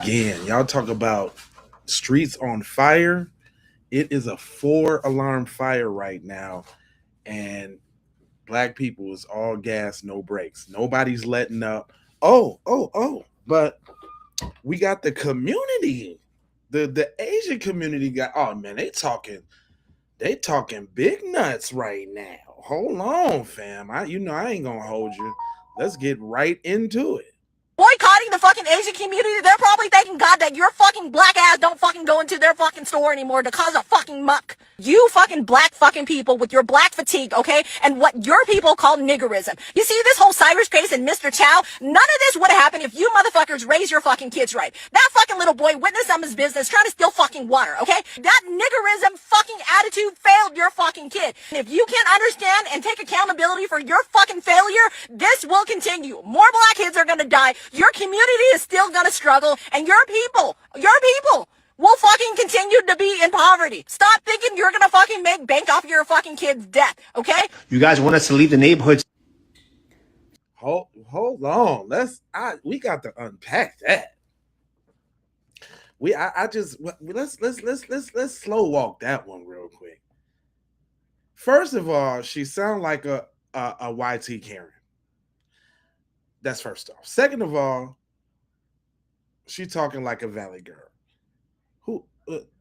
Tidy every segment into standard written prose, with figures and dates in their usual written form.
Again, y'all talk about streets on fire. It is a 4 alarm fire right now, and black people is all gas, no brakes. Nobody's letting up. Oh. But we got the community. The Asian community got, oh man, they talking big nuts right now. Hold on, fam. I ain't gonna hold you. Let's get right into it. Boycotting the fucking Asian community, they're probably thanking God that your fucking black ass don't fucking go into their fucking store anymore to cause a fucking muck. You fucking black fucking people with your black fatigue, okay? And what your people call niggerism. You see this whole Cyrus case and Mr. Chow? None of this would have happened if you motherfuckers raised your fucking kids right. That fucking little boy witnessed some of his business trying to steal fucking water, okay? That niggerism fucking attitude failed your fucking kid. And if you can't understand and take accountability for your fucking failure, this will continue. More black kids are gonna die. Your community is still gonna struggle, and your people will fucking continue to be in poverty. Stop thinking you're gonna fucking make bank off your fucking kid's death, okay? You guys want us to leave the neighborhoods? Hold on. We got to unpack that. Let's slow walk that one real quick. First of all, she sound like a YT Karen. That's first off. Second of all, she talking like a valley girl.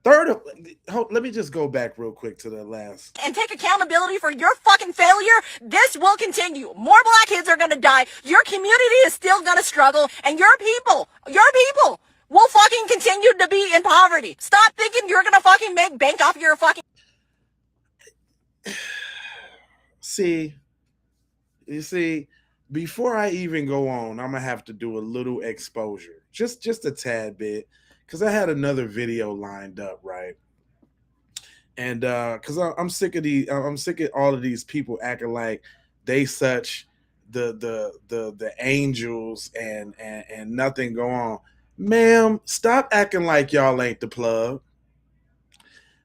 Let me just go back real quick to the last. And take accountability for your fucking failure. This will continue. More black kids are gonna die. Your community is still gonna struggle, and your people will fucking continue to be in poverty. Stop thinking you're gonna fucking make bank off your fucking. You see, before I even go on, I'm gonna have to do a little exposure, just a tad bit, because I had another video lined up, right? And because I'm sick of all of these people acting like they such the angels and nothing go on. Ma'am, stop acting like y'all ain't the plug.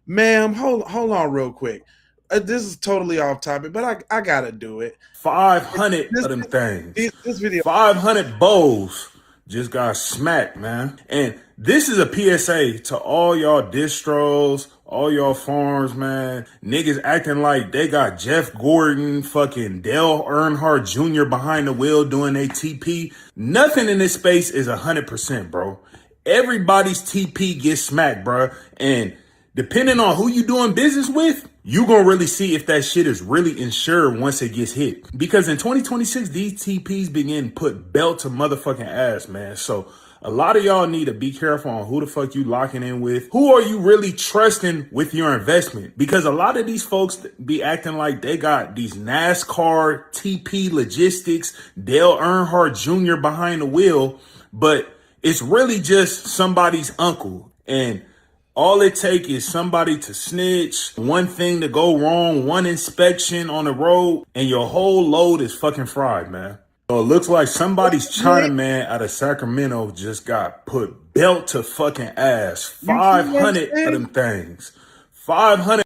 Ma'am, hold on real quick. This is totally off topic, but I gotta do it. 500 of them things. This video, 500 bowls just got smacked, man. And this is a PSA to all y'all distros, all y'all farms, man. Niggas acting like they got Jeff Gordon, fucking Dale Earnhardt Jr. behind the wheel doing a TP. Nothing in this space is 100%, bro. Everybody's TP gets smacked, bro. And depending on who you doing business with, you gonna really see if that shit is really insured once it gets hit. Because in 2026, these TPs begin put belt to motherfucking ass, man. So a lot of y'all need to be careful on who the fuck you locking in with. Who are you really trusting with your investment? Because a lot of these folks be acting like they got these NASCAR TP logistics, Dale Earnhardt Jr. behind the wheel, but it's really just somebody's uncle. And all it takes is somebody to snitch, one thing to go wrong, one inspection on the road, and your whole load is fucking fried, man. So it looks like somebody's Chinaman out of Sacramento just got put belt to fucking ass. 500 of them things. 500.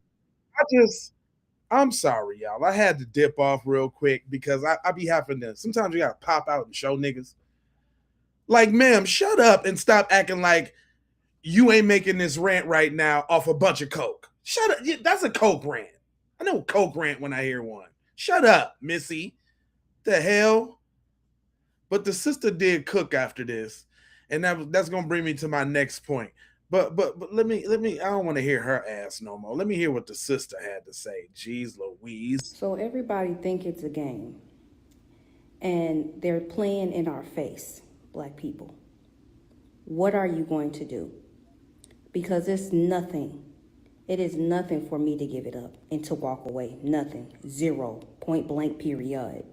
I'm sorry, y'all. I had to dip off real quick because I be having to. Sometimes you gotta pop out and show niggas. Like, ma'am, shut up and stop acting like you ain't making this rant right now off a bunch of coke. Shut up. That's a coke rant. I know coke rant when I hear one. Shut up, Missy. The hell? But the sister did cook after this, and that's gonna bring me to my next point. But let me. I don't want to hear her ass no more. Let me hear what the sister had to say. Jeez Louise. So everybody think it's a game, and they're playing in our face, black people. What are you going to do? Because it's nothing. It is nothing for me to give it up and to walk away. Nothing. Zero. Point blank, period.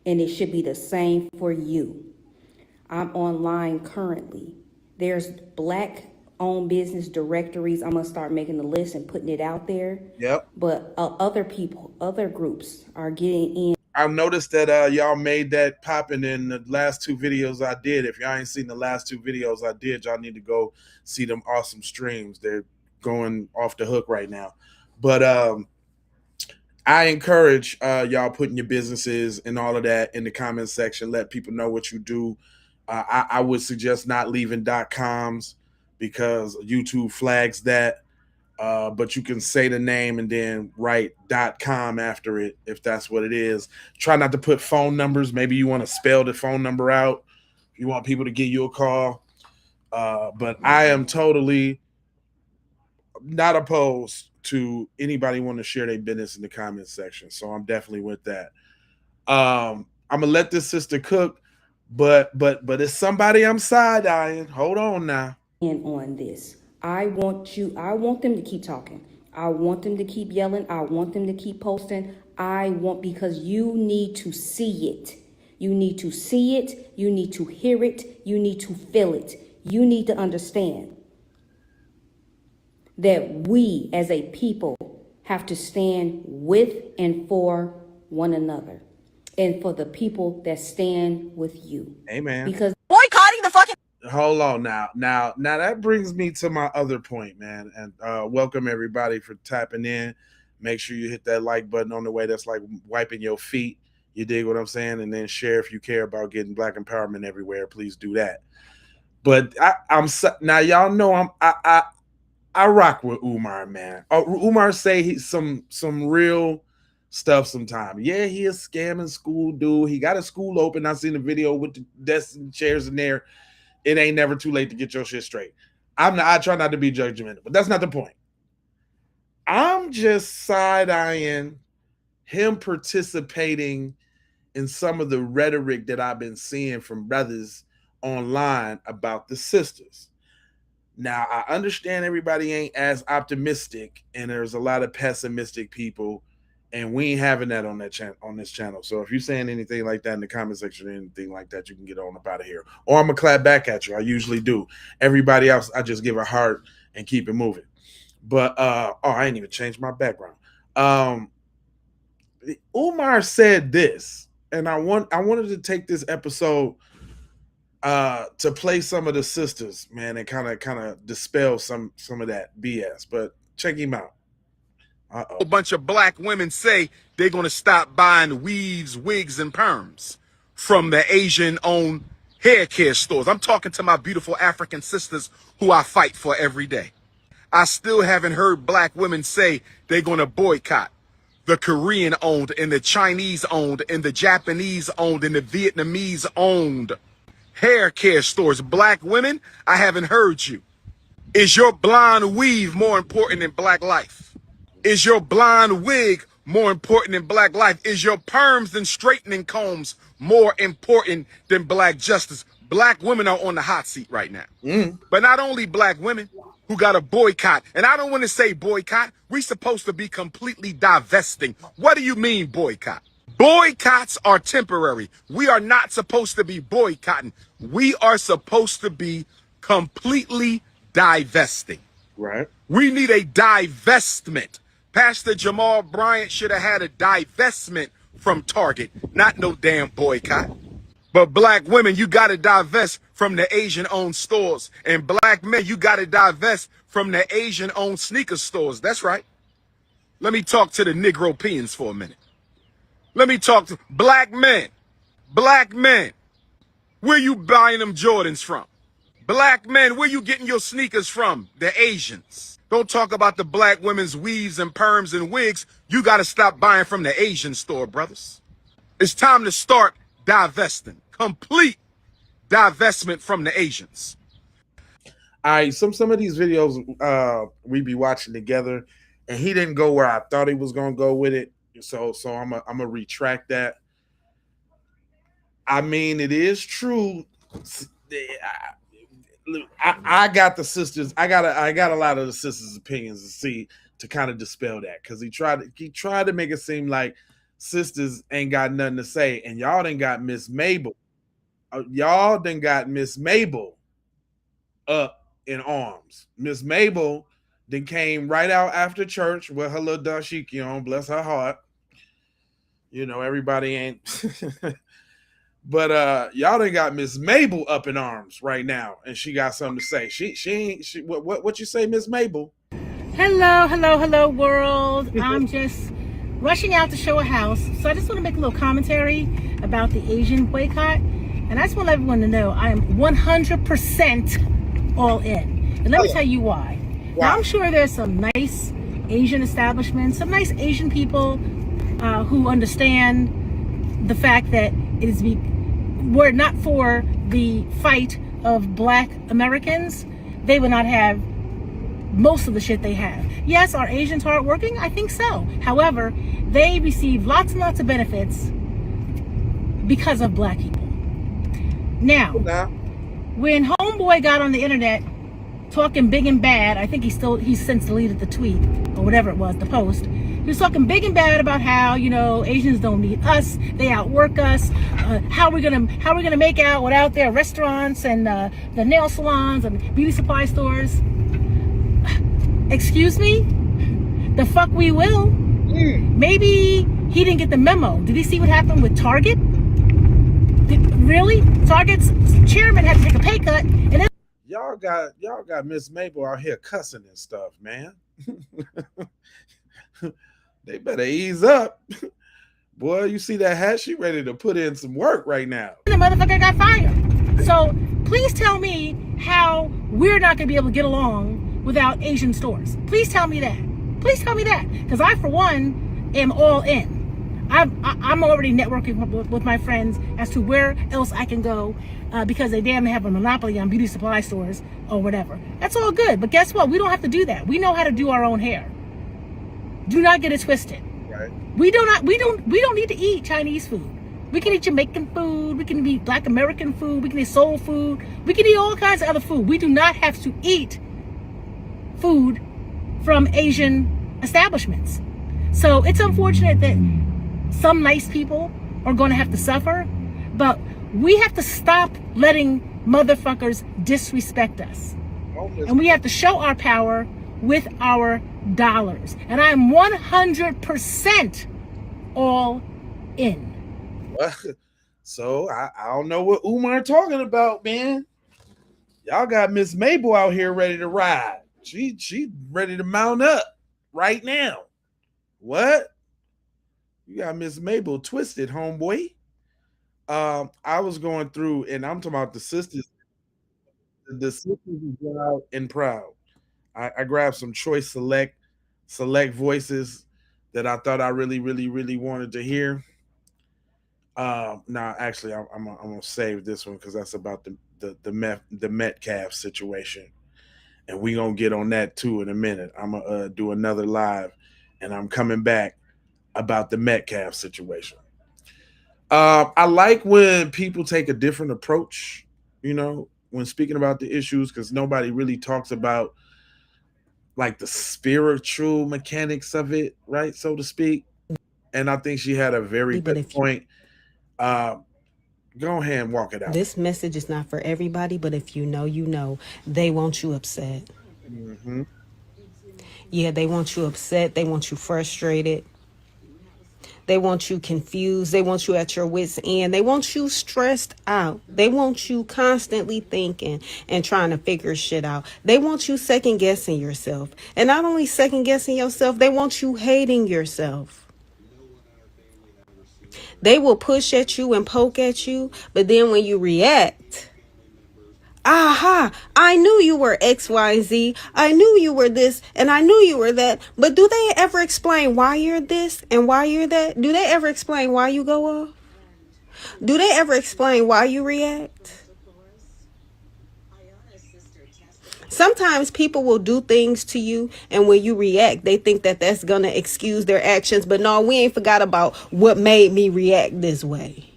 And it should be the same for you. I'm online currently. There's black-owned business directories. I'm going to start making the list and putting it out there. Yep. But other people, other groups are getting in. I've noticed that y'all made that popping in the last 2 videos I did. If y'all ain't seen the last 2 videos I did, y'all need to go see them awesome streams. They're going off the hook right now. But I encourage y'all putting your businesses and all of that in the comment section. Let people know what you do. I would suggest not leaving .coms because YouTube flags that. But you can say the name and then write .com after it if that's what it is. Try not to put phone numbers. Maybe you want to spell the phone number out. If you want people to give you a call. But I am totally not opposed to anybody wanting to share their business in the comments section. So I'm definitely with that. I'm gonna let this sister cook, but it's somebody I'm side eyeing. Hold on now. On this, I want them to keep talking. I want them to keep yelling. I want them to keep posting. Because you need to see it. You need to see it. You need to hear it. You need to feel it. You need to understand that we as a people have to stand with and for one another and for the people that stand with you. Amen. Because boycotting the fucking... Hold on now that brings me to my other point, man. And welcome everybody for tapping in. Make sure you hit that like button on the way. That's like wiping your feet. You dig what I'm saying? And then share if you care about getting black empowerment everywhere. Please do that. But now y'all know I rock with Umar, man. Umar say he's some real stuff sometime. Yeah, he is scamming school dude. He got a school open. I seen the video with the desks and chairs in there. It ain't never too late to get your shit straight. I try not to be judgmental, but that's not the point. I'm just side-eyeing him participating in some of the rhetoric that I've been seeing from brothers online about the sisters. Now, I understand everybody ain't as optimistic, and there's a lot of pessimistic people, and we ain't having that on this channel. So if you're saying anything like that in the comment section or anything like that, you can get on up out of here. Or I'm gonna clap back at you. I usually do. Everybody else, I just give a heart and keep it moving. But I ain't even changed my background. Umar said this, and I wanted to take this episode to play some of the sisters, man, and kind of dispel some of that BS. But check him out. A bunch of black women say they're going to stop buying weaves, wigs, and perms from the Asian-owned hair care stores. I'm talking to my beautiful African sisters who I fight for every day. I still haven't heard black women say they're going to boycott the Korean-owned and the Chinese-owned and the Japanese-owned and the Vietnamese-owned hair care stores. Black women, I haven't heard you. Is your blonde weave more important than black life? Is your blonde wig more important than black life? Is your perms and straightening combs more important than black justice? Black women are on the hot seat right now. But not only black women who got a boycott. And I don't want to say boycott. We're supposed to be completely divesting. What do you mean boycott? Boycotts are temporary. We are not supposed to be boycotting. We are supposed to be completely divesting. Right. We need a divestment. Pastor Jamal Bryant should have had a divestment from Target, not no damn boycott. But black women, you got to divest from the Asian-owned stores. And black men, you got to divest from the Asian-owned sneaker stores. That's right. Let me talk to the Negropeans for a minute. Let me talk to black men. Black men, where you buying them Jordans from? Black men, where you getting your sneakers from? The Asians. Don't talk about the black women's weaves and perms and wigs. You got to stop buying from the Asian store, brothers. It's time to start divesting. Complete divestment from the Asians. All right, some of these videos we be watching together, and he didn't go where I thought he was gonna go with it. So I'm gonna retract that. I mean, it is true. I got the sisters. I got a lot of the sisters' opinions to kind of dispel that, because he tried to make it seem like sisters ain't got nothing to say, and y'all done got Miss Mabel. Y'all done got Miss Mabel up in arms. Miss Mabel then came right out after church with her little dashiki on, bless her heart. You know, everybody ain't. But y'all done got Miss Mabel up in arms right now, and she got something to say. She what you say, Miss Mabel? Hello, world. I'm just rushing out to show a house. So I just want to make a little commentary about the Asian boycott. And I just want everyone to know I am 100% all in. And let me tell you why. Now, I'm sure there's some nice Asian establishments, some nice Asian people who understand the fact that it is were it not for the fight of Black Americans, they would not have most of the shit they have. Yes, are Asians hardworking? I think so. However, they receive lots and lots of benefits because of Black people. Now, when Homeboy got on the internet talking big and bad, I think he's since deleted the tweet or whatever it was, the post. He was talking big and bad about how, you know, Asians don't need us, they outwork us. How are we gonna make out without their restaurants and the nail salons and beauty supply stores? Excuse me? The fuck we will. Maybe he didn't get the memo. Did he see what happened with Target? Really? Target's chairman had to take a pay cut, and then y'all got Miss Mabel out here cussing and stuff, man. They better ease up. Boy, you see that hat? She ready to put in some work right now. the motherfucker got fired. So please tell me how we're not gonna be able to get along without Asian stores. Please tell me that. Please tell me that, because I, for one, am all in. I'm already networking with my friends as to where else I can go because they damn have a monopoly on beauty supply stores or whatever. That's all good, but guess what? We don't have to do that. We know how to do our own hair. Do not get it twisted. Right. We don't need to eat Chinese food. We can eat Jamaican food. We can eat Black American food. We can eat soul food. We can eat all kinds of other food. We do not have to eat food from Asian establishments. So it's unfortunate that some nice people are going to have to suffer, but we have to stop letting motherfuckers disrespect us. And we have to show our power with our dollars. And I'm 100% all in. So I don't know what Umar talking about, man. Y'all got Miss Mabel out here ready to ride. She ready to mount up right now. What? You got Miss Mabel twisted, homeboy. I was going through, and I'm talking about the sisters. The sisters is loud and proud. I grabbed some choice select voices that I thought I really wanted to hear. Now, actually, I'm gonna save this one because that's about the Metcalf situation, and we gonna get on that too in a minute. I'm gonna do another live, and I'm coming back about the Metcalf situation. I like when people take a different approach, you know, when speaking about the issues, because nobody really talks about like the spiritual mechanics of it, right, so to speak. And I think she had a very good point. Go ahead and walk it out. This message is not for everybody, but if you know, you know. They want you upset. Mm-hmm. Yeah, they want you upset. They want you frustrated. They want you confused. They want you at your wit's end. They want you stressed out. They want you constantly thinking and trying to figure shit out. They want you second guessing yourself. And not only second guessing yourself, they want you hating yourself. They will push at you and poke at you, but then when you react, aha, I knew you were X, Y, Z. I knew you were this and I knew you were that. But do they ever explain why you're this and why you're that? Do they ever explain why you go off? Do they ever explain why you react? Sometimes people will do things to you, and when you react, they think that that's going to excuse their actions. But no, we ain't forgot about what made me react this way.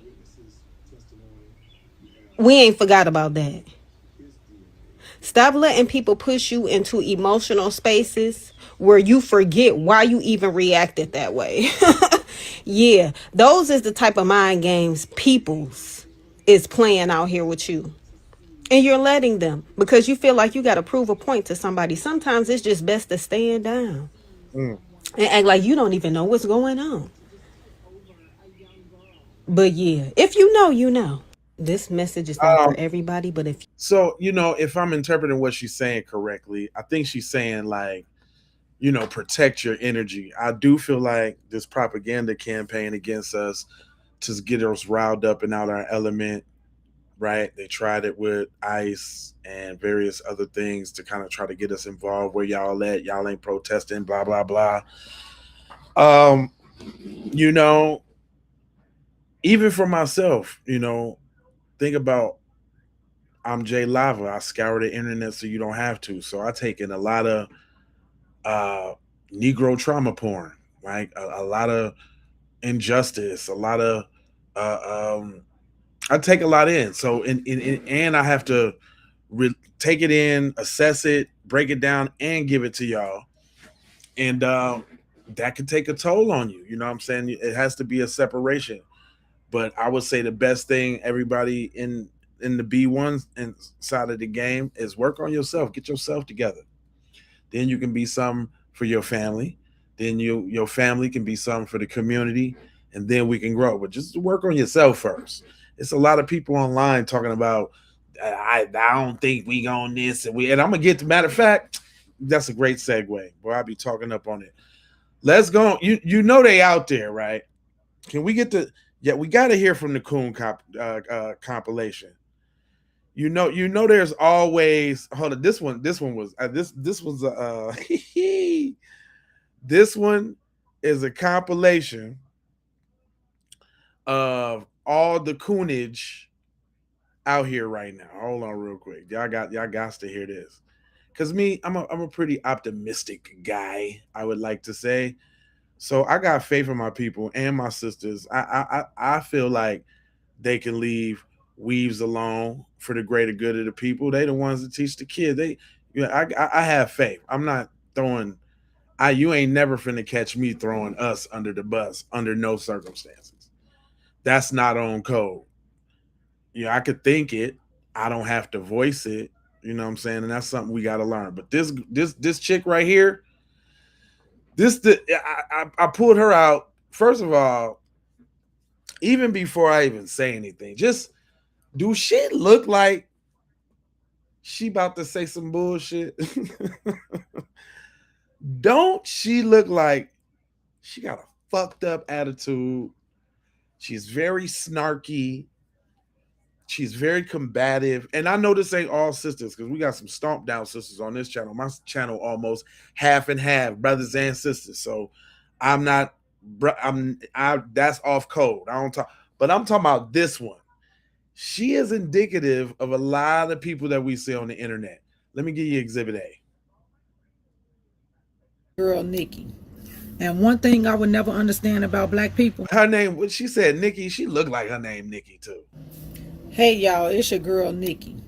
We ain't forgot about that. Stop letting people push you into emotional spaces where you forget why you even reacted that way. Yeah, those is the type of mind games peoples is playing out here with you. And you're letting them because you feel like you got to prove a point to somebody. Sometimes it's just best to stand down and act like you don't even know what's going on. But yeah, if you know, you know. This message is not for everybody, but if so, you know, if I'm interpreting what she's saying correctly, I think she's saying like, you know, protect your energy. I do feel like this propaganda campaign against us to get us riled up and out our element right? They tried it with ICE and various other things to kind of try to get us involved. Where y'all at? Y'all ain't protesting, blah blah blah. Um, you know, even for myself, think about I'm Jay Lava. I scour the internet so you don't have to. So I take in a lot of uh Negro trauma porn, right? A lot of injustice, a lot of I take a lot in. So and I have to take it in, assess it, break it down, and give it to y'all. And that can take a toll on you. You know what I'm saying? It has to be a separation. But I would say the best thing everybody in the B1 side of the game is work on yourself. Get yourself together. Then you can be some for your family. Then your family can be some for the community, and then we can grow. But just work on yourself first. It's a lot of people online talking about I don't think we on this and I'm gonna get to matter of fact. That's a great segue. Boy, I'll be talking up on it. Let's go. You know they out there, right? Can we get to yeah, we gotta hear from the Coon compilation. There's always hold on. This one was this was this one is a compilation of all the coonage out here right now. Hold on real quick. Y'all got to hear this. Cause me, I'm a pretty optimistic guy, I would like to say. So I got faith in my people and my sisters. I feel like they can leave weaves alone for the greater good of the people. They the ones that teach the kids. I have faith. I'm not throwing. You ain't never finna catch me throwing us under the bus under no circumstances. That's not on code. I could think it. I don't have to voice it. You know what I'm saying? And that's something we got to learn. But this chick right here, I pulled her out. First of all, even before I even say anything, just do she look like she about to say some bullshit? Don't she look like she got a fucked up attitude? She's very snarky. She's very combative. And I know this ain't all sisters because we got some stomp down sisters on this channel. My channel almost half and half, brothers and sisters. So I'm not, that's off code. I don't talk, but I'm talking about this one. She is indicative of a lot of people that we see on the internet. Let me give you Exhibit A. Girl, Nikki. And one thing I would never understand about black people. Her name, when she said Nikki, she looked like her name Nikki too. Hey y'all, it's your girl Nikki.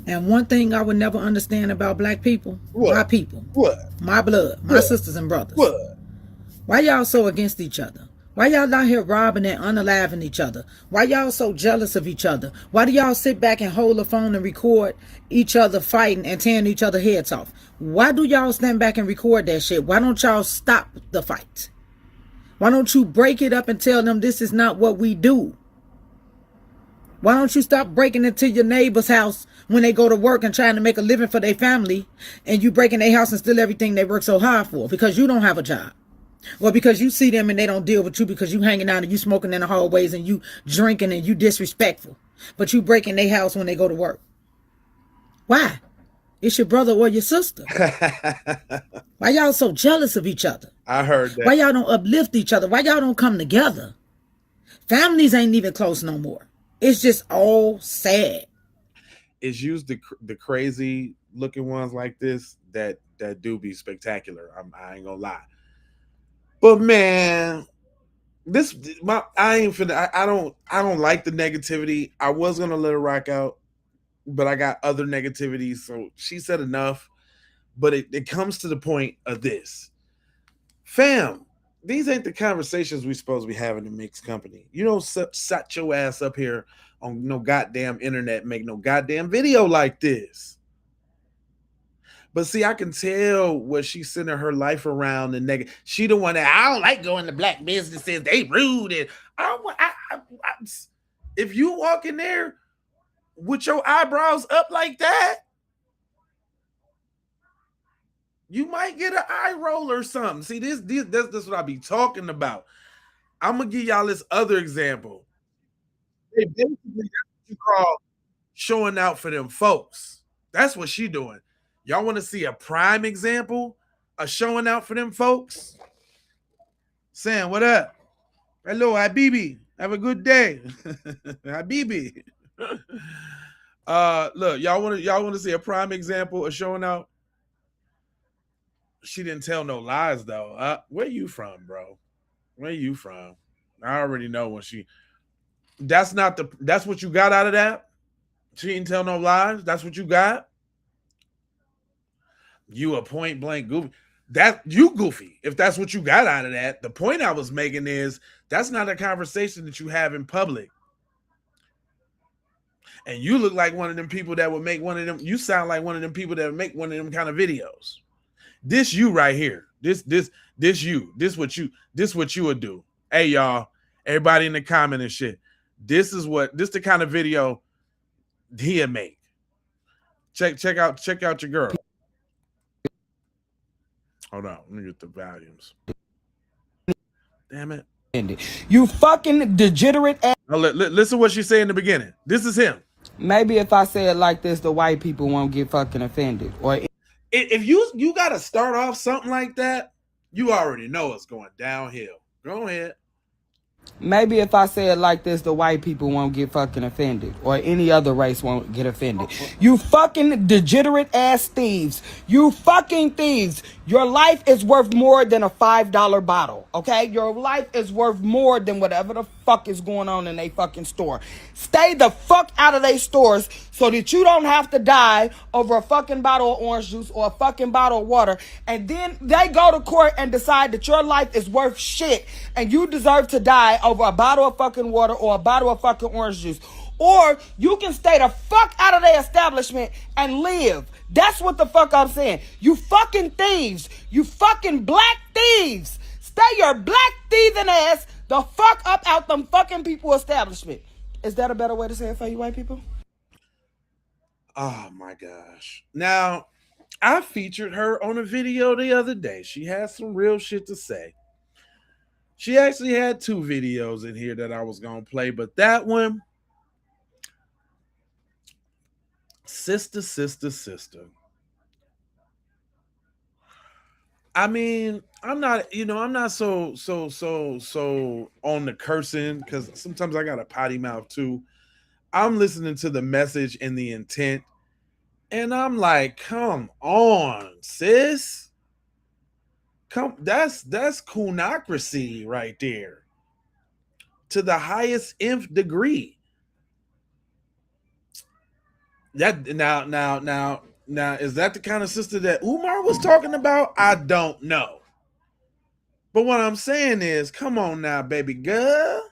And one thing I would never understand about black people, what? My people, what? My blood, my sisters and brothers. What? Why y'all so against each other? Why y'all out here robbing and unaliving each other? Why y'all so jealous of each other? Why do y'all sit back and hold the phone and record each other fighting and tearing each other heads off? Why do y'all stand back and record that shit? Why don't y'all stop the fight? Why don't you break it up and tell them this is not what we do? Why don't you stop breaking into your neighbor's house when they go to work and trying to make a living for their family, and you break in their house and steal everything they work so hard for because you don't have a job? Or because you see them and they don't deal with you because you hanging out and you smoking in the hallways and you drinking and you disrespectful. But you break in their house when they go to work. Why? It's your brother or your sister. Why y'all so jealous of each other? I heard that. Why y'all don't uplift each other? Why y'all don't come together? Families ain't even close no more. It's just all sad. It's used the crazy looking ones like this that do be spectacular. I ain't gonna lie. But man, I don't like the negativity. I was gonna let her rock out, but I got other negativity. So she said enough. But it comes to the point of this. Fam, these ain't the conversations we supposed to be having in mixed company. You don't set your ass up here on no goddamn internet, make no goddamn video like this. But see, I can tell what she's centering her life around and negative. She the one that I don't like going to black businesses. They rude. And if you walk in there with your eyebrows up like that, you might get an eye roll or something. See, this what I be talking about. I'm gonna give y'all this other example. They basically, that's what you call showing out for them folks. That's what she doing. Y'all want to see a prime example of showing out for them folks? Sam, what up? Hello, Habibi. Have a good day. Habibi. Look, y'all want to see a prime example of showing out? She didn't tell no lies though. Where you from, bro? Where you from? I already know when she. That's what you got out of that? She didn't tell no lies. That's what you got? You a point blank goofy. That you goofy. If that's what you got out of that. The point I was making is that's not a conversation that you have in public. And you look like one of them people that would make one of them. You sound like one of them people that would make one of them kind of videos. This you right here. This you. This what you would do. Hey y'all, everybody in the comment and shit. This the kind of video he'll make. Check out your girl. Hold on, let me get the volumes. Damn it. You fucking degenerate ass. Oh, listen what she said in the beginning. This is him. Maybe if I say it like this, the white people won't get fucking offended. Or if you got to start off something like that, you already know it's going downhill. Go ahead. maybe if I say it like this, the white people won't get fucking offended. Or any other race won't get offended. You fucking degenerate ass thieves. You fucking thieves. Your life is worth more than a $5 bottle. Okay? Your life is worth more than whatever the fuck is going on in they fucking store. Stay the fuck out of they stores so that you don't have to die over a fucking bottle of orange juice or a fucking bottle of water. And then they go to court and decide that your life is worth shit and you deserve to die over a bottle of fucking water or a bottle of fucking orange juice. Or you can stay the fuck out of their establishment and live. That's what the fuck I'm saying. You fucking thieves. You fucking black thieves. Stay your black thieving ass the fuck up out them fucking people establishment. Is that a better way to say it for you white people? Oh my gosh. Now, I featured her on a video the other day. She had some real shit to say. She actually had 2 videos in here that I was going to play, but that one, sister. I mean, I'm not so on the cursing because sometimes I got a potty mouth too. I'm listening to the message and the intent, and I'm like, come on, sis. That's coonocracy right there. To the highest nth degree. That now, is that the kind of sister that Umar was talking about? I don't know. But what I'm saying is, come on now, baby girl.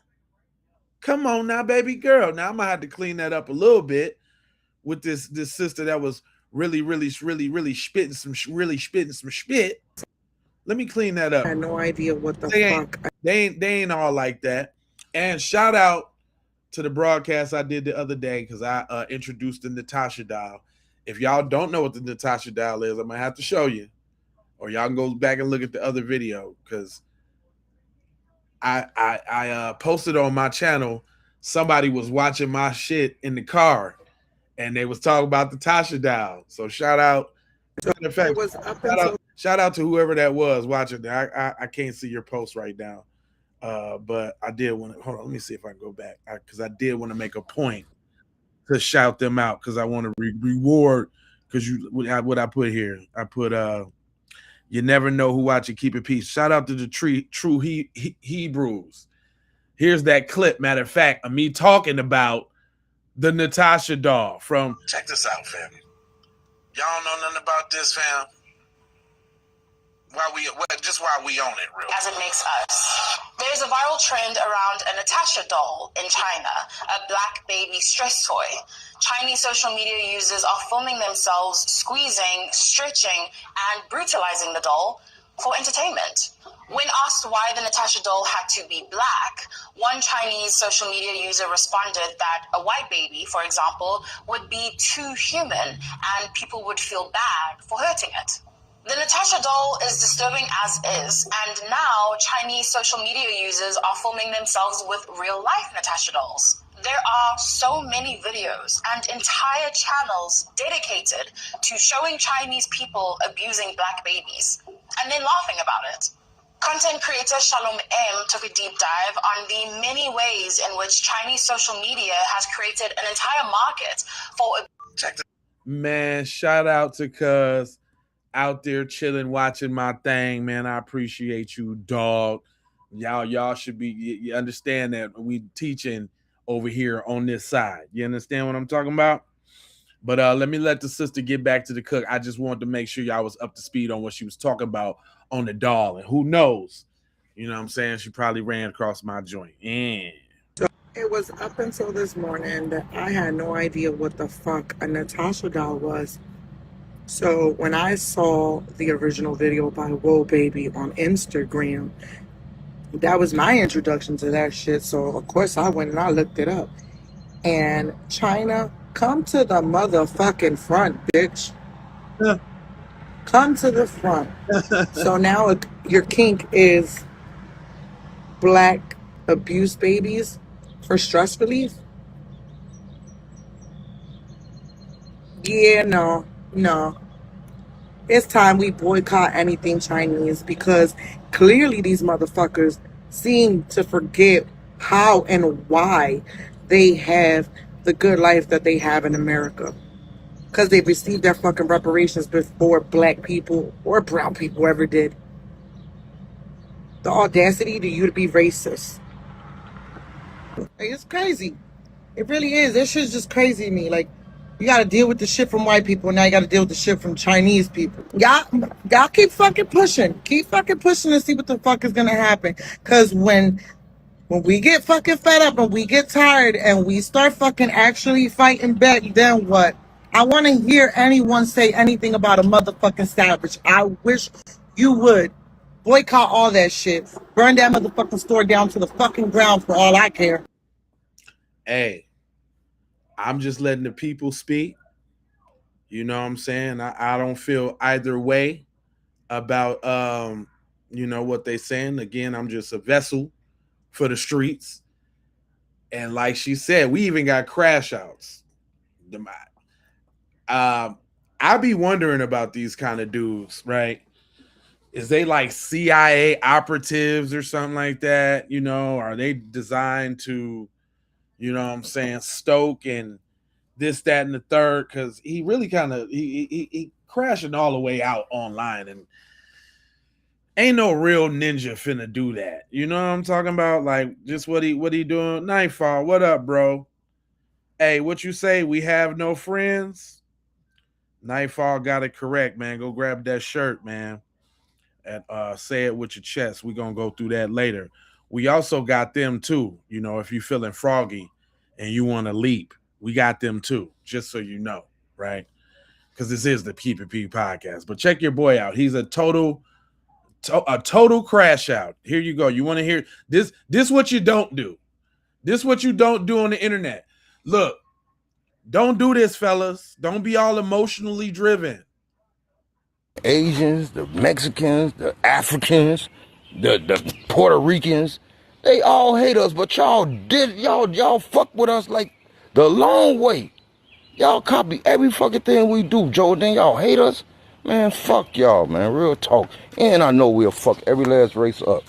Come on now, baby girl. Now I'm gonna have to clean that up a little bit with this sister that was really spitting some spit. Let me clean that up. I had no idea what the fuck. They ain't all like that. And shout out to the broadcast I did the other day because I introduced the Natasha doll. If y'all don't know what the Natasha doll is, I'm gonna have to show you, or y'all can go back and look at the other video because I posted on my channel. Somebody was watching my shit in the car, and they was talking about the Tasha doll. So shout out. In fact, shout out to whoever that was watching. I can't see your post right now, but I did want to. Hold on, let me see if I can go back because I did want to make a point to shout them out because I want to reward because what I put here. I put you never know who watching. Keep it peace. Shout out to the true Hebrews. Here's that clip. Matter of fact, of me talking about the Natasha doll from. Check this out, fam. Y'all don't know nothing about this, fam. Why we own it, real. As it makes us. There's a viral trend around a Natasha doll in China, a black baby stress toy. Chinese social media users are filming themselves squeezing, stretching, and brutalizing the doll for entertainment. When asked why the Natasha doll had to be black, one Chinese social media user responded that a white baby, for example, would be too human and people would feel bad for hurting it. The Natasha doll is disturbing as is, and now Chinese social media users are filming themselves with real-life Natasha dolls. There are so many videos and entire channels dedicated to showing Chinese people abusing black babies and then laughing about it. Content creator Shalom M took a deep dive on the many ways in which Chinese social media has created an entire market for... Man, shout out to Cuz out there chilling, watching my thing, man. I appreciate you, dog. Y'all should be, you understand that we teaching over here on this side. You understand what I'm talking about? But let me let the sister get back to the cook. I just wanted to make sure y'all was up to speed on what she was talking about on the doll. And who knows? You know what I'm saying? She probably ran across my joint. Yeah. It was up until this morning that I had no idea what the fuck a Natasha doll was. So when I saw the original video by Whoa Baby on Instagram, that was my introduction to that shit. So of course I went and I looked it up. And China, come to the motherfucking front, bitch. Come to the front. So now your kink is black abuse babies for stress relief? Yeah, no. It's time we boycott anything Chinese, because clearly these motherfuckers seem to forget how and why they have the good life that they have in America. Because they've received their fucking reparations before black people or brown people ever did. The audacity to you to be racist. It's crazy. It really is. This shit's just crazy to me. Like, you gotta deal with the shit from white people, and now you gotta deal with the shit from Chinese people. Y'all keep fucking pushing. Keep fucking pushing to see what the fuck is gonna happen. Cause when we get fucking fed up and we get tired and we start fucking actually fighting back, then what? I want to hear anyone say anything about a motherfucking savage. I wish you would. Boycott all that shit. Burn that motherfucking store down to the fucking ground for all I care. Hey, I'm just letting the people speak. You know what I'm saying? I don't feel either way about what they saying. Again, I'm just a vessel for the streets. And like she said, we even got crash outs. I be wondering about these kind of dudes, right? Is they like CIA operatives or something like that? You know, are they designed to, you know what I'm saying, stoke and this, that, and the third? Because he really kind of he crashing all the way out online, and ain't no real ninja finna do that. You know what I'm talking about? Like, just what he doing? Nightfall, what up, bro? Hey, what you say? We have no friends? Nightfall got it correct, man. Go grab that shirt, man. And say it with your chest. We're gonna go through that later. We also got them too. You know, if you're feeling froggy and you want to leap, we got them too, just so you know, right? Because this is the PPP podcast. But check your boy out. He's a total crash out. Here you go. You want to hear this? This what you don't do. This what you don't do on the internet. Look, don't do this, fellas. Don't be all emotionally driven. Asians, the Mexicans, the Africans, the Puerto Ricans, they all hate us, but y'all fuck with us like the long way. Y'all copy every fucking thing we do, Joe. Then y'all hate us? Man, fuck y'all, man. Real talk. And I know we'll fuck every last race up.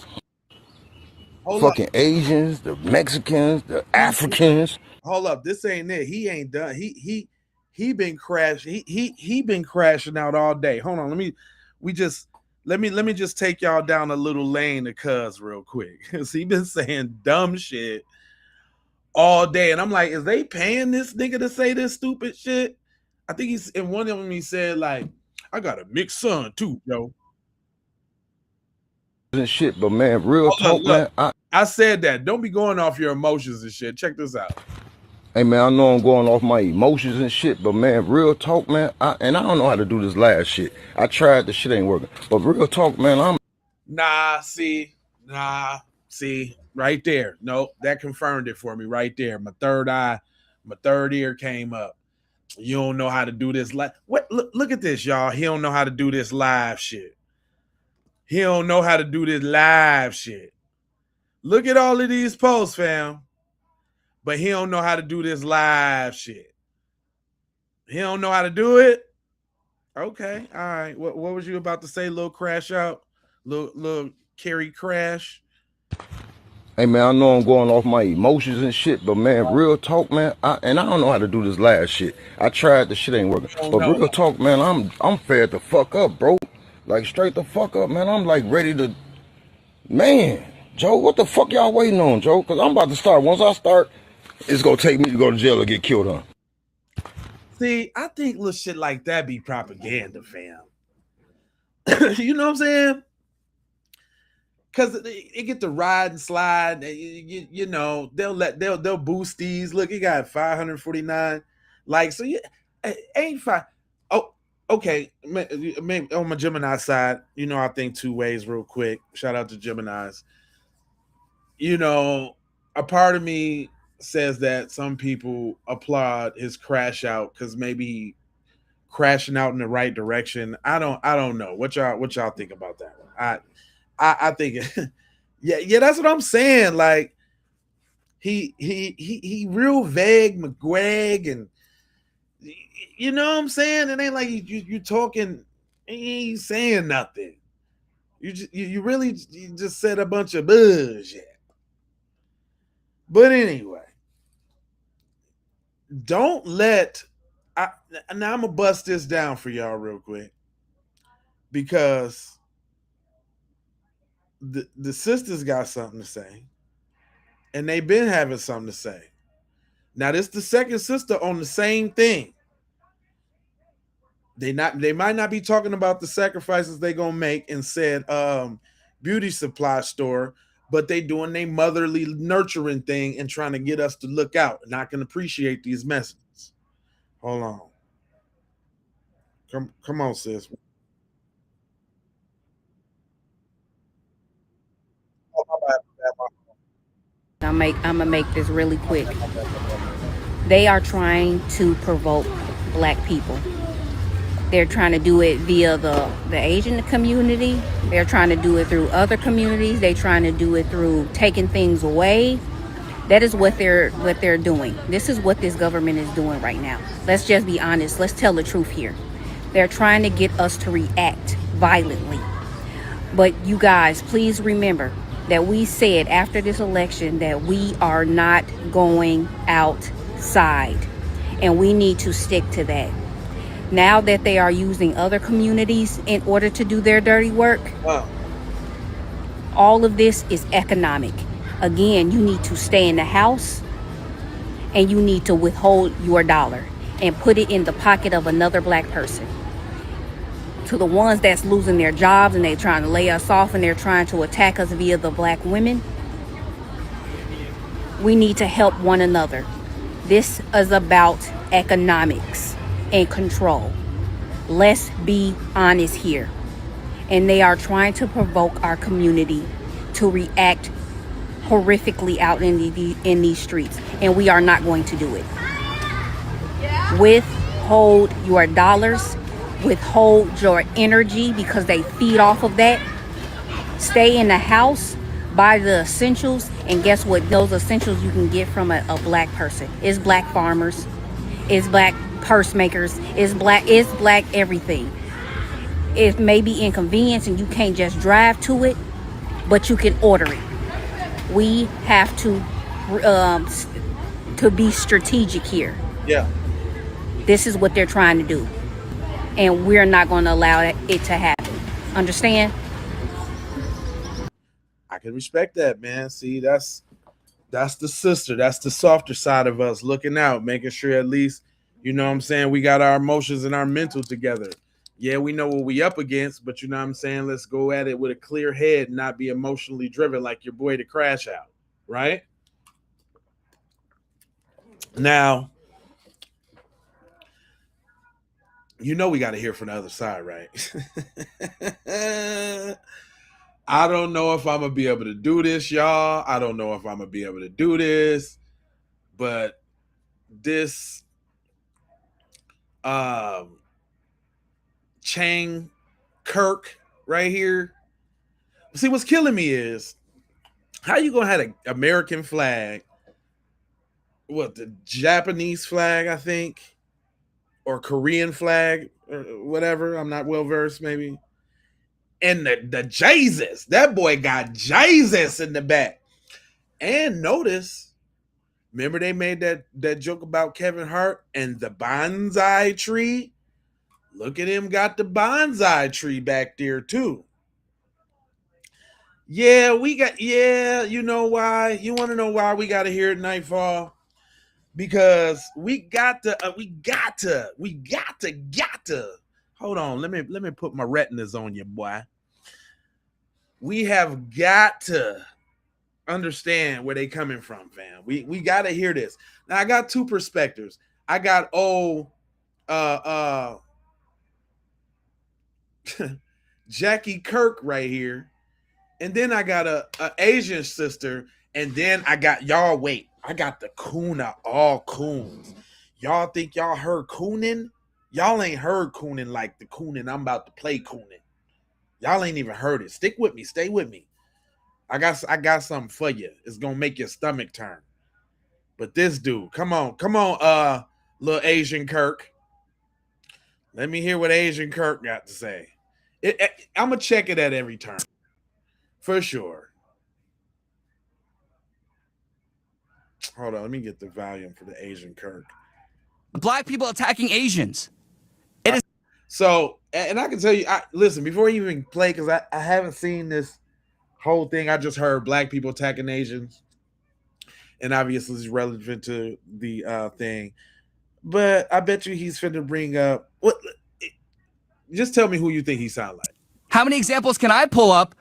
Fucking Asians, the Mexicans, the Africans. Hold up. This ain't it. He ain't done. He been crashing. He been crashing out all day. Hold on. Let me just take y'all down a little lane to Cuz real quick. Cause he been saying dumb shit all day. And I'm like, is they paying this nigga to say this stupid shit? I think he's in one of them, he said, like, I got a mixed son too, yo. And shit, but man, real talk, look, man. I said that. Don't be going off your emotions and shit. Check this out. Hey man, I know I'm going off my emotions and shit, but man, real talk, man. I don't know how to do this last shit. I tried, the shit ain't working. But real talk, man, see, right there. No, that confirmed it for me right there. My third ear came up. You don't know how to do this live. Look at this, y'all. He don't know how to do this live shit. He don't know how to do this live shit. Look at all of these posts, fam. but he don't know how to do this live shit. He don't know how to do it. Okay, all right. What was you about to say? Little crash out, little Carrie crash. Hey man, I know I'm going off my emotions and shit, but man, real talk, man. I don't know how to do this last shit. I tried, the shit ain't working. Oh But no. real talk, man, I'm fed the fuck up, bro. Like straight the fuck up, man. I'm like ready to, man. Joe, what the fuck y'all waiting on, Joe? Cause I'm about to start. Once I start, it's gonna take me to go to jail or get killed on. See, I think little shit like that be propaganda, fam. You know what I'm saying? Because it get to ride and slide. You know, they'll boost these. Look, it got 549 likes. So yeah, ain't fine. Oh, okay. Maybe on my Gemini side, you know, I think two ways real quick. Shout out to Geminis. You know, a part of me says that some people applaud his crash out because maybe he crashing out in the right direction. I don't know. What y'all think about that one? I think yeah, that's what I'm saying. Like he real vague McGuag, and you know what I'm saying? It ain't like you talking, he ain't saying nothing. You really you just said a bunch of bullshit. But anyway, don't let I now I'm gonna bust this down for y'all real quick because the sisters got something to say, and they've been having something to say. Now this the second sister on the same thing. They might not be talking about the sacrifices they gonna make in said beauty supply store, but they doing their motherly nurturing thing and trying to get us to look out, and I can appreciate these messages. Hold on. Come on, sis. I'm gonna make this really quick. They are trying to provoke black people. They're trying to do it via the Asian community. They're trying to do it through other communities. They're trying to do it through taking things away. That is what they're doing. This is what this government is doing right now. Let's just be honest. Let's tell the truth here. They're trying to get us to react violently. But you guys, please remember that we said after this election that we are not going outside. And we need to stick to that. Now that they are using other communities in order to do their dirty work, all of this is economic. Again, you need to stay in the house and you need to withhold your dollar and put it in the pocket of another black person. To the ones that's losing their jobs and they're trying to lay us off and they're trying to attack us via the black women, we need to help one another. This is about economics and control. Let's be honest here. And they are trying to provoke our community to react horrifically out in these streets. And we are not going to do it. Withhold your dollars. Withhold your energy because they feed off of that. Stay in the house. Buy the essentials. And guess what? Those essentials you can get from a black person. It's black farmers. It's black purse makers. It's black everything. It may be inconvenience and you can't just drive to it, but you can order it. We have to be strategic here. Yeah. This is what they're trying to do. And we're not going to allow it to happen. Understand? I can respect that, man. See, that's the sister. That's the softer side of us looking out, making sure at least, you know what I'm saying, we got our emotions and our mental together. Yeah, we know what we up against, but you know what I'm saying? Let's go at it with a clear head and not be emotionally driven like your boy to crash out, right? Now, you know we got to hear from the other side, right? I don't know if I'm going to be able to do this, y'all. I don't know if I'm going to be able to do this, but this Chang Kirk right here. See, what's killing me is how you gonna have an American flag what, the Japanese flag, I think, or Korean flag, or whatever. I'm not well versed, maybe. And the Jesus, that boy got Jesus in the back. And notice, remember they made that joke about Kevin Hart and the bonsai tree? Look at him, got the bonsai tree back there too. Yeah, you know why? You want to know why we got to hear it nightfall? Because we got to. Hold on, let me put my retinas on you, boy. We have got to understand where they coming from, fam. We got to hear this. Now I got two perspectives. I got Jackie Kirk right here, and then I got a Asian sister, and then I got y'all. Wait, I got the Kuna, all coons. Y'all think y'all heard cooning? Y'all ain't heard cooning like the cooning I'm about to play cooning. Y'all ain't even heard it. Stick with me. Stay with me. I got something for you. It's gonna make your stomach turn. But this dude, come on, little Asian Kirk. Let me hear what Asian Kirk got to say. I'm gonna check it at every turn, for sure. Hold on, let me get the volume for the Asian Kirk. Black people attacking Asians. So, and I can tell you, listen, before you even play, because I haven't seen this whole thing. I just heard black people attacking Asians, and obviously it's relevant to the thing. But I bet you he's finna bring up what. Just tell me who you think he sound like. How many examples can I pull up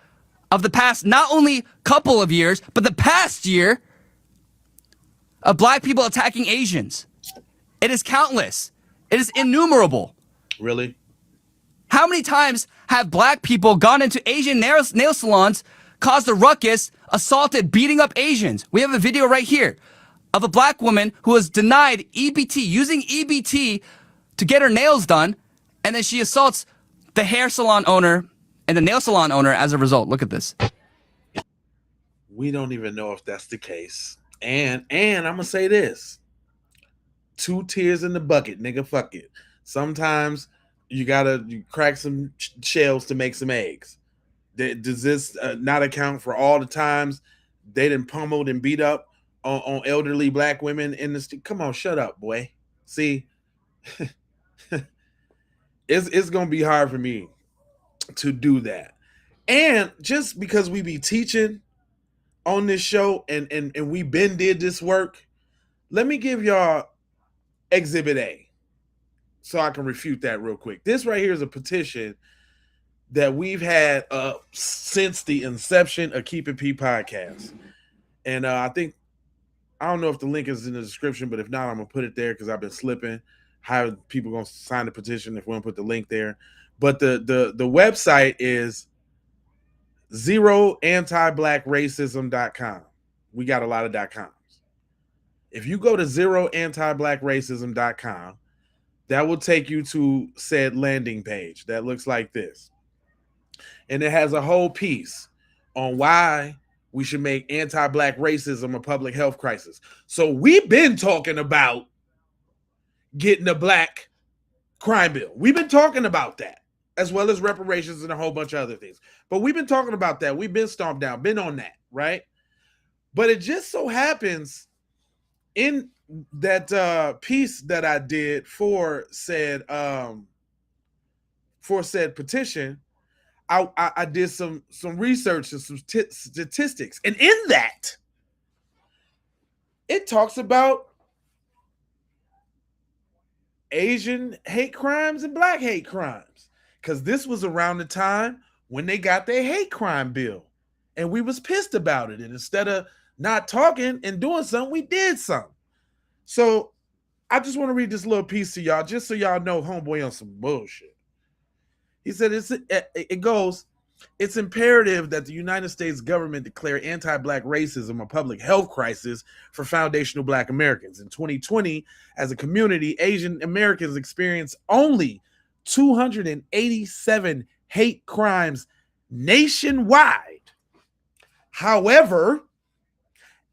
of the past, not only couple of years, but the past year of black people attacking Asians? It is countless. It is innumerable. Really? How many times have black people gone into Asian nail salons, caused a ruckus, assaulted, beating up Asians? We have a video right here of a black woman who was denied EBT, using EBT to get her nails done, and then she assaults the hair salon owner and the nail salon owner as a result. Look at this. We don't even know if that's the case. And I'm gonna say this. 2 tears in the bucket, nigga, fuck it. Sometimes you crack some shells to make some eggs. Does this not account for all the times they done pummeled and beat up on elderly black women in the street? Come on, shut up, boy. See, it's gonna be hard for me to do that. And just because we be teaching on this show and we been did this work, let me give y'all Exhibit A so I can refute that real quick. This right here is a petition that we've had since the inception of Keep It P podcast. And I don't know if the link is in the description, but if not, I'm going to put it there because I've been slipping. How people going to sign the petition if we don't put the link there? But the website is zeroantiblackracism.com. We got a lot of .coms. If you go to zeroantiblackracism.com, that will take you to said landing page that looks like this. And it has a whole piece on why we should make anti-black racism a public health crisis. So we've been talking about getting a black crime bill. We've been talking about that, as well as reparations and a whole bunch of other things. But we've been talking about that. We've been stomped down, been on that, right? But it just so happens in that piece that I did for said petition, I did some research and some statistics, and in that, it talks about Asian hate crimes and black hate crimes, because this was around the time when they got their hate crime bill, and we was pissed about it. And instead of not talking and doing something, we did something. So I just want to read this little piece to y'all, just so y'all know homeboy on some bullshit. He said it goes, it's imperative that the United States government declare anti-black racism a public health crisis for foundational black Americans. In 2020, as a community, Asian Americans experienced only 287 hate crimes nationwide. However,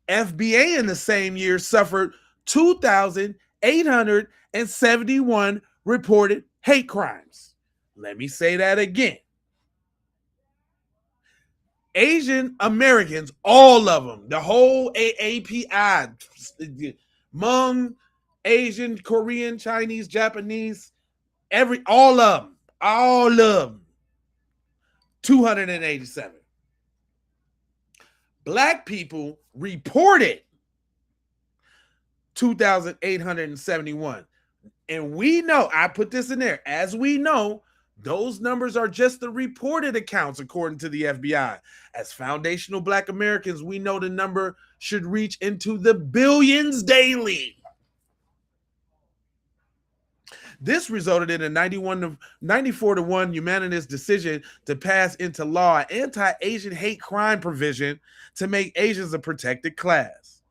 FBA in the same year suffered 2,871 reported hate crimes. Let me say that again. Asian Americans, all of them, the whole API, Hmong, Asian, Korean, Chinese, Japanese, all of them, 287. Black people reported 2,871. And we know, I put this in there, as we know, those numbers are just the reported accounts according to the FBI. As foundational Black Americans, we know the number should reach into the billions daily. This resulted in a 94-1 unanimous decision to pass into law an anti-Asian hate crime provision to make Asians a protected class.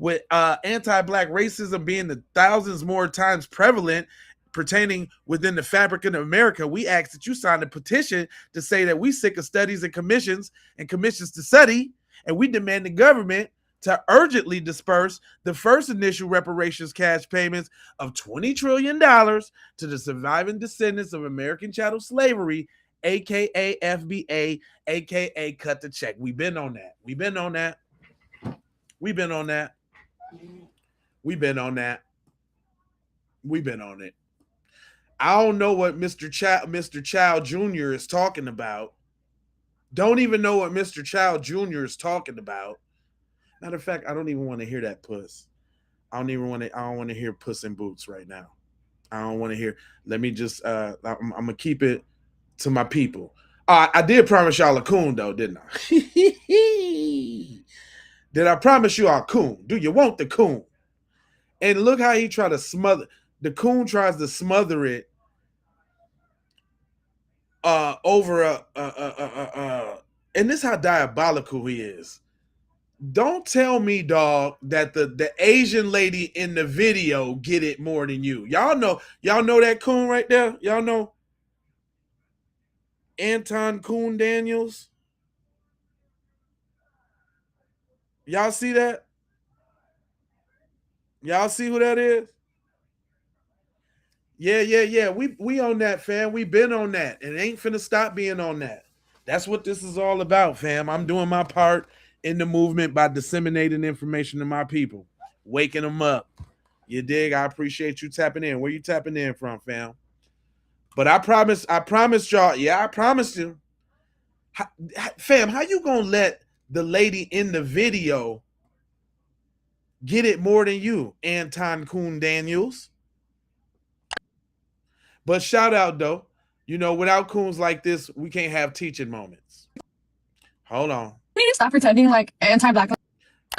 With anti-Black racism being the thousands more times prevalent pertaining within the fabric of America, we ask that you sign a petition to say that we sick of studies and commissions to study, and we demand the government to urgently disperse the first initial reparations cash payments of $20 trillion to the surviving descendants of American chattel slavery, aka FBA, aka cut the check. We've been on that. We've been on that. We've been on that. We've been on that. We've been on it. I don't know what Mr. Child Jr. is talking about. Don't even know what Mr. Child Jr. is talking about. Matter of fact, I don't even want to hear that puss. I don't want to hear Puss in Boots right now. I don't want to hear. Let me just I'm gonna keep it to my people. I did promise y'all a coon though, didn't I? Did I promise you a coon? Do you want the coon? And look how he tried to smother. The coon tries to smother it over and this is how diabolical he is. Don't tell me, dog, that the Asian lady in the video get it more than you. Y'all know that coon right there? Y'all know Anton Coon Daniels? Y'all see that? Y'all see who that is? Yeah. We on that, fam. We been on that. And it ain't finna stop being on that. That's what this is all about, fam. I'm doing my part in the movement by disseminating information to my people, waking them up. You dig? I appreciate you tapping in. Where you tapping in from, fam? But I promised y'all. Yeah, I promised you. Fam, how you gonna let the lady in the video get it more than you, Anton Coon Daniels? But shout out though. You know, without coons like this, we can't have teaching moments. Hold on. We need to stop pretending like anti-Blackness.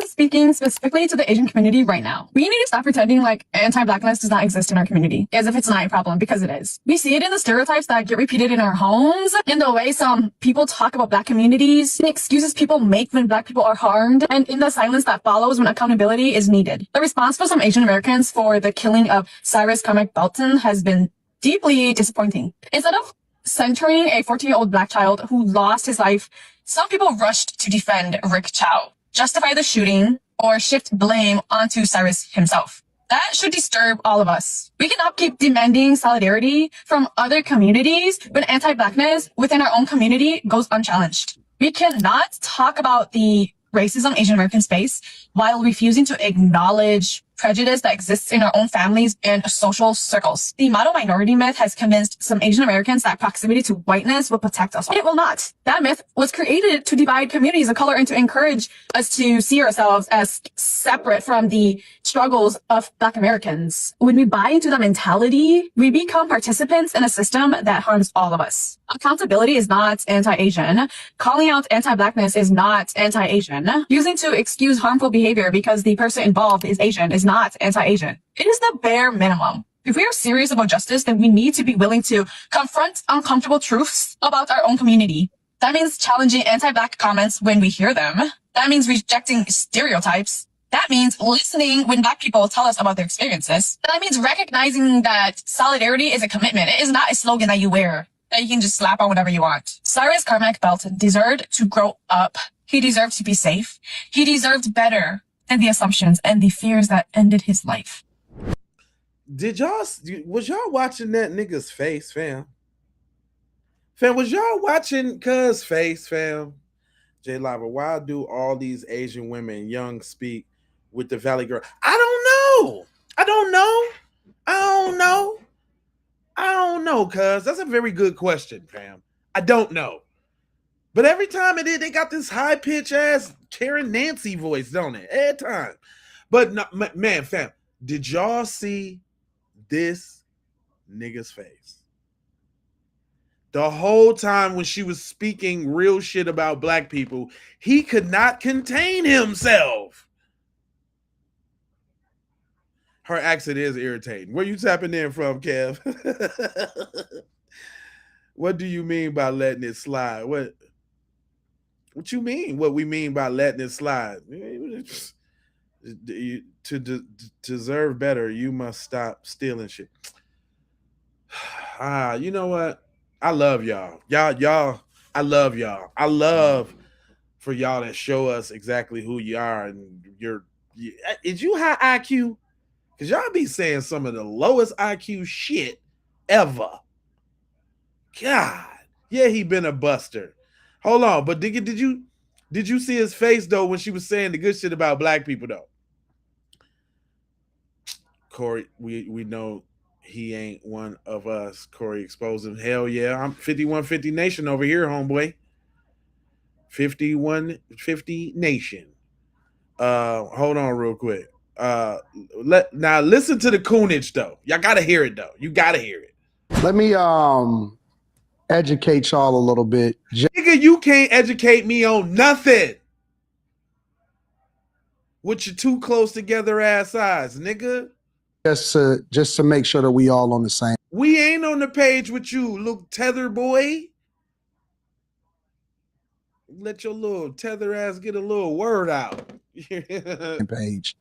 Speaking specifically to the Asian community right now, we need to stop pretending like anti-Blackness does not exist in our community, as if it's not a problem, because it is. We see it in the stereotypes that get repeated in our homes, in the way some people talk about Black communities, the excuses people make when Black people are harmed, and in the silence that follows when accountability is needed. The response for some Asian Americans for the killing of Cyrus Carmack Belton has been deeply disappointing. Instead of centering a 14-year-old Black child who lost his life, some people rushed to defend Rick Chow, justify the shooting, or shift blame onto Cyrus himself. That should disturb all of us. We cannot keep demanding solidarity from other communities when anti-Blackness within our own community goes unchallenged. We cannot talk about the racism Asian Americans face while refusing to acknowledge prejudice that exists in our own families and social circles. The model minority myth has convinced some Asian Americans that proximity to whiteness will protect us. It will not. That myth was created to divide communities of color and to encourage us to see ourselves as separate from the struggles of Black Americans. When we buy into the mentality, we become participants in a system that harms all of us. Accountability is not anti-Asian. Calling out anti-Blackness is not anti-Asian. Using to excuse harmful behavior because the person involved is Asian is not anti-Asian. It is the bare minimum. If we are serious about justice, then we need to be willing to confront uncomfortable truths about our own community. That means challenging anti-Black comments when we hear them. That means rejecting stereotypes. That means listening when Black people tell us about their experiences. That means recognizing that solidarity is a commitment. It is not a slogan that you wear, that you can just slap on whatever you want. Cyrus Carmack Belton deserved to grow up. He deserved to be safe. He deserved better and the assumptions and the fears that ended his life. Was y'all watching that nigga's face, fam? Fam, was y'all watching cuz face, fam? J Lava, why do all these Asian women young speak with the Valley Girl? I don't know. I don't know, cuz. That's a very good question, fam. I don't know. But every time it is, they got this high pitch ass Karen Nancy voice, don't it? Every time. But no, man, fam, did y'all see this nigga's face? The whole time when she was speaking real shit about black people, he could not contain himself. Her accent is irritating. Where you tapping in from, Kev? What do you mean by letting it slide? What you mean? What we mean by letting it slide? To deserve better, you must stop stealing shit. You know what? I love y'all. Y'all, I love y'all. I love for y'all to show us exactly who you are and is you high IQ? Because y'all be saying some of the lowest IQ shit ever. God. Yeah, he been a buster. Hold on, but did you see his face though when she was saying the good shit about black people though? Corey, we know he ain't one of us. Corey exposed him. Hell yeah, I'm 5150 Nation over here, homeboy. 5150 Nation. Hold on real quick. Now listen to the coonage though. Y'all gotta hear it though. You gotta hear it. Let me educate y'all a little bit. Nigga, you can't educate me on nothing. With your too close together ass eyes, nigga. Just to make sure that we all on the same. We ain't on the page with you, little tether boy. Let your little tether ass get a little word out. Page.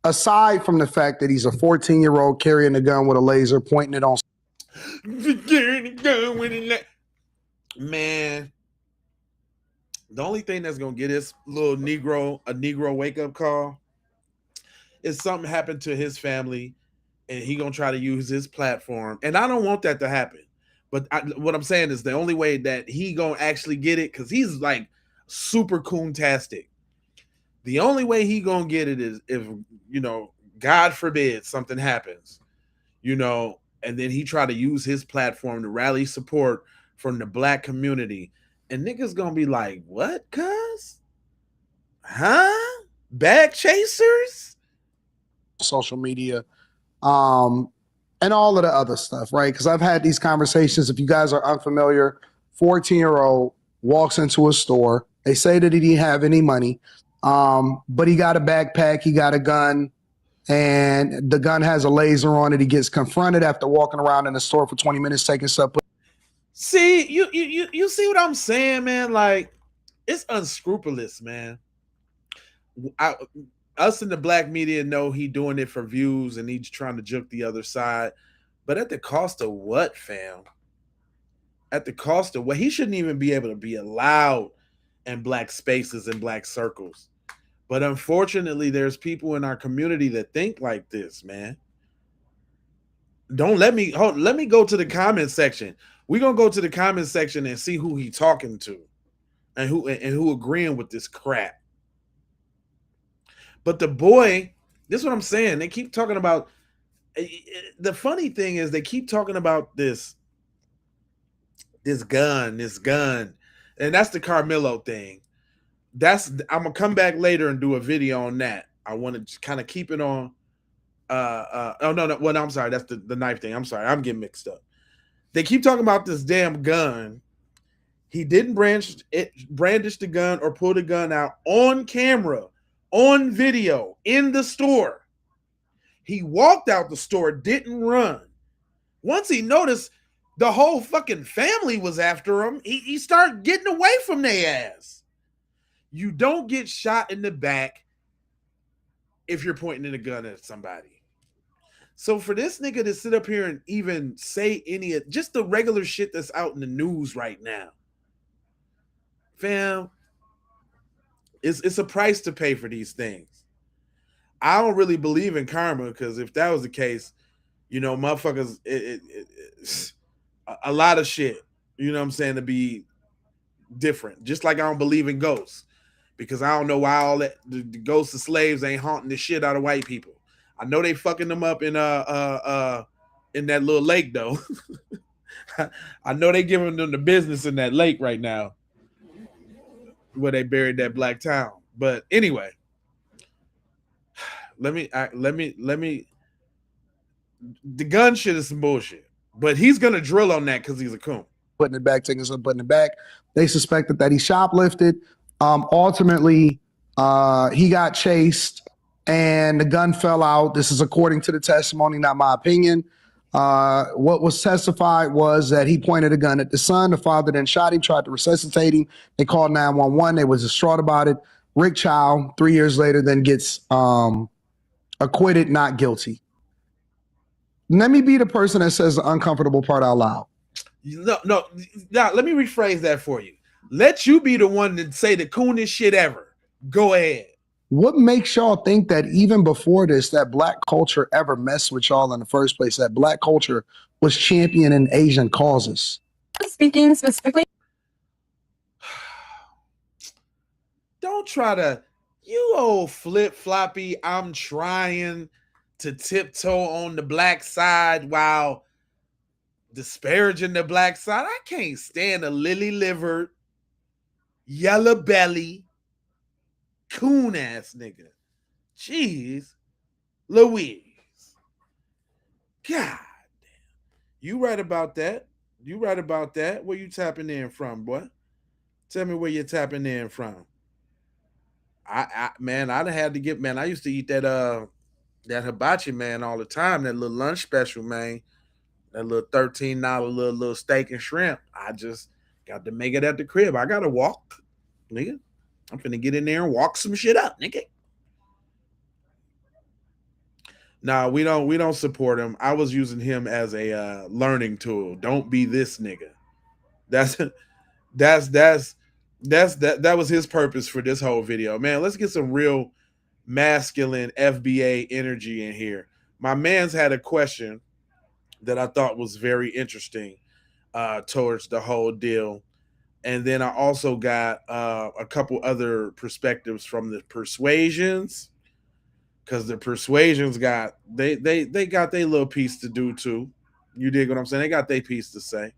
Aside from the fact that he's a 14-year-old carrying a gun with a laser, pointing it on. Man, the only thing that's gonna get this little Negro wake up call is something happened to his family, and he gonna try to use his platform. And I don't want that to happen. But what I'm saying is the only way that he gonna actually get it, because he's like super coon-tastic. The only way he gonna get it is if, God forbid something happens, and then he try to use his platform to rally support from the black community. And niggas gonna be like, what, cuz? Huh? Bag chasers? Social media, and all of the other stuff, right? Because I've had these conversations. If you guys are unfamiliar, 14-year-old walks into a store. They say that he didn't have any money, but he got a backpack, he got a gun, and the gun has a laser on it. He gets confronted after walking around in the store for 20 minutes taking stuff. See, you see what I'm saying, man? Like, it's unscrupulous, man. Us in the black media know he doing it for views and he's trying to juke the other side. But at the cost of what, fam? At the cost of what? He shouldn't even be able to be allowed in black spaces and black circles. But unfortunately, there's people in our community that think like this, man. Let me go to the comment section. We're gonna go to the comment section and see who he talking to and who agreeing with this crap. But the boy, this is what I'm saying. They keep talking about, the funny thing is they keep talking about this gun. And that's the Carmelo thing. I'm gonna come back later and do a video on that. I want to kind of keep it on. I'm sorry, that's the knife thing. I'm sorry, I'm getting mixed up. They keep talking about this damn gun. He didn't brandish the gun or pull the gun out on camera, on video, in the store. He walked out the store, didn't run. Once he noticed the whole fucking family was after him, he started getting away from their ass. You don't get shot in the back if you're pointing a gun at somebody. So for this nigga to sit up here and even say just the regular shit that's out in the news right now, fam, it's a price to pay for these things. I don't really believe in karma because if that was the case, motherfuckers, a lot of shit, you know what I'm saying, to be different. Just like I don't believe in ghosts because I don't know why all that the ghosts of slaves ain't haunting the shit out of white people. I know they fucking them up in that little lake though. I know they giving them the business in that lake right now where they buried that black town. But anyway, let me. The gun shit is some bullshit, but he's gonna drill on that because he's a coon. Putting it back, taking some, putting it back. They suspected that he shoplifted. Ultimately, he got chased and the gun fell out. This is according to the testimony, not my opinion. What was testified was that he pointed a gun at the son. The father then shot him, tried to resuscitate him. They called 911. They was distraught about it. Rick Chow, 3 years later, then gets acquitted, not guilty. Let me be the person that says the uncomfortable part out loud. No. Let me rephrase that for you. Let you be the one to say the coonest shit ever. Go ahead. What makes y'all think that even before this, that black culture ever messed with y'all in the first place? That black culture was championing Asian causes? Speaking specifically. Don't try to, you old flip floppy. I'm trying to tiptoe on the black side while disparaging the black side. I can't stand a lily livered, yellow belly, coon ass nigga. Jeez Louise. God damn. You right about that. You right about that. Where you tapping in from, boy? Tell me where you're tapping in from. Man, I'd have had to get, man. I used to eat that hibachi, man, all the time. That little lunch special, man. That little $13 little steak and shrimp. I just got to make it at the crib. I gotta walk, nigga. I'm finna get in there and walk some shit up, nigga. Nah, we don't support him. I was using him as a learning tool. Don't be this nigga. That was his purpose for this whole video. Man, let's get some real masculine FBA energy in here. My man's had a question that I thought was very interesting towards the whole deal. And then I also got a couple other perspectives from the persuasions, because the persuasions got they got their little piece to do too. You dig what I'm saying? They got their piece to say.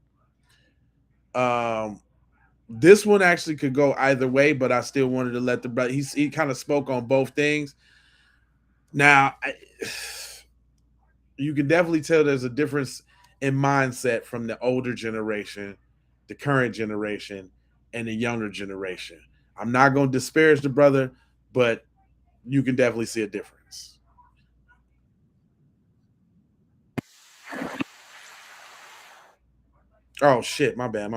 This one actually could go either way, but I still wanted to let the brother. He kind of spoke on both things. Now, you can definitely tell there's a difference in mindset from the older generation, the current generation, and the younger generation. I'm not going to disparage the brother, but you can definitely see a difference. Oh shit! My bad.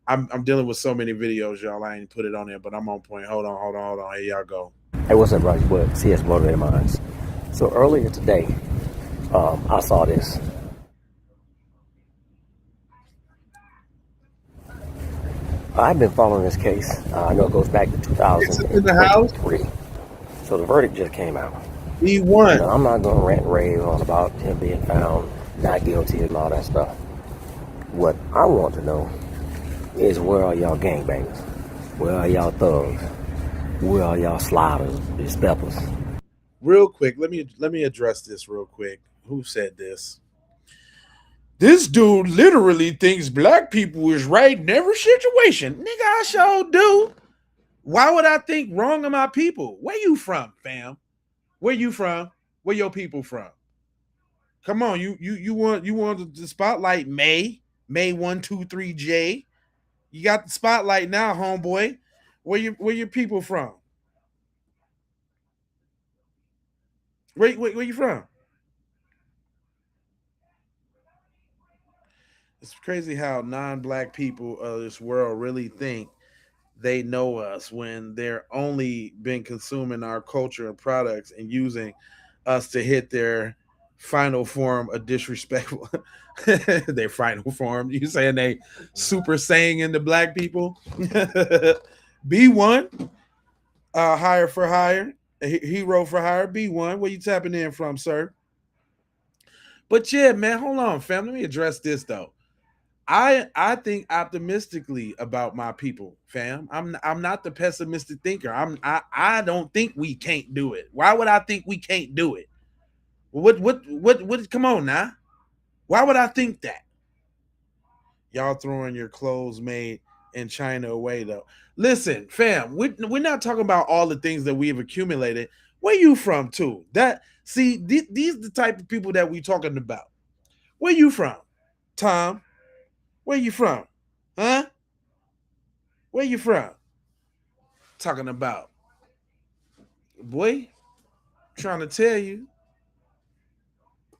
I'm dealing with so many videos, y'all. I ain't put it on there, but I'm on point. Hold on. Here y'all go. Hey, what's up, Roger? What CS Motivated Minds. So earlier today, I saw this. I've been following this case. I know it goes back to 2023. So the verdict just came out. He won. Now, I'm not going to rant and rave on about him being found not guilty and all that stuff. What I want to know is, where are y'all gangbangers? Where are y'all thugs? Where are y'all sliders, these steppers? Real quick, let me address this real quick. Who said this? This dude literally thinks black people is right in every situation. Nigga, I sure do. Why would I think wrong of my people? Where you from, fam? Where you from? Where your people from? Come on, you want the spotlight, May 123J. You got the spotlight now, homeboy. Where your people from? Where you from? It's crazy how non-black people of this world really think they know us when they're only been consuming our culture and products and using us to hit their final form of disrespectful. Their final form. You saying they super saying into black people? Be one. Hire for hire, hero for hire, B1. Where you tapping in from, sir? But yeah, man, hold on, fam. Let me address this though. I think optimistically about my people, fam. I'm not the pessimistic thinker. I don't think we can't do it. Why would I think we can't do it? What come on now? Why would I think that? Y'all throwing your clothes made in China away though. Listen, fam, we're not talking about all the things that we've accumulated. Where you from too? That see, these the type of people that we talking about. Where you from? Tom, where you from? Huh? Where you from? Talking about. Boy, trying to tell you.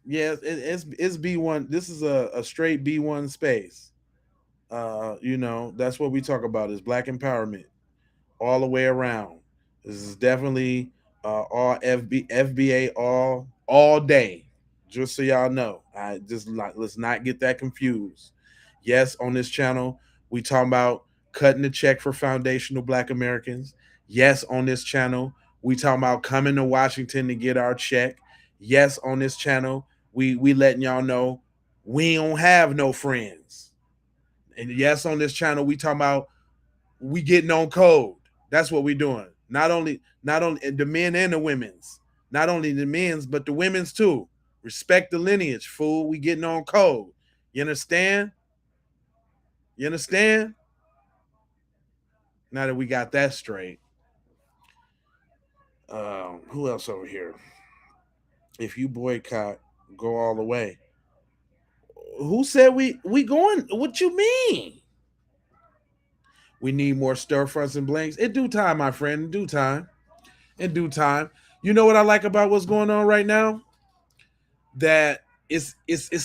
Yeah, it's B1. This is a straight B1 space. That's what we talk about is black empowerment all the way around. This is definitely all FBA all day. Just so y'all know, I just like let's not get that confused. Yes, on this channel we talking about cutting the check for foundational Black Americans. Yes, on this channel we talking about coming to Washington to get our check. Yes, on this channel we letting y'all know we don't have no friends. And yes, on this channel we talking about we getting on code. That's what we doing. Not only the men and the women's. Not only the men's, but the women's too. Respect the lineage, fool. We getting on code. You understand? You understand? Now that we got that straight. Who else over here? If you boycott, go all the way. Who said we going? What you mean? We need more stir fronts and blanks. In due time, my friend. In due time. In due time. You know what I like about what's going on right now? That it's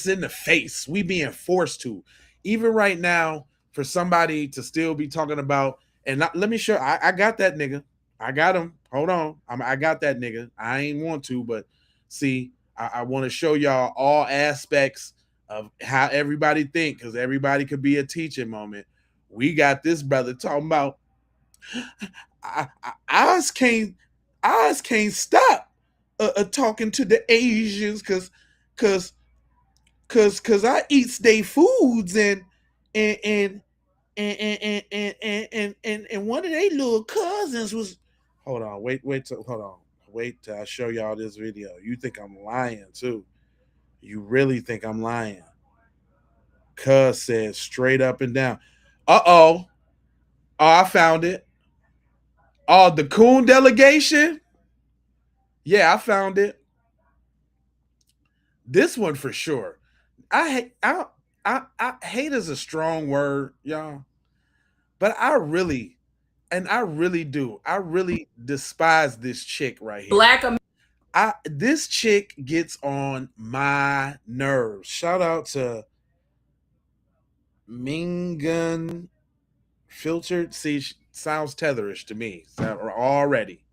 in the face. We being forced to. Even right now, for somebody to still be talking about, and let me show. I got that nigga. I got him. Hold on. I got that nigga. I ain't want to, but see, I want to show y'all all aspects of how everybody think, because everybody could be a teaching moment. We got this brother talking about I can't stop talking to the Asians cause I eats their foods and and one of their little cousins was hold on wait till I show y'all this video. You think I'm lying too? You really think I'm lying? Cuz said straight up and down. Oh, I found it. Oh, the Coon delegation. Yeah, I found it. This one for sure. I hate is a strong word, y'all. But I really do. I really despise this chick right here. This chick gets on my nerves. Shout out to Mingun Filtered. See, sounds tetherish to me already.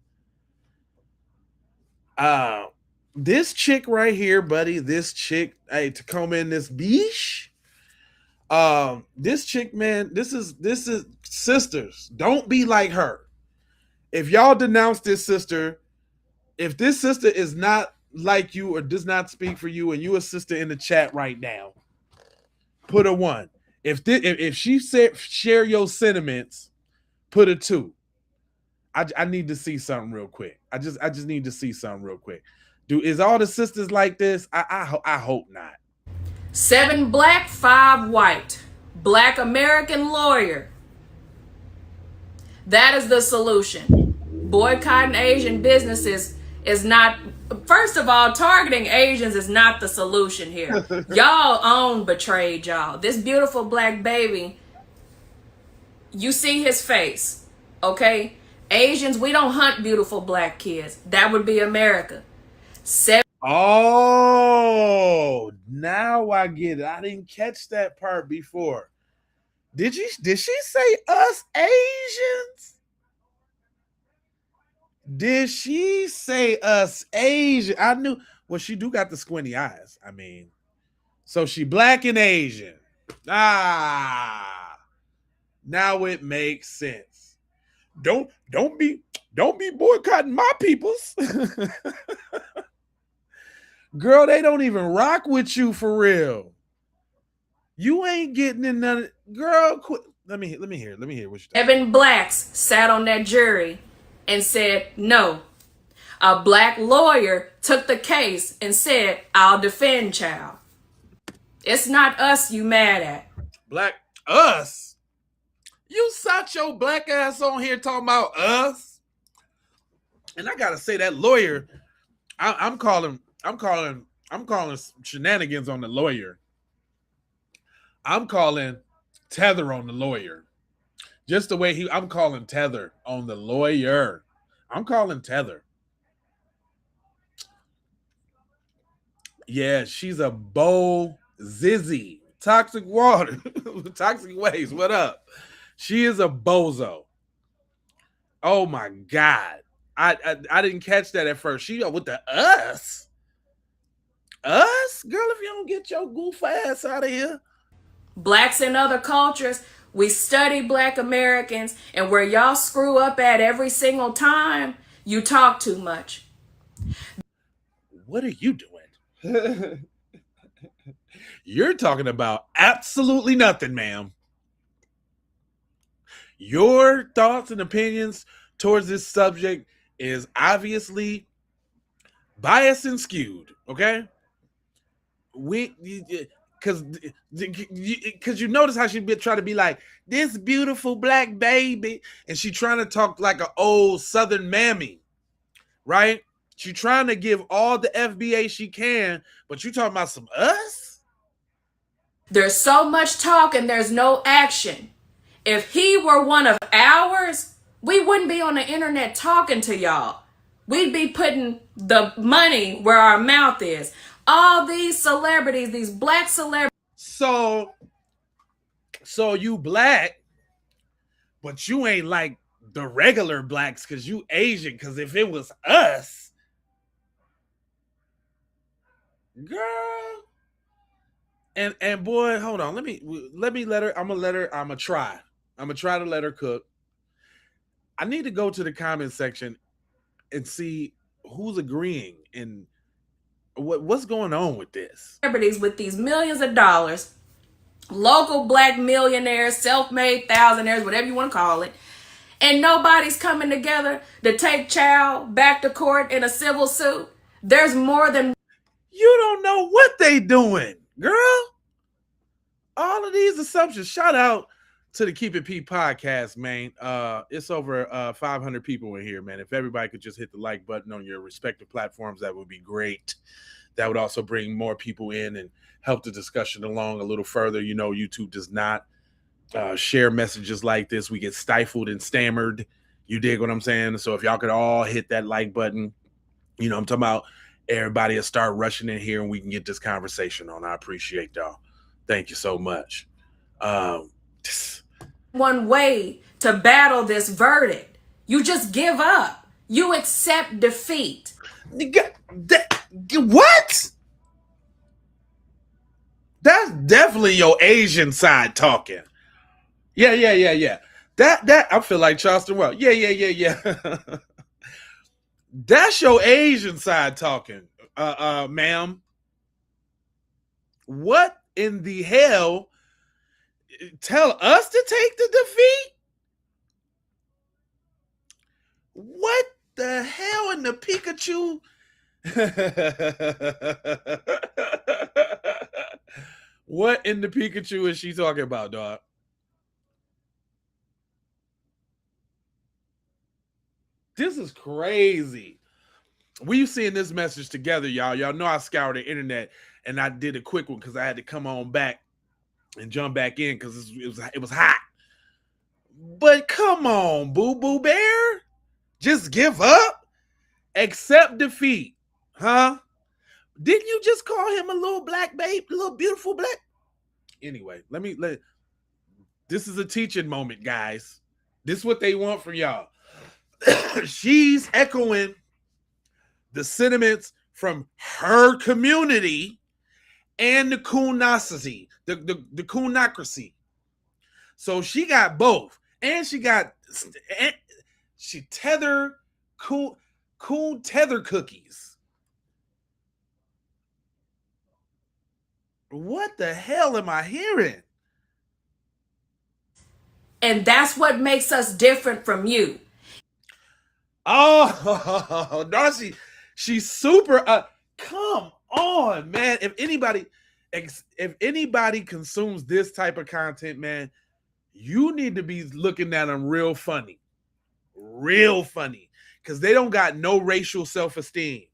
Uh this chick right here, buddy. This chick, hey, Tacoma in this beach. This chick, man, this is sisters. Don't be like her. If y'all denounce this sister, if this sister is not like you or does not speak for you, and you a sister in the chat right now, put a 1. If she said share your sentiments, put a 2. I need to see something real quick. I just need to see something real quick. Is all the sisters like this? I hope not. 7 black, 5 white. Black American lawyer. That is the solution. Boycotting Asian businesses is not, first of all, targeting Asians is not the solution here. Y'all own betrayed y'all. This beautiful black baby, you see his face, okay? Asians, we don't hunt beautiful black kids. That would be America. Oh, now I get it. I didn't catch that part before. Did she say us Asians? Did she say us Asian? I knew. Well, she do got the squinty eyes. I mean, so she black and Asian. Now it makes sense. Don't be Don't be boycotting my peoples. Girl, they don't even rock with you for real. You ain't getting in none of, girl, quit. Let me hear what you're talking. 7 blacks sat on that jury and said no. A black lawyer took the case and said, I'll defend child. It's not us you mad at. Black us? You sat your black ass on here talking about us? And I gotta say that lawyer, I'm calling shenanigans on the lawyer. I'm calling tether on the lawyer. Just the way I'm calling tether on the lawyer. I'm calling tether. Yeah, she's a bow zizzy. Toxic water. Toxic waste. What up? She is a bozo. Oh my God. I didn't catch that at first. She with the us. Us? Girl, if you don't get your goof ass out of here. Blacks in other cultures, we study black Americans, and where y'all screw up at every single time, you talk too much. What are you doing? You're talking about absolutely nothing, ma'am. Your thoughts and opinions towards this subject is obviously biased and skewed, okay? Because you notice how she be trying to be like this beautiful black baby, and she trying to talk like an old Southern mammy, right? She trying to give all the FBA she can, but you talking about some us? There's so much talk and there's no action. If he were one of ours, we wouldn't be on the internet talking to y'all. We'd be putting the money where our mouth is. All these celebrities, these black celebrities. So you black, but you ain't like the regular blacks because you Asian. Because if it was us, girl, and boy, hold on, let me let her. I'm gonna try to let her cook. I need to go to the comment section and see who's agreeing and what's going on with this. Celebrities with these millions of dollars, local black millionaires, self-made thousandaires, whatever you want to call it, and nobody's coming together to take child back to court in a civil suit. There's more than you don't know what they doing, girl. All of these assumptions. Shout out to the Keep It P podcast, man. It's over 500 people in here, man. If everybody could just hit the like button on your respective platforms, that would be great. That would also bring more people in and help the discussion along a little further. You know, YouTube does not share messages like this. We get stifled and stammered. You dig what I'm saying? So if y'all could all hit that like button, you know, I'm talking about everybody will start rushing in here and we can get this conversation on. I appreciate y'all. Thank you so much. One way to battle this verdict. You just give up. You accept defeat. What? That's definitely your Asian side talking. Yeah. That I feel like Charleston Well. Yeah. That's your Asian side talking, ma'am. What in the hell? Tell us to take the defeat? What the hell in the Pikachu? What in the Pikachu is she talking about, dog? This is crazy. We've seen this message together, y'all. Y'all know I scoured the internet and I did a quick one because I had to come on back and jump back in because it was hot. But come on, Boo Boo Bear. Just give up? Accept defeat. Huh? Didn't you just call him a little black babe, a little beautiful black? Anyway, this is a teaching moment, guys. This is what they want from y'all. She's echoing the sentiments from her community and the coonocracy, the coonocracy. So she got both. And she got She tether cool tether cookies. What the hell am I hearing? And that's what makes us different from you. Oh, Darcy, she's super. Come on, man. If anybody consumes this type of content, man, you need to be looking at them real funny, because they don't got no racial self-esteem.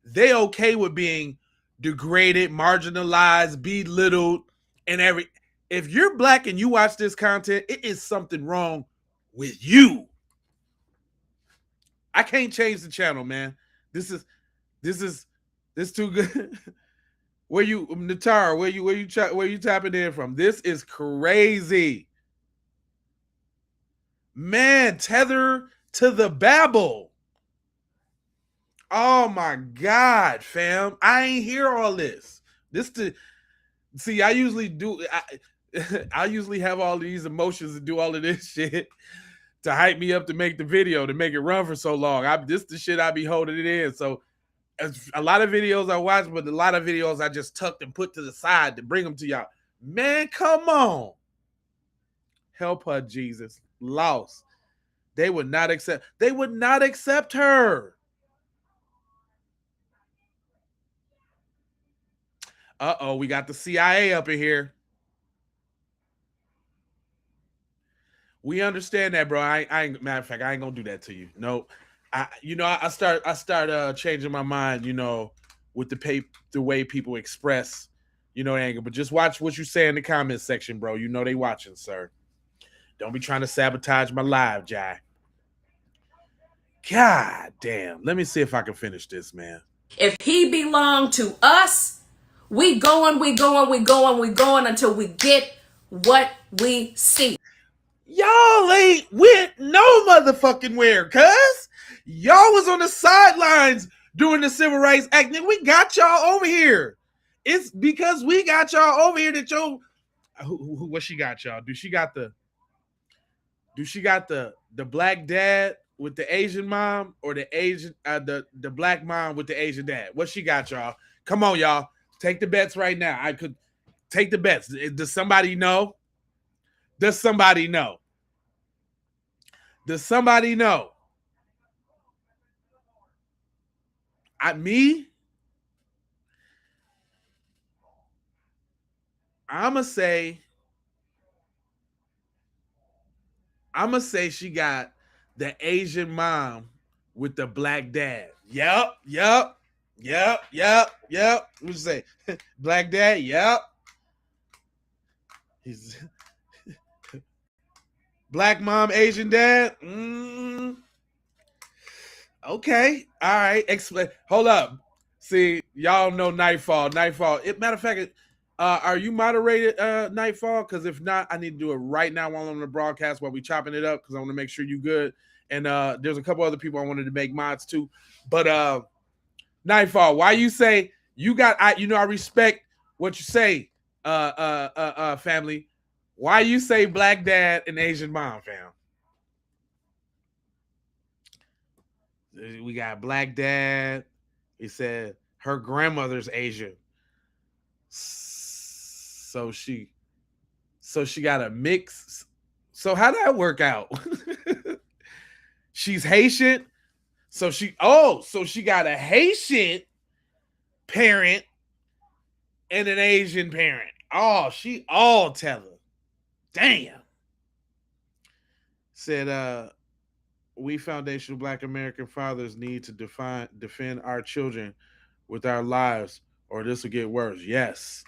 They okay with being degraded, marginalized, belittled, and every. If you're black and you watch this content, it is something wrong with you. I can't change the channel, man. This is too good. Where you, Natar? Where you tapping in from? This is crazy, man. Tether to the babble. Oh my God, fam! I ain't hear all this. See. I usually do. I usually have all these emotions and do all of this shit to hype me up to make the video, to make it run for so long. This the shit I be holding it in. So a lot of videos I watch, but a lot of videos I just tucked and put to the side to bring them to y'all. Man, come on. Help her, Jesus. Lost. They would not accept her. Uh-oh, we got the CIA up in here. We understand that, bro. I ain't, matter of fact, I ain't gonna do that to you. No. I start changing my mind, with the way people express, anger. But just watch what you say in the comments section, bro. They watching, sir. Don't be trying to sabotage my live, Jai. God damn. Let me see if I can finish this, man. If he belonged to us, we going until we get what we see. Y'all ain't went no motherfucking where, cuz. Y'all was on the sidelines during the Civil Rights Act. Nigga, we got y'all over here. It's because we got y'all over here that what she got, y'all? Do she got the black dad with the Asian mom, or the Asian the black mom with the Asian dad? What she got, y'all? Come on, y'all. Take the bets right now. I could take the bets. Does somebody know? Does somebody know? Does somebody know? Me? I'ma say she got the Asian mom with the black dad. Yep. What you say? Black dad? Yep. He's black mom, Asian dad? Okay. All right. Explain. Hold up. See, y'all know Nightfall. Matter of fact, are you moderated, Nightfall? Because if not, I need to do it right now while I'm on the broadcast while we chopping it up, because I want to make sure you good. And there's a couple other people I wanted to make mods too. But Nightfall, why you say you got? I respect what you say, family. Why you say black dad and Asian mom, fam? We got black dad. He said her grandmother's Asian. So she got a mix. So how did that work out? She's Haitian. So she got a Haitian parent and an Asian parent. Oh, she all teller. Damn. Said we foundational Black American fathers need to defend our children with our lives, or this will get worse. Yes.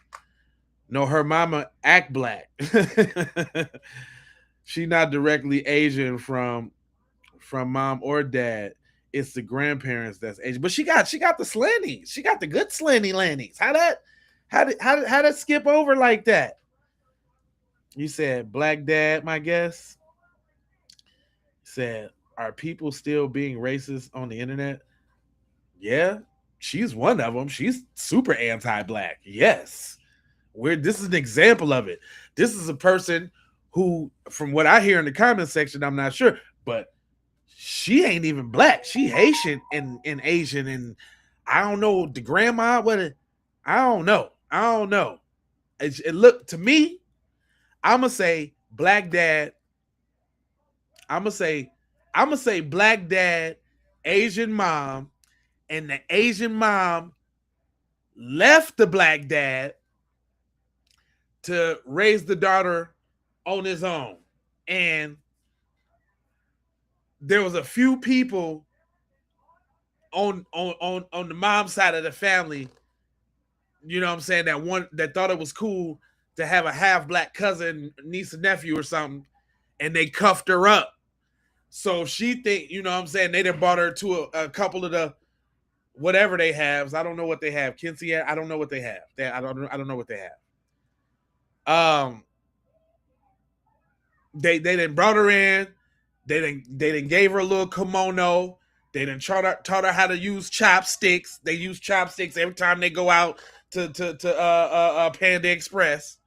No, her mama act black. She not directly Asian from mom or dad. It's the grandparents that's Asian. But she got the slanties. She got the good slanty lannies. How that skip over like that? You said black dad, my guess. Said, are people still being racist on the internet? Yeah, she's one of them. She's super anti-black. Yes. This is an example of it. This is a person who, from what I hear in the comment section, I'm not sure, but she ain't even black. She Haitian and Asian, and I don't know the grandma. I don't know. It looked to me. I'm gonna say black dad. I'm gonna say black dad, Asian mom, and the Asian mom left the black dad to raise the daughter on his own. And there was a few people on the mom's side of the family, you know what I'm saying, that thought it was cool to have a half black cousin, niece and nephew or something, and they cuffed her up. So she think, you know what I'm saying, they done brought her to a couple of the whatever they have. I don't know what they have. Kinsey, I don't know what they have. I don't know what they have. They done brought her in. They done gave her a little kimono. They done taught her how to use chopsticks. They use chopsticks every time they go out to Panda Express.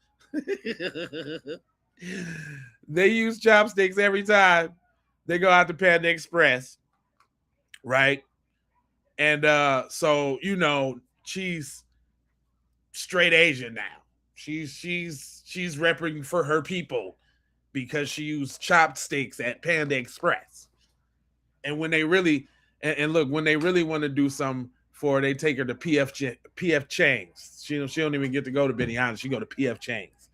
They use chopsticks every time they go out to Panda Express, right? And so you know she's straight Asian now. She's repping for her people because she used chopsticks at Panda Express. And when they really and look, when they really want to do something for her, they take her to PF Chang's. She don't even get to go to Benihana. She go to PF Chang's.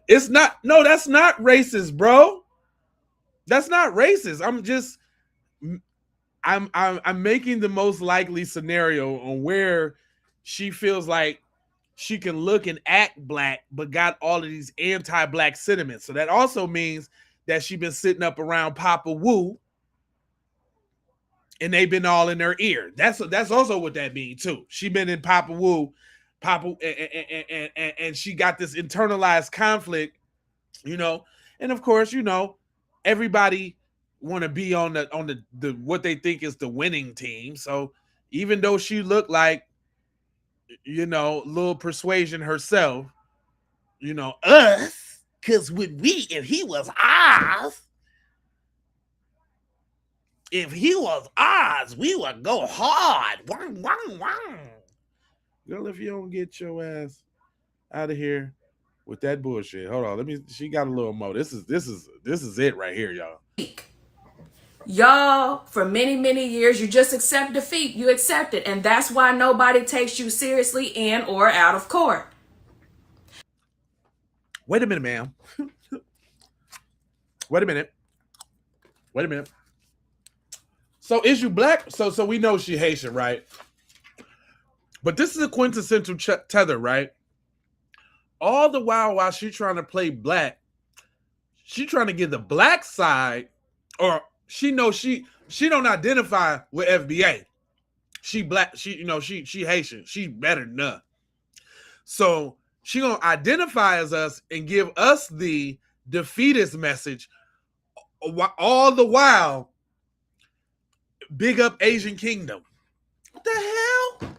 It's not, no, that's not racist, bro. That's not racist. I'm making the most likely scenario on where she feels like she can look and act black, but got all of these anti-black sentiments. So that also means that she's been sitting up around Papa Wu, and they've been all in her ear. That's also what that means too. She been in Papa Wu, and she got this internalized conflict, you know. And of course, you know, everybody want to be on the what they think is the winning team. So even though she looked like, you know, little persuasion herself, you know, us, because if he was ours, we would go hard. Wang, wang, wang. Girl, if you don't get your ass out of here with that bullshit. Hold on, she got a little more. This is it right here, y'all. Y'all, for many, many years, you just accept defeat. You accept it. And that's why nobody takes you seriously in or out of court. Wait a minute, ma'am. Wait a minute. So is you black? So we know she Haitian, right? But this is a quintessential tether, right? All the while she trying to play black, she trying to get the black side, or she knows she don't identify with FBA. She black, she Haitian. She better than us. So she gonna identify as us and give us the defeatist message, all the while big up Asian Kingdom. What the hell?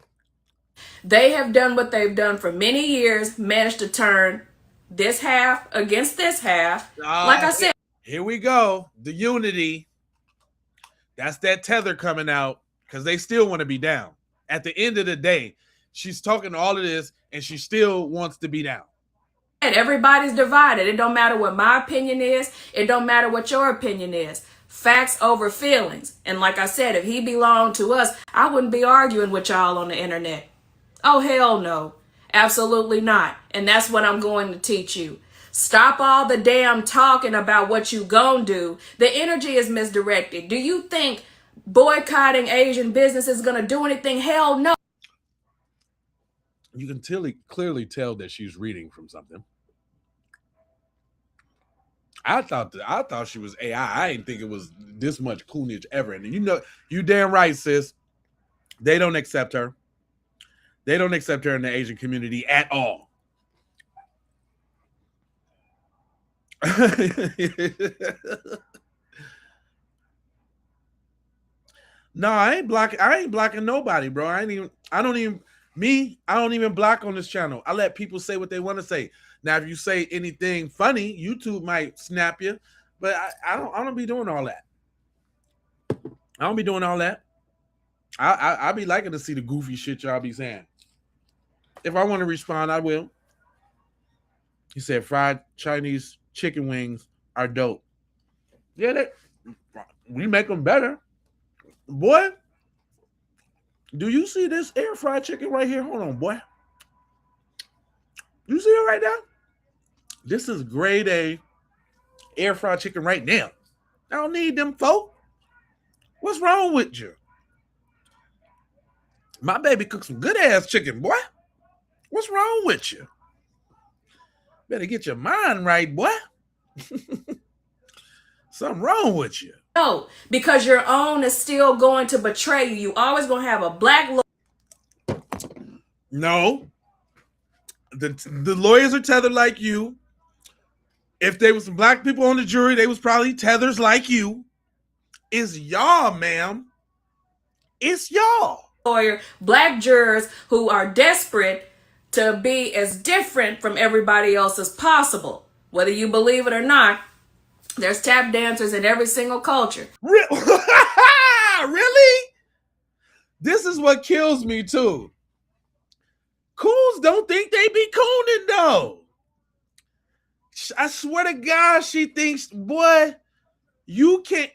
They have done what they've done for many years, managed to turn this half against this half. Like I said, here we go. The unity. That's that tether coming out, because they still want to be down. At the end of the day, she's talking all of this and she still wants to be down. Everybody's divided. It don't matter what my opinion is. It don't matter what your opinion is. Facts over feelings. And like I said, if he belonged to us, I wouldn't be arguing with y'all on the internet. Oh, hell no. Absolutely not. And that's what I'm going to teach you. Stop all the damn talking about what you gonna do. The energy is misdirected. Do you think boycotting Asian business is gonna do anything? Hell no. You can clearly tell that she's reading from something. I thought she was AI. I didn't think it was this much coonage ever. And you know, you damn right, sis. They don't accept her. They don't accept her in the Asian community at all. No, I ain't blocking nobody, bro. I don't even Me, I don't even block on this channel. I let people say what they want to say. Now, if you say anything funny, YouTube might snap you, but I don't be doing all that. I don't be doing all that. I be liking to see the goofy shit y'all be saying. If I want to respond, I will. He said fried Chinese chicken wings are dope. Yeah, we make them better. Boy, do you see this air fried chicken right here? Hold on, boy. You see it right now? This is grade A air fried chicken right now. I don't need them folk. What's wrong with you? My baby cooked some good ass chicken, boy. What's wrong with you? Better get your mind right, boy. Something wrong with you. No, because your own is still going to betray you. You always gonna have a black. No. The lawyers are tethered like you. If there was some black people on the jury, they was probably tethers like you. It's y'all, ma'am. It's y'all. Lawyer, black jurors who are desperate to be as different from everybody else as possible. Whether you believe it or not, there's tap dancers in every single culture. Really? This is what kills me too. Coons don't think they be cooning though. I swear to God, she thinks, boy, you can't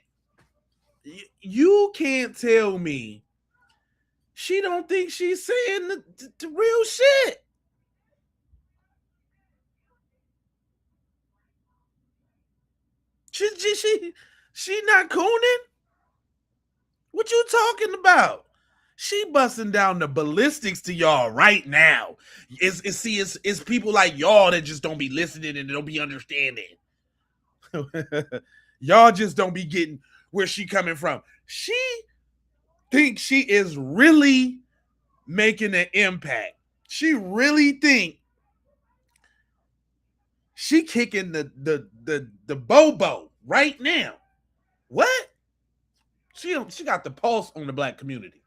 tell me she don't think she's saying the real shit. She not cooning? What you talking about? She busting down the ballistics to y'all right now. It's people like y'all that just don't be listening and don't be understanding. Y'all just don't be getting where she coming from. She thinks she is really making an impact. She really think she kicking the bobo right now. What? She got the pulse on the black community.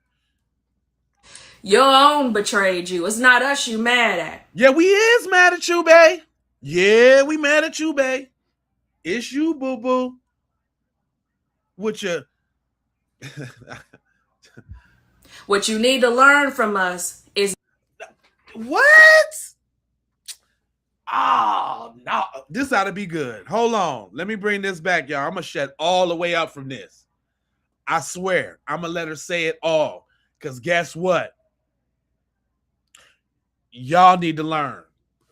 Your own betrayed you. It's not us you mad at. Yeah, we is mad at you, bae. Yeah, we mad at you, bae. It's you, boo-boo. With your... What you need to learn from us is... What? Oh, no. This ought to be good. Hold on. Let me bring this back, y'all. I'm going to shut all the way up from this. I swear. I'm going to let her say it all. Because guess what? Y'all need to learn.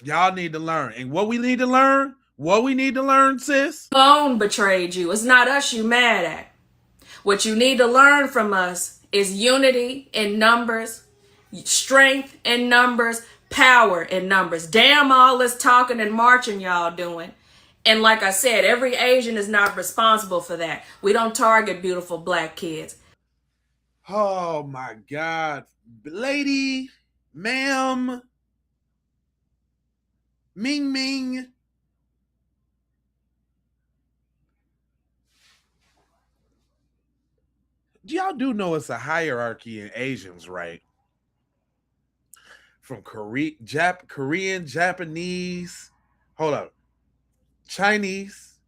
Y'all need to learn. And what we need to learn? What we need to learn, sis? Your own betrayed you. It's not us you mad at. What you need to learn from us is unity in numbers, strength in numbers, power in numbers. Damn all this talking and marching y'all doing. And like I said, every Asian is not responsible for that. We don't target beautiful black kids. Oh my God. Lady, ma'am, Ming Ming. Y'all do know it's a hierarchy in Asians, right? From Korean, Japanese, hold up, Chinese,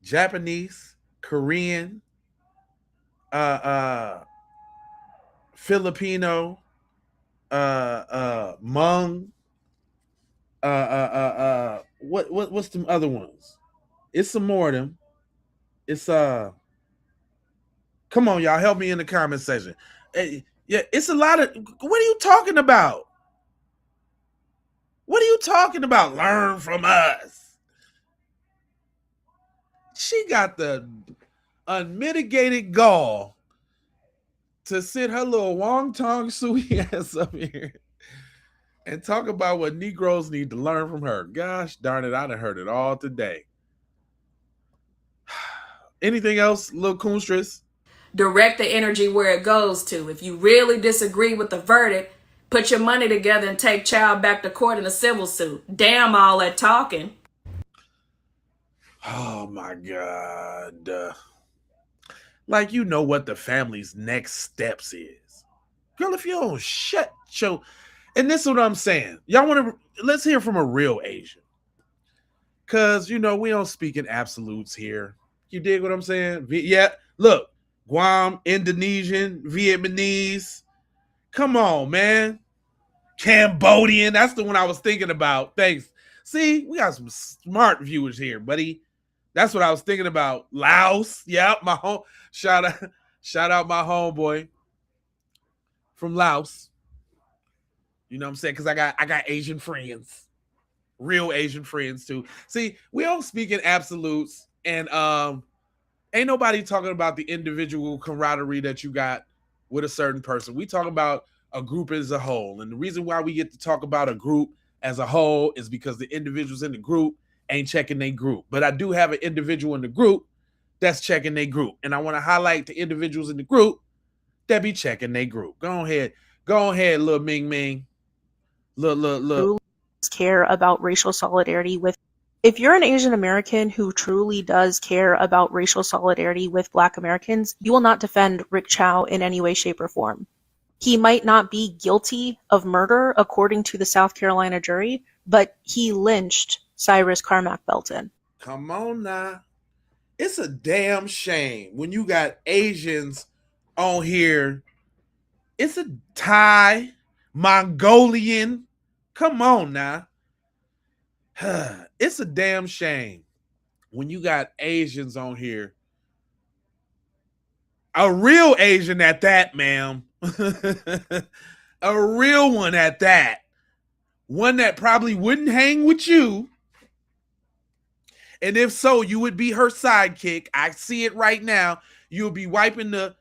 Japanese, Korean, Filipino, Hmong, what's the other ones? It's some more of them. It's come on, y'all, help me in the comment section. Yeah, it's a lot of. What are you talking about? What are you talking about? Learn from us. She got the unmitigated gall to sit her little wong-tong sui ass up here and talk about what Negroes need to learn from her. Gosh darn it, I done heard it all today. Anything else, Lil Coonstress? Direct the energy where it goes to. If you really disagree with the verdict, put your money together and take child back to court in a civil suit. Damn all that talking. Oh my God. Like, you know what the family's next steps is. Girl, if you don't shut your... And this is what I'm saying. Y'all want to let's hear from a real Asian. Cause we don't speak in absolutes here. You dig what I'm saying? Yeah, look, Guam, Indonesian, Vietnamese. Come on, man. Cambodian. That's the one I was thinking about. Thanks. See, we got some smart viewers here, buddy. That's what I was thinking about. Laos. Yep, my home. Shout out my homeboy from Laos. You know what I'm saying? Because I got Asian friends. Real Asian friends too. See, we don't speak in absolutes, and ain't nobody talking about the individual camaraderie that you got with a certain person. We talk about a group as a whole. And the reason why we get to talk about a group as a whole is because the individuals in the group ain't checking their group. But I do have an individual in the group that's checking their group. And I want to highlight the individuals in the group that be checking their group. Go ahead, little Ming Ming. Look. Care about racial solidarity with. If you're an Asian American who truly does care about racial solidarity with Black Americans, you will not defend Rick Chow in any way, shape, or form. He might not be guilty of murder according to the South Carolina jury, but he lynched Cyrus Carmack Belton. Come on now. It's a damn shame when you got Asians on here. It's a Thai, Mongolian. Come on now. It's a damn shame when you got Asians on here. A real Asian at that, ma'am. A real one at that. One that probably wouldn't hang with you. And if so, you would be her sidekick. I see it right now. You'll be wiping the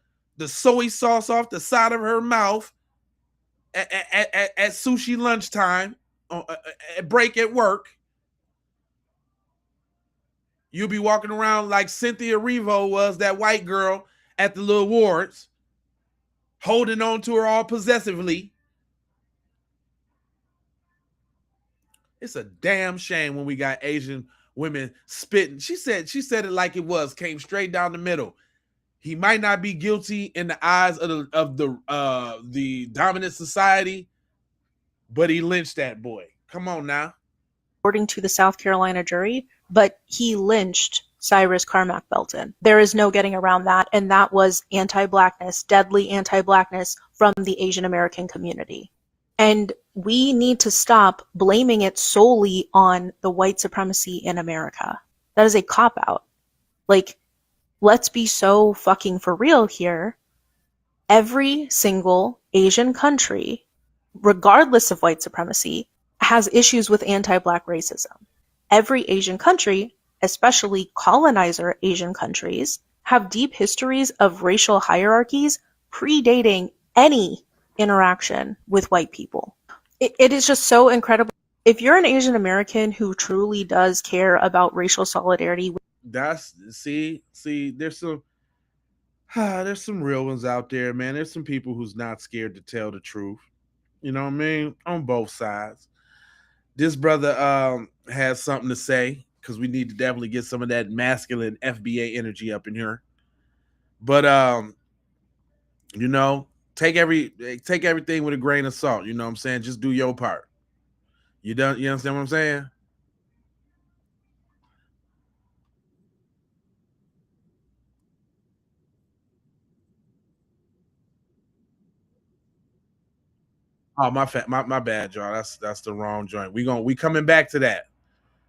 soy sauce off the side of her mouth at sushi lunchtime, at break at work. You'll be walking around like Cynthia Erivo was, that white girl at the little awards, holding on to her all possessively. It's a damn shame when we got Asian women spitting. She said it like it was, came straight down the middle. He might not be guilty in the eyes of the dominant society, but he lynched that boy. Come on now. According to the South Carolina jury, but he lynched Cyrus Carmack Belton. There is no getting around that, and that was anti-Blackness, deadly anti-Blackness from the Asian American community. And we need to stop blaming it solely on the white supremacy in America. That is a cop-out. Like, let's be so fucking for real here. Every single Asian country, regardless of white supremacy, has issues with anti-Black racism. Every Asian country, especially colonizer Asian countries, have deep histories of racial hierarchies predating any interaction with white people. It is just so incredible. If you're an Asian American who truly does care about racial solidarity, there's some real ones out there, man. There's some people who's not scared to tell the truth. You know what I mean? On both sides. This brother has something to say, because we need to definitely get some of that masculine FBA energy up in here. But take everything with a grain of salt. You know what I'm saying? Just do your part. You understand what I'm saying? Oh, my bad, y'all. That's the wrong joint. We coming back to that.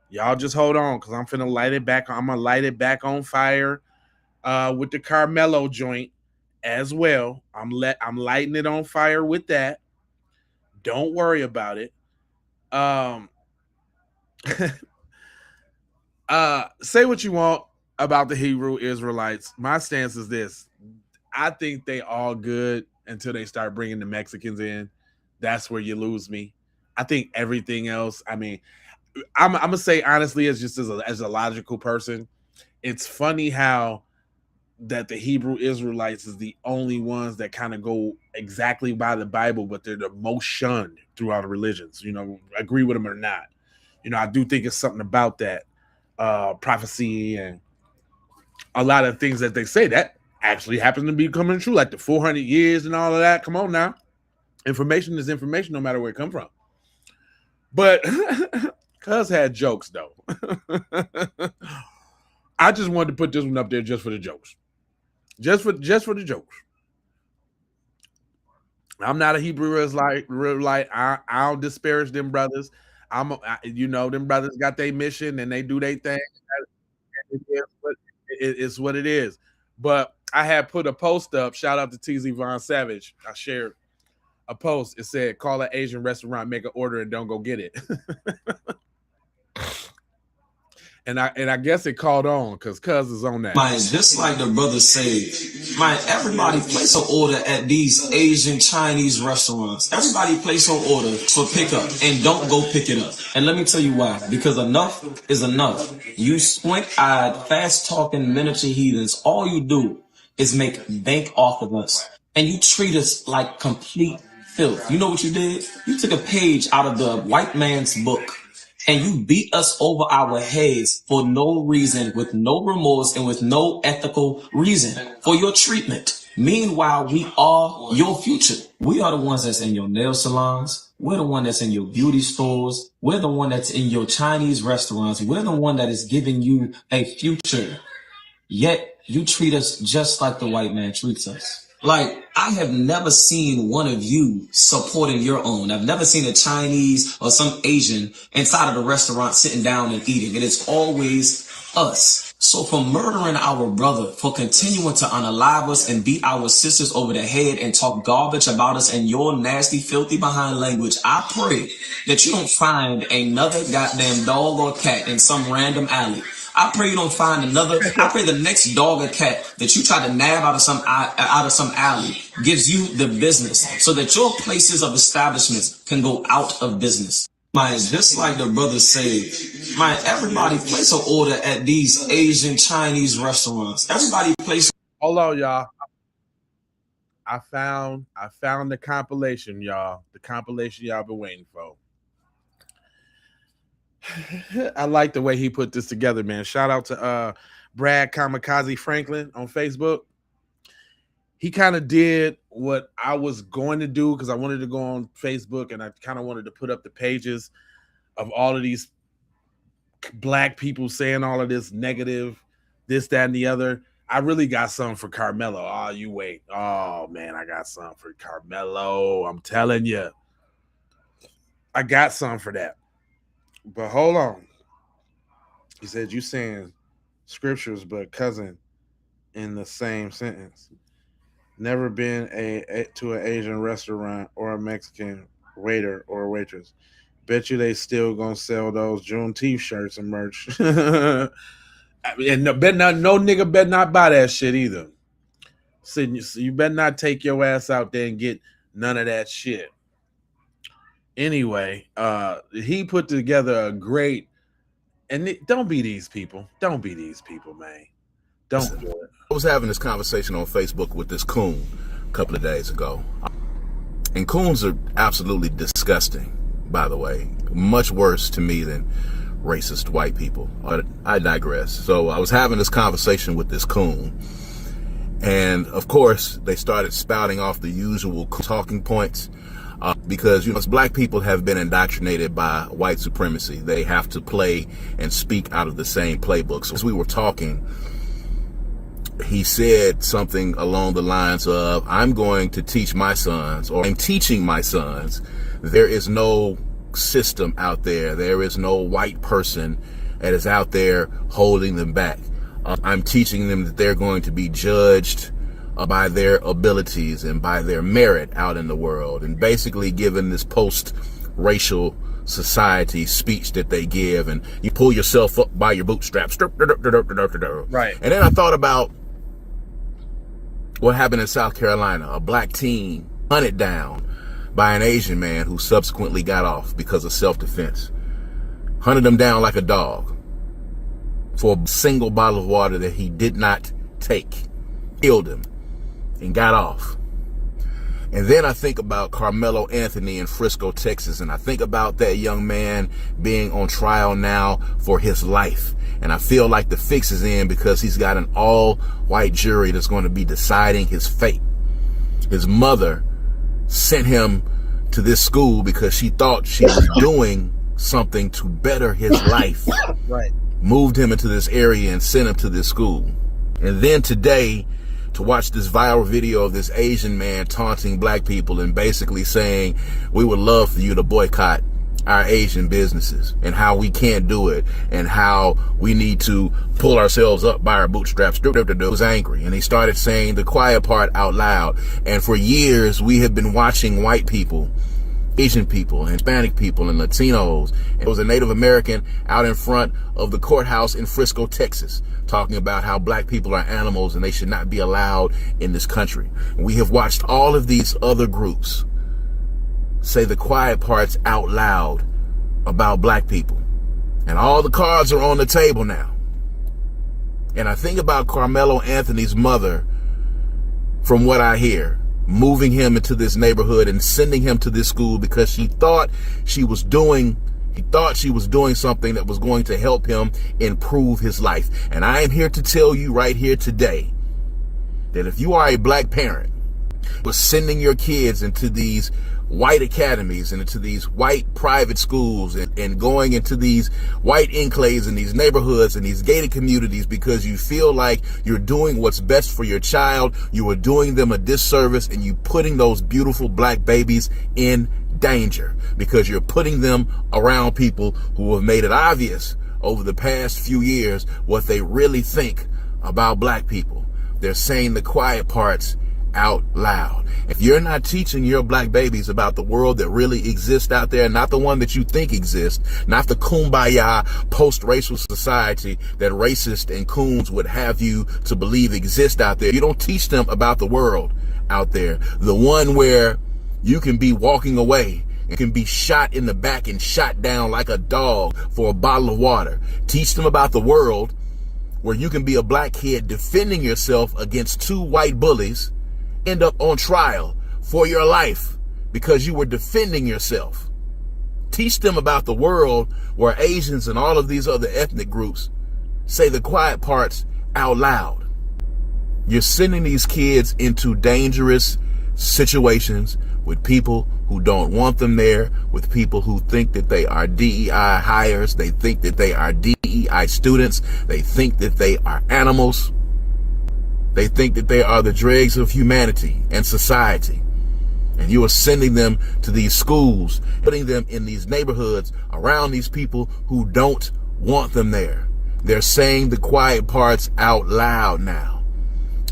Y'all just hold on, because I'm finna light it back. I'm gonna light it back on fire with the Carmelo joint as well. I'm lighting it on fire with that. Don't worry about it. Say what you want about the Hebrew Israelites. My stance is this: I think they all good until they start bringing the Mexicans in. That's where you lose me. I think everything else. I mean, I'm gonna say honestly, as a logical person, it's funny how that the Hebrew Israelites is the only ones that kind of go exactly by the Bible, but they're the most shunned throughout the religions. Agree with them or not. I do think it's something about that prophecy and a lot of things that they say that actually happen to be coming true, like the 400 years and all of that. Come on now. Information is information no matter where it come from. But Cuz had jokes though. I just wanted to put this one up there just for the jokes. Just for the jokes. I'm not a Hebrew Israelite. I don't disparage them brothers. Them brothers got their mission and they do their thing. It's what it is. But I had put a post up. Shout out to TZ Von Savage. I shared a post. It said, "Call an Asian restaurant, make an order, and don't go get it." And I guess it caught on because Cuz is on that. Man, just like the brother said, man, everybody place an order at these Asian Chinese restaurants. Everybody place an order for pickup and don't go pick it up. And let me tell you why. Because enough is enough. You squint-eyed, fast-talking miniature heathens, all you do is make bank off of us. And you treat us like complete filth. You know what you did? You took a page out of the white man's book. And you beat us over our heads for no reason, with no remorse, and with no ethical reason for your treatment. Meanwhile, we are your future. We are the ones that's in your nail salons. We're the one that's in your beauty stores. We're the one that's in your Chinese restaurants. We're the one that is giving you a future. Yet you treat us just like the white man treats us. Like, I have never seen one of you supporting your own. I've never seen a Chinese or some Asian inside of the restaurant sitting down and eating. It is always us. So for murdering our brother, for continuing to unalive us and beat our sisters over the head and talk garbage about us in your nasty, filthy behind language, I pray that you don't find another goddamn dog or cat in some random alley. I pray you don't find another. I pray the next dog or cat that you try to nab out of some alley gives you the business so that your places of establishments can go out of business. Man, just like the brother said, man, everybody place an order at these Asian Chinese restaurants. Everybody place. Hold on, y'all. I found the compilation, y'all. The compilation y'all been waiting for. I like the way he put this together, man. Shout out to Brad Kamikaze Franklin on Facebook. He kind of did what I was going to do because I wanted to go on Facebook and I kind of wanted to put up the pages of all of these black people saying all of this negative, this, that, and the other. I really got something for Carmelo. Oh, you wait. Oh, man, I got something for Carmelo. I'm telling you. I got something for that. But hold on. He said, you saying scriptures, but cousin in the same sentence. Never been to an Asian restaurant or a Mexican waiter or waitress. Bet you they still gonna sell those Juneteenth shirts and merch. And no nigga better not buy that shit either. So you better not take your ass out there and get none of that shit. Anyway, he put together a great, and don't be these people. Don't be these people, man. Don't do it. I was having this conversation on Facebook with this coon a couple of days ago. And coons are absolutely disgusting, by the way. Much worse to me than racist white people. But I digress. So I was having this conversation with this coon. And of course, they started spouting off the usual talking points. Because, as black people have been indoctrinated by white supremacy. They have to play and speak out of the same playbook. So as we were talking, he said something along the lines of, I'm going to teach my sons, or I'm teaching my sons, there is no system out there. There is no white person that is out there holding them back. I'm teaching them that they're going to be judged by their abilities and by their merit out in the world, and basically given this post-racial society speech that they give, and you pull yourself up by your bootstraps. Right. And then I thought about what happened in South Carolina. A black teen hunted down by an Asian man who subsequently got off because of self-defense. Hunted him down like a dog for a single bottle of water that he did not take. Killed him and got off. And then I think about Carmelo Anthony in Frisco, Texas, and I think about that young man being on trial now for his life. And I feel like the fix is in because he's got an all-white jury that's going to be deciding his fate. His mother sent him to this school because she thought she was doing something to better his life. Right. Moved him into this area and sent him to this school. And then today, to watch this viral video of this Asian man taunting black people and basically saying, we would love for you to boycott our Asian businesses, and how we can't do it, and how we need to pull ourselves up by our bootstraps. He was angry, and he started saying the quiet part out loud. And for years, we have been watching white people, Asian people, and Hispanic people, and Latinos. It was a Native American out in front of the courthouse in Frisco, Texas, talking about how black people are animals and they should not be allowed in this country. And we have watched all of these other groups say the quiet parts out loud about black people. And all the cards are on the table now. And I think about Carmelo Anthony's mother, from what I hear, moving him into this neighborhood and sending him to this school because she thought she was doing something that was going to help him improve his life. And I am here to tell you right here today that if you are a black parent, but sending your kids into these white academies and into these white private schools and going into these white enclaves and these neighborhoods and these gated communities because you feel like you're doing what's best for your child, you are doing them a disservice, and you putting those beautiful black babies in danger because you're putting them around people who have made it obvious over the past few years what they really think about black people. They're saying the quiet parts out loud. If you're not teaching your black babies about the world that really exists out there, not the one that you think exists, not the kumbaya post-racial society that racist and coons would have you to believe exists out there, you don't teach them about the world out there, the one where you can be walking away and can be shot in the back and shot down like a dog for a bottle of water. Teach them about the world where you can be a black kid defending yourself against two white bullies, end up on trial for your life because you were defending yourself. Teach them about the world where Asians and all of these other ethnic groups say the quiet parts out loud. You're sending these kids into dangerous situations with people who don't want them there, with people who think that they are DEI hires, they think that they are DEI students, they think that they are animals. They think that they are the dregs of humanity and society. And you are sending them to these schools, putting them in these neighborhoods around these people who don't want them there. They're saying the quiet parts out loud now.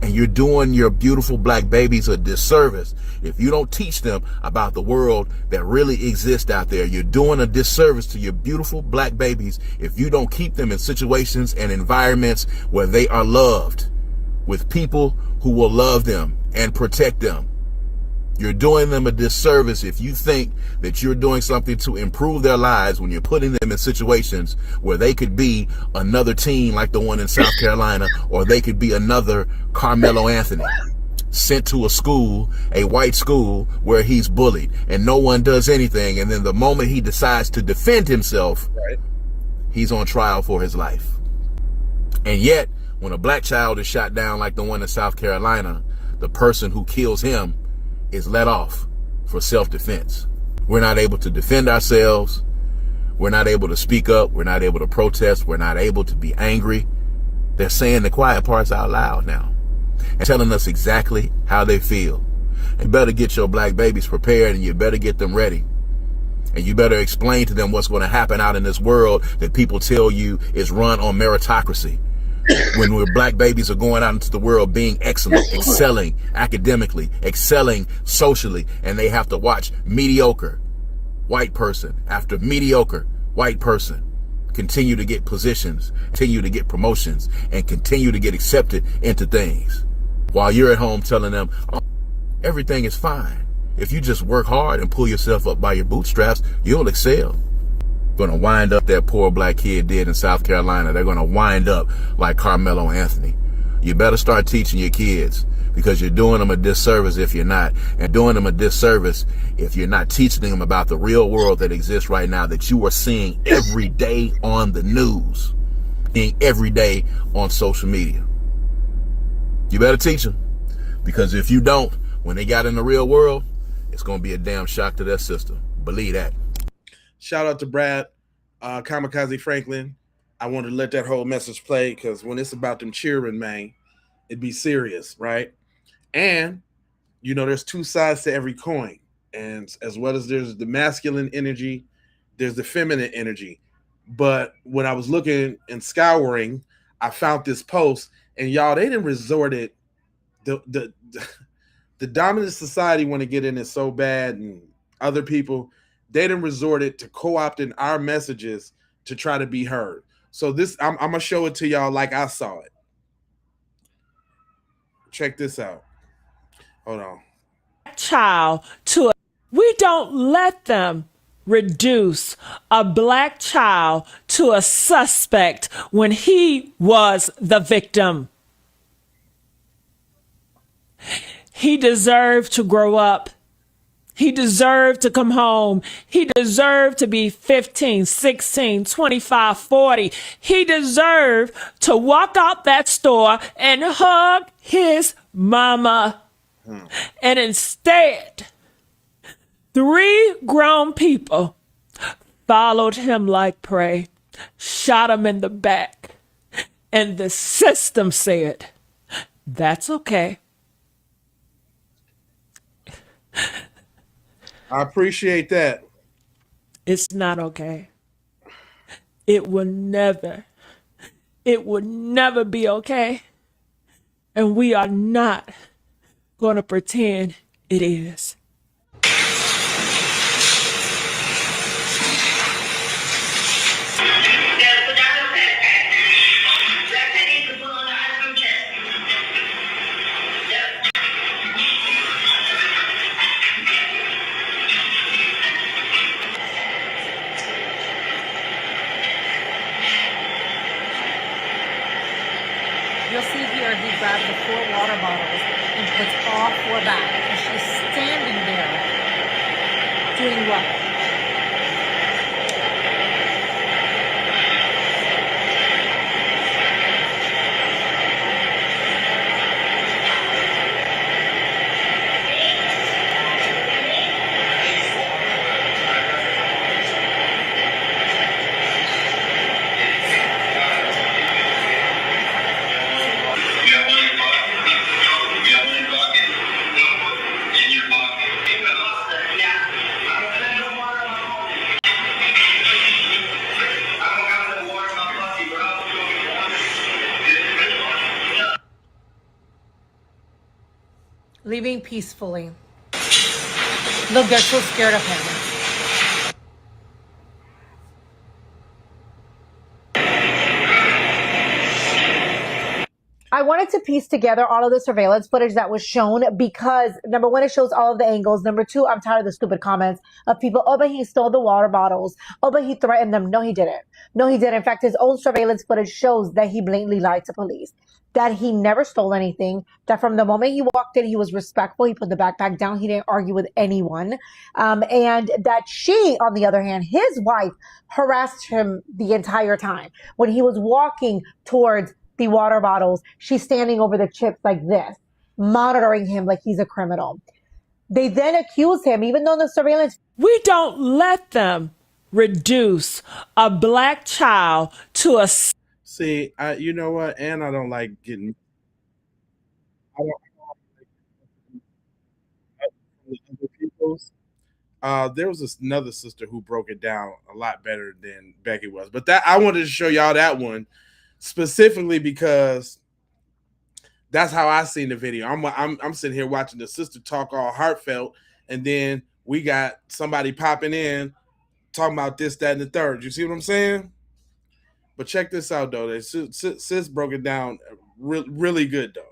And you're doing your beautiful black babies a disservice if you don't teach them about the world that really exists out there. You're doing a disservice to your beautiful black babies if you don't keep them in situations and environments where they are loved, with people who will love them and protect them. You're doing them a disservice if you think that you're doing something to improve their lives when you're putting them in situations where they could be another teen like the one in South Carolina, or they could be another Carmelo Anthony sent to a school, a white school, where he's bullied and no one does anything. And then the moment he decides to defend himself, he's on trial for his life. And yet, when a black child is shot down like the one in South Carolina, the person who kills him is let off for self-defense. We're not able to defend ourselves. We're not able to speak up. We're not able to protest. We're not able to be angry. They're saying the quiet parts out loud now and telling us exactly how they feel. You better get your black babies prepared, and you better get them ready. And you better explain to them what's going to happen out in this world that people tell you is run on meritocracy. When black babies are going out into the world being excellent, excelling academically, excelling socially, and they have to watch mediocre white person after mediocre white person continue to get positions, continue to get promotions, and continue to get accepted into things, while you're at home telling them, oh, everything is fine. If you just work hard and pull yourself up by your bootstraps, you'll excel. Going to wind up that poor black kid did in South Carolina. They're going to wind up like Carmelo Anthony. You better start teaching your kids, because you're doing them a disservice if you're not, and doing them a disservice if you're not teaching them about the real world that exists right now, that you are seeing every day on the news, seeing every day on social media. You better teach them, because if you don't, when they got in the real world, It's going to be a damn shock to their system. Believe that. Shout out to Brad, Kamikaze Franklin. I wanted to let that whole message play because when it's about them cheering, man, it'd be serious, right? And, you know, there's two sides to every coin. And as well as there's the masculine energy, there's the feminine energy. But when I was looking and scouring, I found this post, and y'all, they didn't resort it. The dominant society want to get in it so bad, and other people, they didn't resort it to co-opting our messages to try to be heard. So this, I'm gonna show it to y'all like I saw it. Check this out. Hold on. Child to a, we don't let them reduce a black child to a suspect when he was the victim. He deserved to grow up. He deserved to come home. He deserved to be 15, 16, 25, 40. He deserved to walk out that store and hug his mama. And instead, 3 grown people followed him like prey, shot him in the back, and the system said, that's okay. I appreciate that. It's not okay. It will never be okay. And we are not going to pretend it is. You'll see here he grabs the 4 water bottles and puts all 4 back. And she's standing there doing what? Leaving peacefully. Look, they're so scared of him. I wanted to piece together all of the surveillance footage that was shown because, number one, it shows all of the angles. Number two, I'm tired of the stupid comments of people, oh, but he stole the water bottles. Oh, but he threatened them. No, he didn't. No, he didn't. In fact, his own surveillance footage shows that he blatantly lied to police, that he never stole anything, that from the moment he walked in, he was respectful. He put the backpack down. He didn't argue with anyone. And that she, on the other hand, his wife, harassed him the entire time. When he was walking towards the water bottles, she's standing over the chips like this, monitoring him like he's a criminal. They then accuse him, even though the surveillance... We don't let them reduce a black child to a... See, you know what? And I don't like getting... I don't like other people's. There was another sister who broke it down a lot better than Becky was. But that I wanted to show y'all that one specifically because that's how I seen the video. I'm sitting here watching the sister talk all heartfelt, and then we got somebody popping in talking about this, that, and the third. You see what I'm saying? But check this out, though. Sis broke it down really good, though.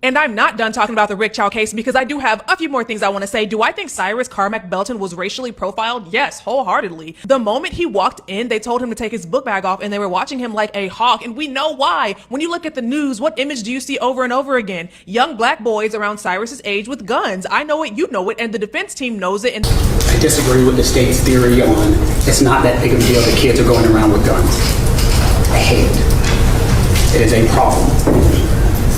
And I'm not done talking about the Rick Chow case because I do have a few more things I want to say. Do I think Cyrus Carmack Belton was racially profiled? Yes, wholeheartedly. The moment he walked in, they told him to take his book bag off and they were watching him like a hawk. And we know why. When you look at the news, what image do you see over and over again? Young black boys around Cyrus's age with guns. I know it, you know it, and the defense team knows it. And I disagree with the state's theory on it's not that big of a deal that kids are going around with guns. I hate it. It is a problem.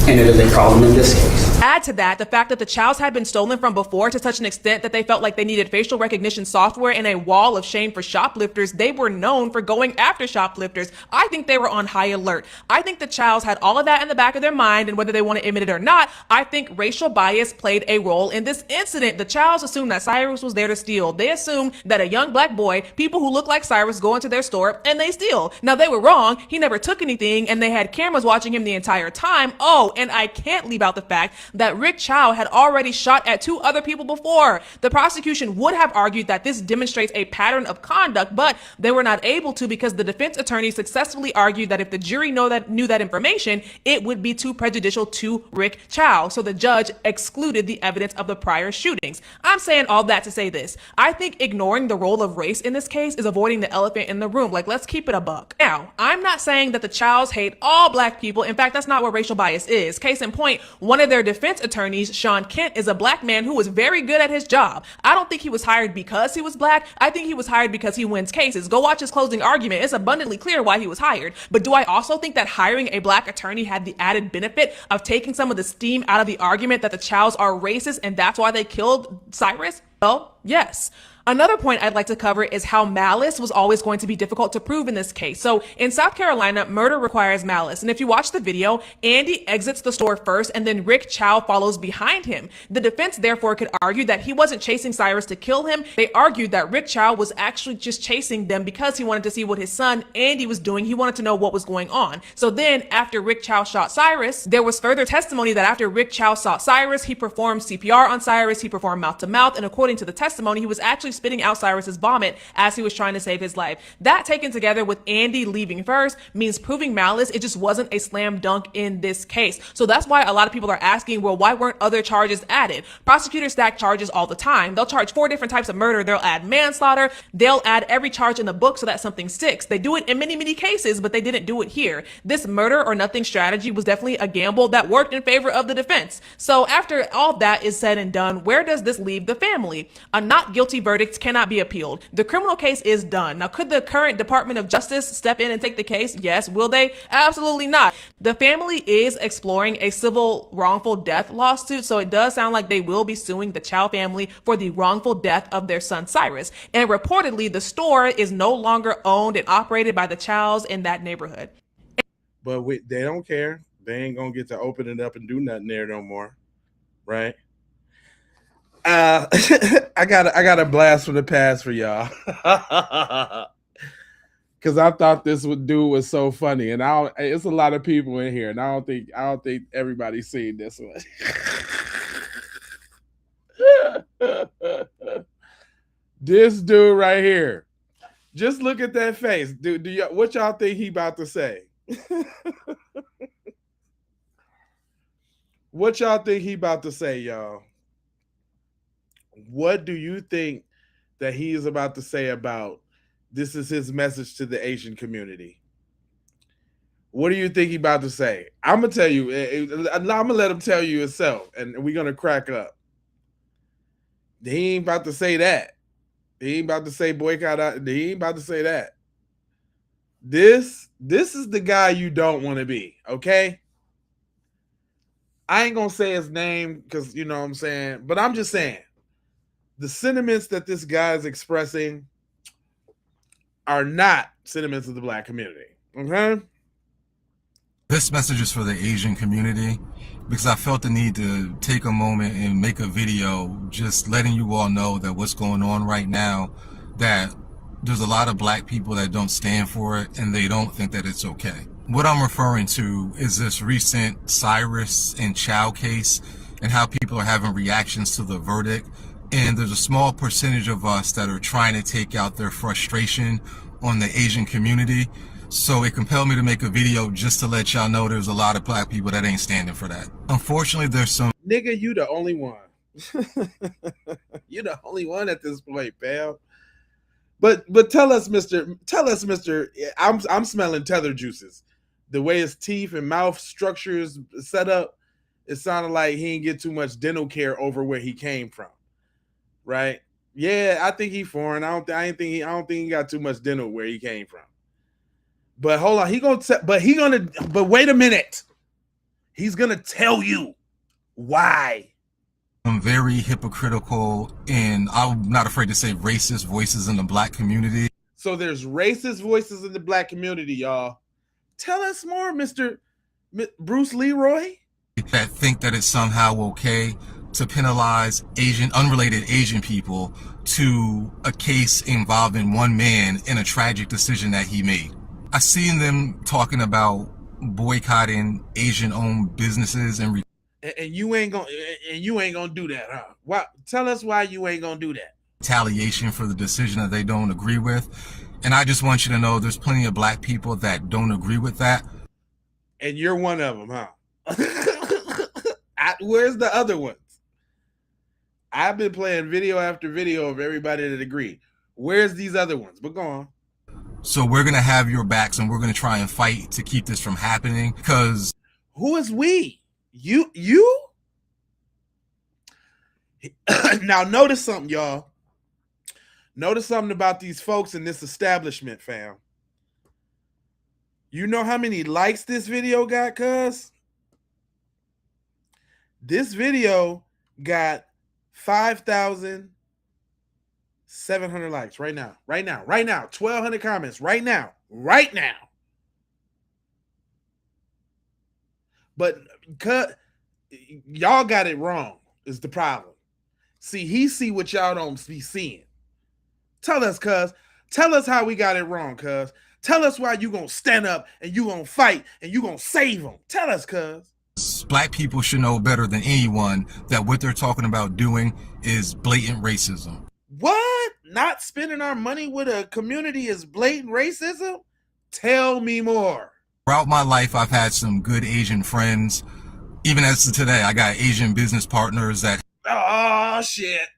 And it is a problem in this case. Add to that the fact that the Chows had been stolen from before to such an extent that they felt like they needed facial recognition software and a wall of shame for shoplifters. They were known for going after shoplifters. I think they were on high alert. I think the Chows had all of that in the back of their mind, and whether they want to admit it or not, I think racial bias played a role in this incident. The Chows assumed that Cyrus was there to steal. They assumed that a young black boy, people who look like Cyrus, go into their store and they steal. Now, they were wrong. He never took anything, and they had cameras watching him the entire time. Oh, and I can't leave out the fact that Rick Chow had already shot at 2 other people before. The prosecution would have argued that this demonstrates a pattern of conduct, but they were not able to because the defense attorney successfully argued that if the jury knew that information, it would be too prejudicial to Rick Chow. So the judge excluded the evidence of the prior shootings. I'm saying all that to say this. I think ignoring the role of race in this case is avoiding the elephant in the room. Like, let's keep it a buck. Now, I'm not saying that the Chows hate all black people. In fact, that's not what racial bias is. Case in point, one of their defense attorneys, Sean Kent, is a black man who was very good at his job. I don't think he was hired because he was black. I think he was hired because he wins cases. Go watch his closing argument. It's abundantly clear why he was hired. But do I also think that hiring a black attorney had the added benefit of taking some of the steam out of the argument that the Chows are racist and that's why they killed Cyrus? Well, yes. Another point I'd like to cover is how malice was always going to be difficult to prove in this case. So in South Carolina, murder requires malice. And if you watch the video, Andy exits the store first and then Rick Chow follows behind him. The defense therefore could argue that he wasn't chasing Cyrus to kill him. They argued that Rick Chow was actually just chasing them because he wanted to see what his son Andy was doing. He wanted to know what was going on. So then after Rick Chow shot Cyrus, there was further testimony that after Rick Chow shot Cyrus, he performed CPR on Cyrus, he performed mouth to mouth, and according to the testimony, he was actually spitting out Cyrus's vomit as he was trying to save his life. That taken together with Andy leaving first means proving malice. It just wasn't a slam dunk in this case. So that's why a lot of people are asking, well, why weren't other charges added? Prosecutors stack charges all the time. They'll charge 4 different types of murder. They'll add manslaughter. They'll add every charge in the book so that something sticks. They do it in many, many cases, but they didn't do it here. This murder or nothing strategy was definitely a gamble that worked in favor of the defense. So after all that is said and done, where does this leave the family? A not guilty verdict cannot be appealed. The criminal case is done. Now, could the current Department of Justice step in and take the case? Yes. Will they? Absolutely not. The family is exploring a civil wrongful death lawsuit, so it does sound like they will be suing the Chow family for the wrongful death of their son Cyrus. And reportedly, the store is no longer owned and operated by the Chows in that neighborhood. But they don't care. They ain't gonna get to open it up and do nothing there no more, right? I got a blast from the past for y'all, because I thought this dude was so funny, and it's a lot of people in here, and I don't think everybody's seen this one. This dude right here, just look at that face, dude. What y'all think he about to say? What y'all think he about to say, y'all? What do you think that he is about to say about this is his message to the Asian community? What do you think he about to say? I'm going to tell you. I'm going to let him tell you himself, and we're going to crack up. He ain't about to say that. He ain't about to say boycott. He ain't about to say that. This is the guy you don't want to be, okay? I ain't going to say his name because, you know what I'm saying, but I'm just saying, the sentiments that this guy is expressing are not sentiments of the black community. Okay? This message is for the Asian community because I felt the need to take a moment and make a video just letting you all know that what's going on right now, that there's a lot of black people that don't stand for it and they don't think that it's okay. What I'm referring to is this recent Cyrus and Chow case and how people are having reactions to the verdict. And there's a small percentage of us that are trying to take out their frustration on the Asian community. So it compelled me to make a video just to let y'all know there's a lot of black people that ain't standing for that. Unfortunately, there's some... Nigga, you the only one. You're the only one at this point, pal. But tell us, Mr. I'm smelling tether juices. The way his teeth and mouth structure is set up, it sounded like he didn't get too much dental care over where he came from. Right? Yeah, I think he foreign. I don't think he got too much dental where he came from. But hold on, but wait a minute. He's gonna tell you Why? Some very hypocritical and I'm not afraid to say racist voices in the black community. So there's racist voices in the black community, y'all. Tell us more, Mr. Bruce Leroy. That think that it's somehow okay to penalize unrelated Asian people to a case involving one man in a tragic decision that he made. I seen them talking about boycotting Asian-owned businesses and you ain't gonna do that, huh? Why? Tell us why you ain't gonna do that. Retaliation for the decision that they don't agree with. And I just want you to know there's plenty of black people that don't agree with that. And you're one of them, huh? Where's the other ones? I've been playing video after video of everybody that agree. Where's these other ones? But go on. So we're going to have your backs and we're going to try and fight to keep this from happening because... Who is we? You? Now notice something, y'all. Notice something about these folks in this establishment, fam. You know how many likes this video got, cuz? This video got 5,700 likes right now. 1,200 comments right now. But y'all got it wrong is the problem. See, he see what y'all don't be seeing. Tell us, cuz. Tell us how we got it wrong, cuz. Tell us why you gonna stand up and you gonna fight and you gonna save them. Tell us, cuz. Black people should know better than anyone that what they're talking about doing is blatant racism. What? Not spending our money with a community is blatant racism? Tell me more. Throughout my life, I've had some good Asian friends. Even as of today, I got Asian business partners that... Oh, shit.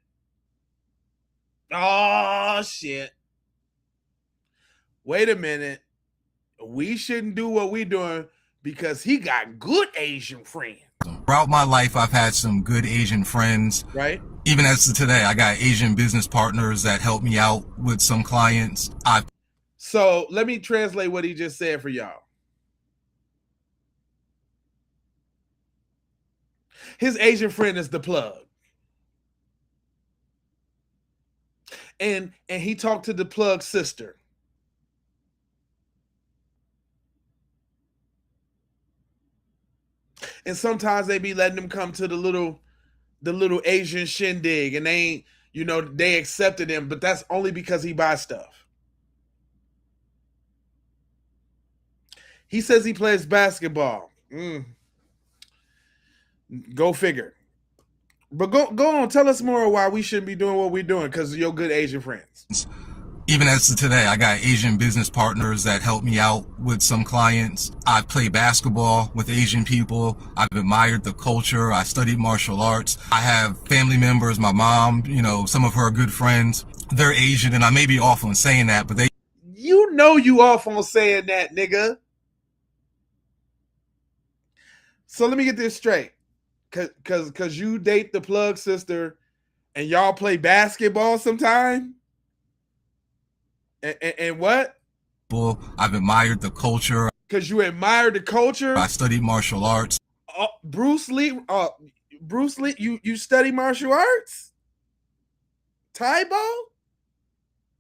Wait a minute. We shouldn't do what we doing because he got good Asian friends. Throughout my life, I've had some good Asian friends. Right. Even as of today, I got Asian business partners that help me out with some clients. So let me translate what he just said for y'all. His Asian friend is the plug. And he talked to the plug sister. And sometimes they be letting them come to the little Asian shindig, and they ain't, they accepted him, but that's only because he buys stuff. He says he plays basketball. Go figure. But go on, tell us more why we shouldn't be doing what we're doing because of your good Asian friends. Even as of today, I got Asian business partners that help me out with some clients. I play basketball with Asian people. I've admired the culture. I studied martial arts. I have family members, my mom, some of her good friends. They're Asian, and I may be off on saying that, but they... You know you off on saying that, nigga. So let me get this straight. Cause you date the plug sister and y'all play basketball sometime? And what? I've admired the culture. Because you admire the culture? I studied martial arts. Bruce Lee, you study martial arts? Taibo?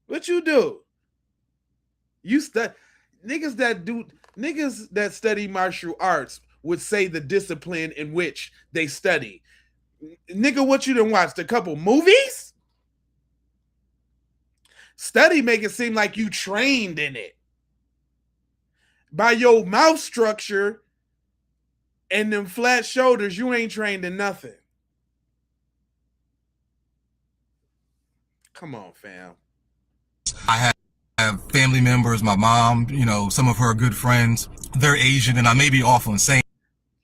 What you do? You study niggas that study martial arts would say the discipline in which they study. Nigga, what you done watched? A couple movies? Study make it seem like you trained in it. By your mouth structure and them flat shoulders, you ain't trained in nothing. Come on, fam. I have family members, my mom, some of her good friends. They're Asian, and I may be off on saying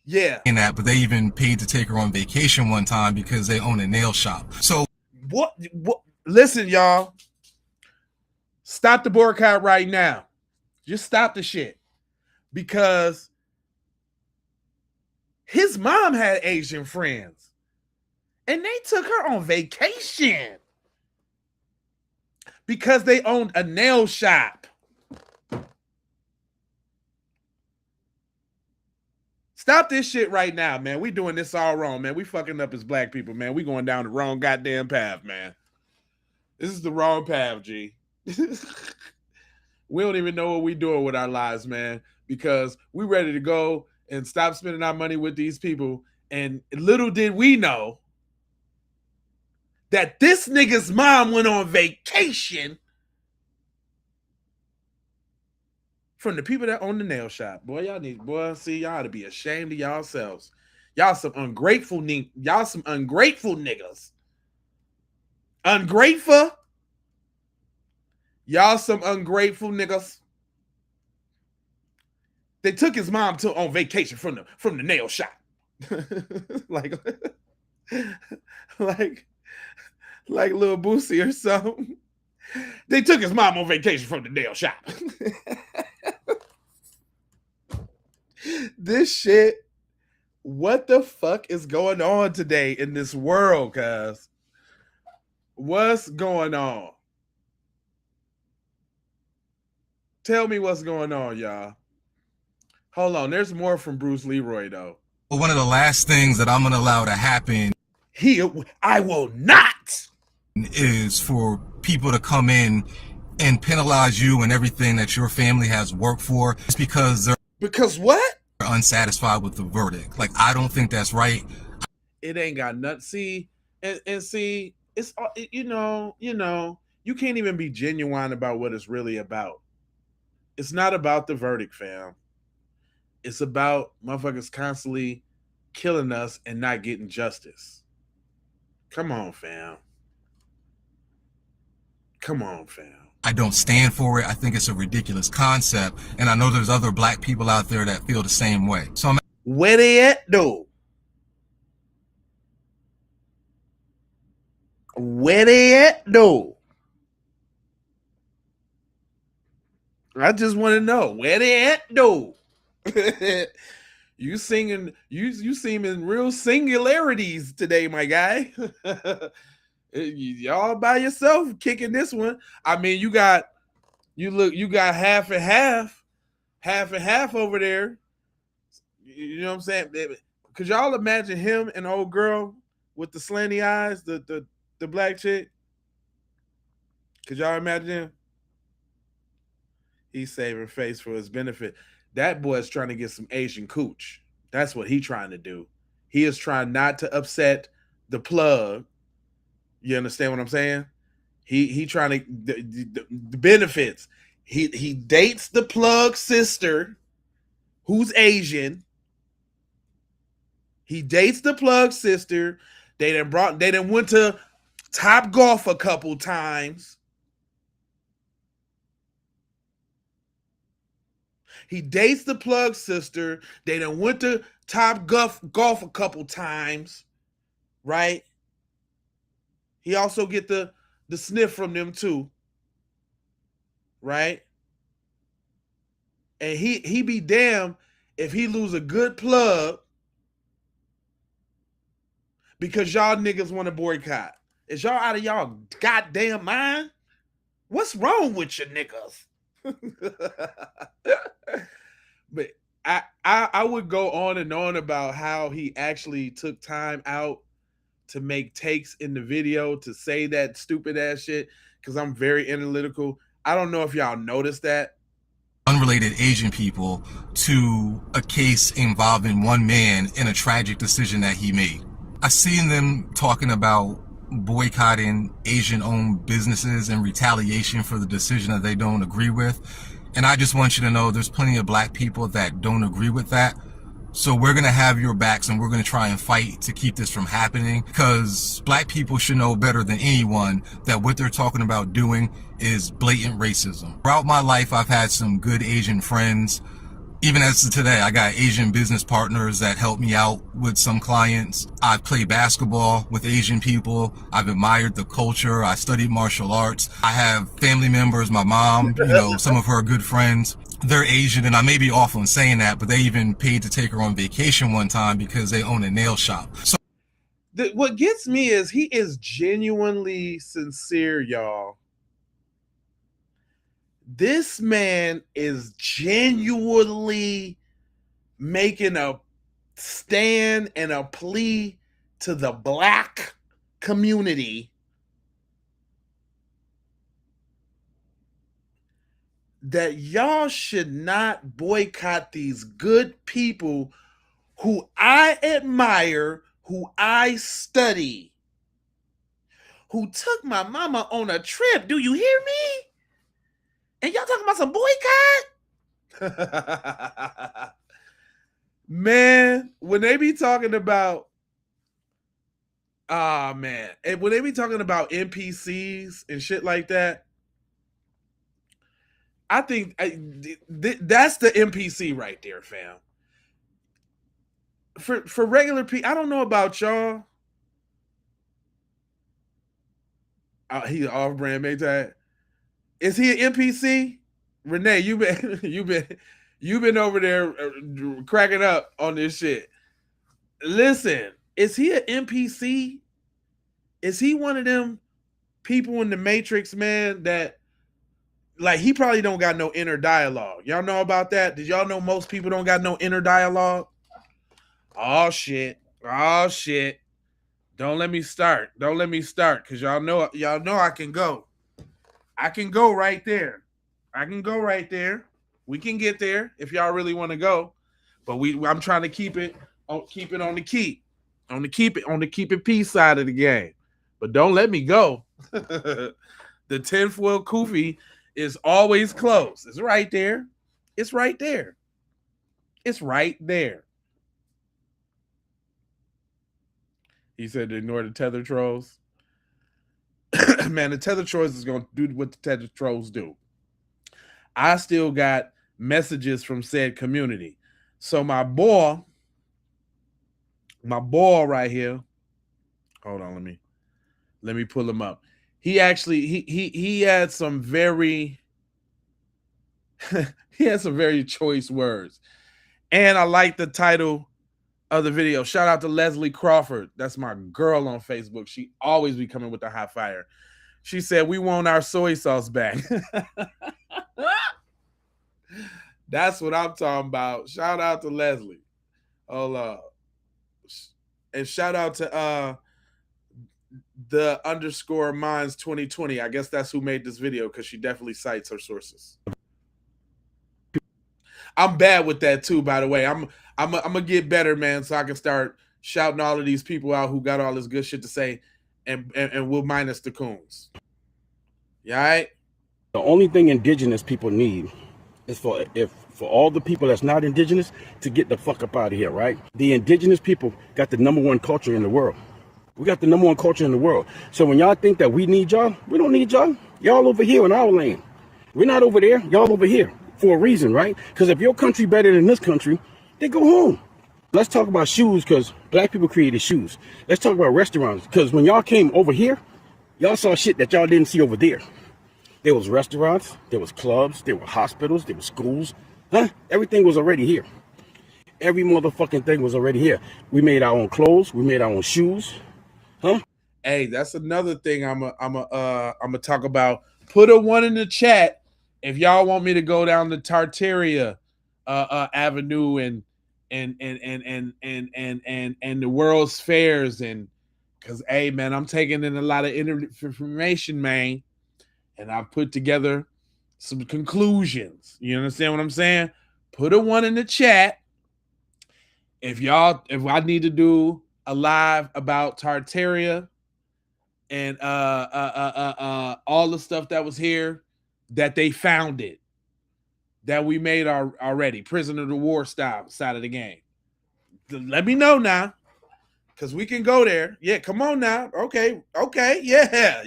that, but they even paid to take her on vacation one time because they own a nail shop. So what? Listen, y'all. Stop the boycott right now. Just stop the shit. Because his mom had Asian friends. And they took her on vacation. Because they owned a nail shop. Stop this shit right now, man. We doing this all wrong, man. We fucking up as black people, man. We going down the wrong goddamn path, man. This is the wrong path, G. We don't even know what we doing with our lives, man, because we ready to go and stop spending our money with these people. And little did we know that this nigga's mom went on vacation from the people that own the nail shop. Boy, y'all ought to be ashamed of yourselves. Y'all some ungrateful niggas. Ungrateful. Y'all some ungrateful niggas. They took his mom on vacation from the nail shop. like little Boosie or something. They took his mom on vacation from the nail shop. This shit, what the fuck is going on today in this world, cuz? What's going on? Tell me what's going on, y'all. Hold on, there's more from Bruce Leroy, though. Well, one of the last things that I'm going to allow to happen I will not, is for people to come in and penalize you and everything that your family has worked for. It's because they're what? Unsatisfied with the verdict. Like, I don't think that's right. It ain't got nothing. See, and see, it's you know, you can't even be genuine about what it's really about. It's not about the verdict, fam. It's about motherfuckers constantly killing us and not getting justice. Come on, fam. Come on, fam. I don't stand for it. I think it's a ridiculous concept. And I know there's other black people out there that feel the same way. So I'm where they at, though? Where they at, though? I just want to know where they at, though. You singing, you seem in real singularities today, my guy. Y'all by yourself kicking this one. I mean, you got half and half over there. You know what I'm saying? Could y'all imagine him and old girl with the slanty eyes, the black chick? Could y'all imagine him? He's saving face for his benefit. That boy's trying to get some Asian cooch. That's what he's trying to do. He is trying not to upset the plug. You understand what I'm saying? He trying to the benefits. He dates the plug sister, who's Asian. He dates the plug sister. They done went to Top Golf a couple times. He dates the plug sister. They done went to Top Golf a couple times, right? He also get the sniff from them too, right? And he be damned if he lose a good plug because y'all niggas want to boycott. Is y'all out of y'all goddamn mind? What's wrong with you niggas? But I would go on and on about how he actually took time out to make takes in the video to say that stupid ass shit because I'm very analytical. I don't know if y'all noticed that. Unrelated Asian people to a case involving one man in a tragic decision that he made. I've seen them talking about boycotting Asian-owned businesses in retaliation for the decision that they don't agree with. And I just want you to know there's plenty of black people that don't agree with that. So we're going to have your backs and we're going to try and fight to keep this from happening because black people should know better than anyone that what they're talking about doing is blatant racism. Throughout my life, I've had some good Asian friends. Even as of today, I got Asian business partners that help me out with some clients. I've played basketball with Asian people. I've admired the culture. I studied martial arts. I have family members, my mom, some of her good friends. They're Asian, and I may be off on saying that, but they even paid to take her on vacation one time because they own a nail shop. So what gets me is he is genuinely sincere, y'all. This man is genuinely making a stand and a plea to the black community that y'all should not boycott these good people who I admire, who I study, who took my mama on a trip. Do you hear me? And y'all talking about some boycott? Man, when they be talking about, man, and when they be talking about NPCs and shit like that, I think that's the NPC right there, fam. For regular people, I don't know about y'all. He's off-brand Maytag. Is he an NPC? Renee, you've been over there cracking up on this shit. Listen, is he an NPC? Is he one of them people in the Matrix, man, that like he probably don't got no inner dialogue? Y'all know about that? Did y'all know most people don't got no inner dialogue? Oh shit. Oh shit. Don't let me start. Don't let me start, because y'all know I can go. I can go right there. I can go right there. We can get there if y'all really want to go. But I'm trying to keep it on the keep it peace side of the game. But don't let me go. The tinfoil kufi is always close. It's right there. It's right there. It's right there. He said to ignore the tether trolls. Man, the tether trolls is going to do what the tether trolls do. I still got messages from said community. So my boy right here. Hold on, let me pull him up. He actually he had some very he had some very choice words. And I like the title of the video. Shout out to Leslie Crawford. That's my girl on Facebook. She always be coming with the hot fire. She said, "We want our soy sauce back." That's what I'm talking about. Shout out to Leslie. And shout out to the _minds 2020. I guess that's who made this video, because she definitely cites her sources. I'm bad with that too, by the way. I'm gonna get better, man, so I can start shouting all of these people out who got all this good shit to say, and we'll minus the coons. You all right? The only thing indigenous people need is for all the people that's not indigenous to get the fuck up out of here, right? The indigenous people got the #1 culture in the world. We got the #1 culture in the world. So when y'all think that we need y'all, we don't need y'all. Y'all over here in our land. We're not over there. Y'all over here for a reason, right? Because if your country better than this country, then go home. Let's talk about shoes, because black people created shoes. Let's talk about restaurants, because when y'all came over here, y'all saw shit that y'all didn't see over there. There was restaurants, there was clubs, there were hospitals, there were schools. Huh? Everything was already here. Every motherfucking thing was already here. We made our own clothes. We made our own shoes. Huh? Hey, that's another thing I'm a talk about. Put a 1 in the chat if y'all want me to go down the Tartaria Avenue and the World's Fairs, and because hey man, I'm taking in a lot of information, man, and I've put together some conclusions. You understand what I'm saying? Put a 1 in the chat if I need to do a live about Tartaria and all the stuff that was here that they found it, that we made already, prisoner of the war style side of the game. Let me know now, because we can go there. Yeah, come on now. Okay, yeah.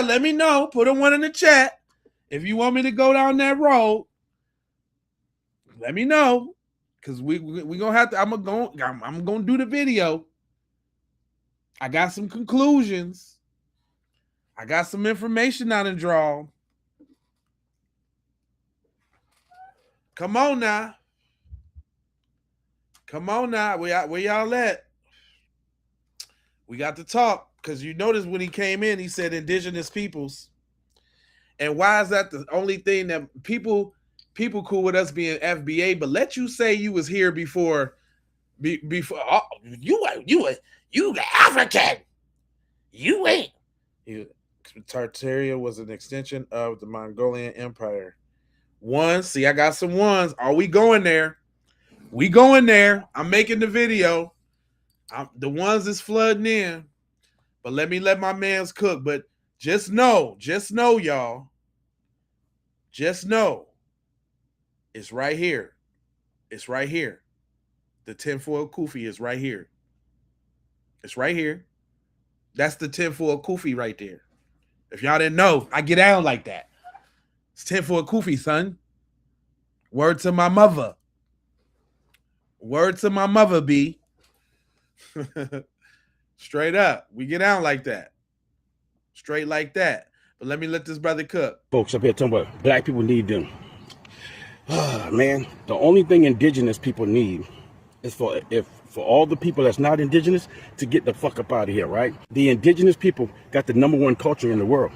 Let me know. Put a 1 in the chat if you want me to go down that road. Let me know, because we gonna have to. I'm gonna do the video. I got some conclusions. I got some information out and draw. Come on now. Where y'all at? We got to talk, because you notice when he came in, he said indigenous peoples. And why is that the only thing that people people cool with us being FBA, but let you say you was here before you African. You ain't. Tartaria was an extension of the Mongolian Empire. See, I got some ones. Are we going there? We going there. I'm making the video. The ones is flooding in. But let my mans cook. But just know, y'all. Just know. It's right here. It's right here. The tinfoil kufi is right here. It's right here. That's the tinfoil kufi right there. If y'all didn't know, I get down like that. It's tinfoil kufi, son. Word to my mother. Word to my mother, B. Straight up. We get down like that. Straight like that. But let this brother cook. Folks up here talking about black people need them. Man, the only thing indigenous people need is for all the people that's not indigenous to get the fuck up out of here, right? The indigenous people got the #1 culture in the world.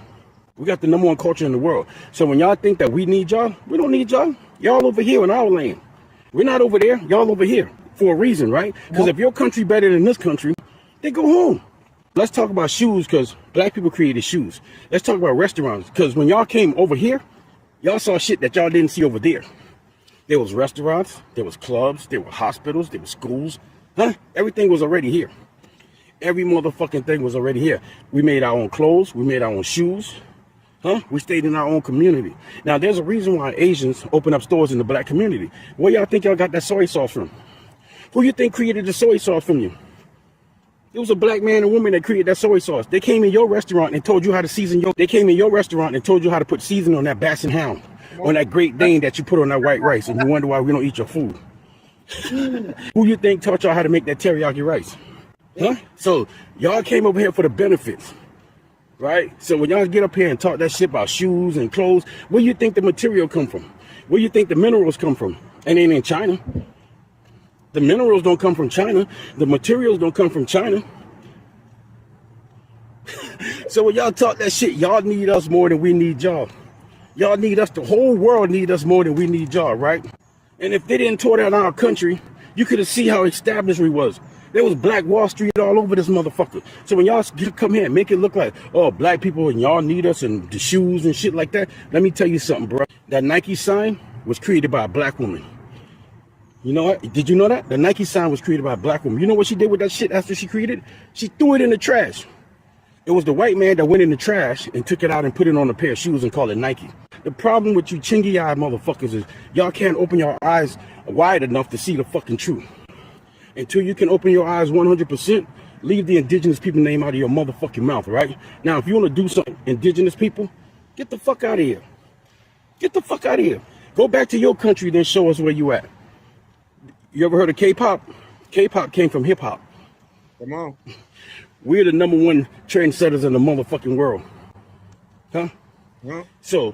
We got the #1 culture in the world. So when y'all think that we need y'all, we don't need y'all. Y'all over here in our land. We're not over there. Y'all over here for a reason, right? Because if your country better than this country, they go home. Let's talk about shoes because black people created shoes. Let's talk about restaurants because when y'all came over here, y'all saw shit that y'all didn't see over there. There was restaurants, there was clubs, there were hospitals, there were schools. Everything was already here. Every motherfucking thing was already here. We made our own clothes. We made our own shoes. We stayed in our own community. Now, there's a reason why Asians open up stores in the black community. Where y'all think y'all got that soy sauce from? Who you think created the soy sauce from you? It was a black man and woman that created that soy sauce. They came in your restaurant and told you how to season They came in your restaurant and told you how to put seasoning on that Basset Hound, on that Great Dane that you put on that white rice, and you wonder why we don't eat your food. Who you think taught y'all how to make that teriyaki rice? So y'all came over here for the benefits, right? So when y'all get up here and talk that shit about shoes and clothes, where you think the material come from? Where you think the minerals come from? And ain't in China. The minerals don't come from China. The materials don't come from China. So when y'all talk that shit, y'all need us more than we need y'all. Y'all need us. The whole world need us more than we need y'all, right? And if they didn't tear down our country, you could have seen how established we was. There was Black Wall Street all over this motherfucker. So when y'all come here and make it look like, oh, black people and y'all need us and the shoes and shit like that, let me tell you something, bro. That Nike sign was created by a black woman. You know what? Did you know that? The Nike sign was created by a black woman. You know what she did with that shit after she created it? She threw it in the trash. It was the white man that went in the trash and took it out and put it on a pair of shoes and called it Nike. The problem with you chingy-eyed motherfuckers is y'all can't open your eyes wide enough to see the fucking truth. Until you can open your eyes 100%, leave the indigenous people name out of your motherfucking mouth, right? Now, if you want to do something, indigenous people, get the fuck out of here. Get the fuck out of here. Go back to your country, then show us where you at. You ever heard of K-pop? K-pop came from hip-hop. Come on. We're the #1 trendsetters in the motherfucking world. So,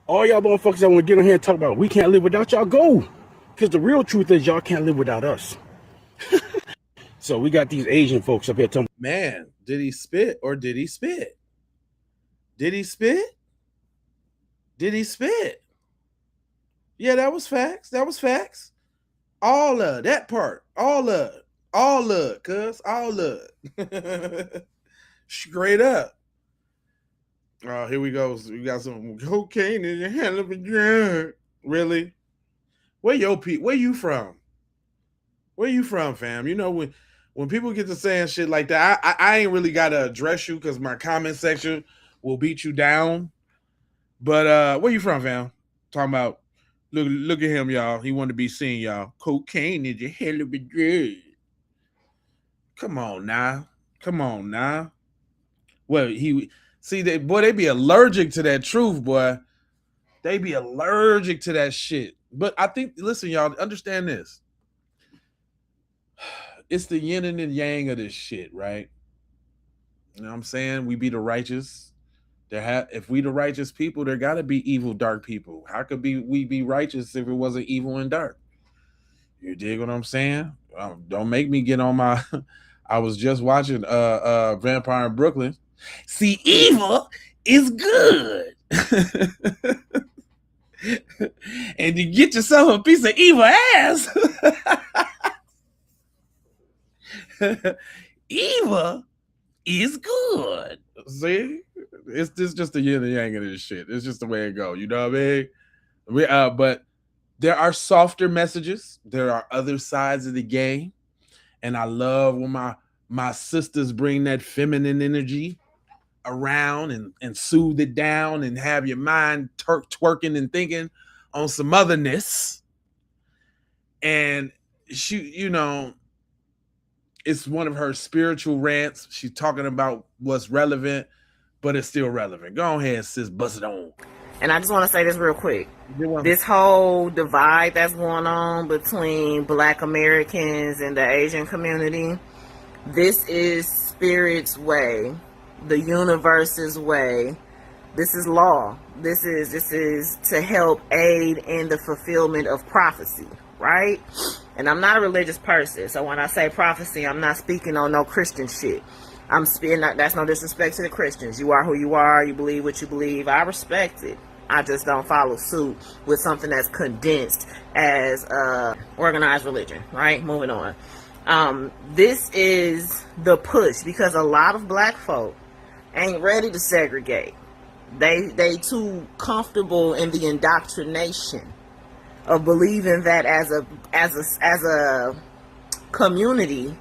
all y'all motherfuckers that want to get on here and talk about we can't live without y'all, go. Because the real truth is y'all can't live without us. So we got these Asian folks up here telling man, did he spit or did he spit? Did he spit? Did he spit? Yeah, that was facts. That was facts. All of that part. All of, cuz. All of. Straight up. Oh, here we go. We got some cocaine in your hell of a drug. Really? Where you from? Where you from, fam? You know, when people get to saying shit like that, I ain't really gotta address you because my comment section will beat you down. But where you from, fam? Talking about look at him, y'all. He wanted to be seen, y'all. Cocaine is a hell of a drug. Come on now. Come on now. Well, they be allergic to that truth, boy. They be allergic to that shit. But I think, listen, y'all, understand this. It's the yin and the yang of this shit, right? You know what I'm saying? We be the righteous. If we the righteous people, there gotta be evil, dark people. How could we be righteous if it wasn't evil and dark? You dig what I'm saying? Don't make me get on my. I was just watching Vampire in Brooklyn. See, evil is good. and you get yourself a piece of evil ass. Evil is good. See? It's just the yin and yang of this shit. It's just the way it go. You know what I mean? But there are softer messages. There are other sides of the game. And I love when my sisters bring that feminine energy around and soothe it down and have your mind twerking and thinking on some otherness. And she, you know, it's one of her spiritual rants. She's talking about what's relevant, but it's still relevant. Go ahead, sis, bust it on. And I just want to say this real quick. This whole divide that's going on between Black Americans and the Asian community, this is Spirit's way, the universe's way. This is law. This is to help aid in the fulfillment of prophecy, right? And I'm not a religious person, so when I say prophecy, I'm not speaking on no Christian shit. I'm speaking, that's no disrespect to the Christians. You are who you are. You believe what you believe. I respect it. I just don't follow suit with something that's condensed as organized religion, right? Moving on. This is the push because a lot of Black folk ain't ready to segregate. They too comfortable in the indoctrination of believing that as a community,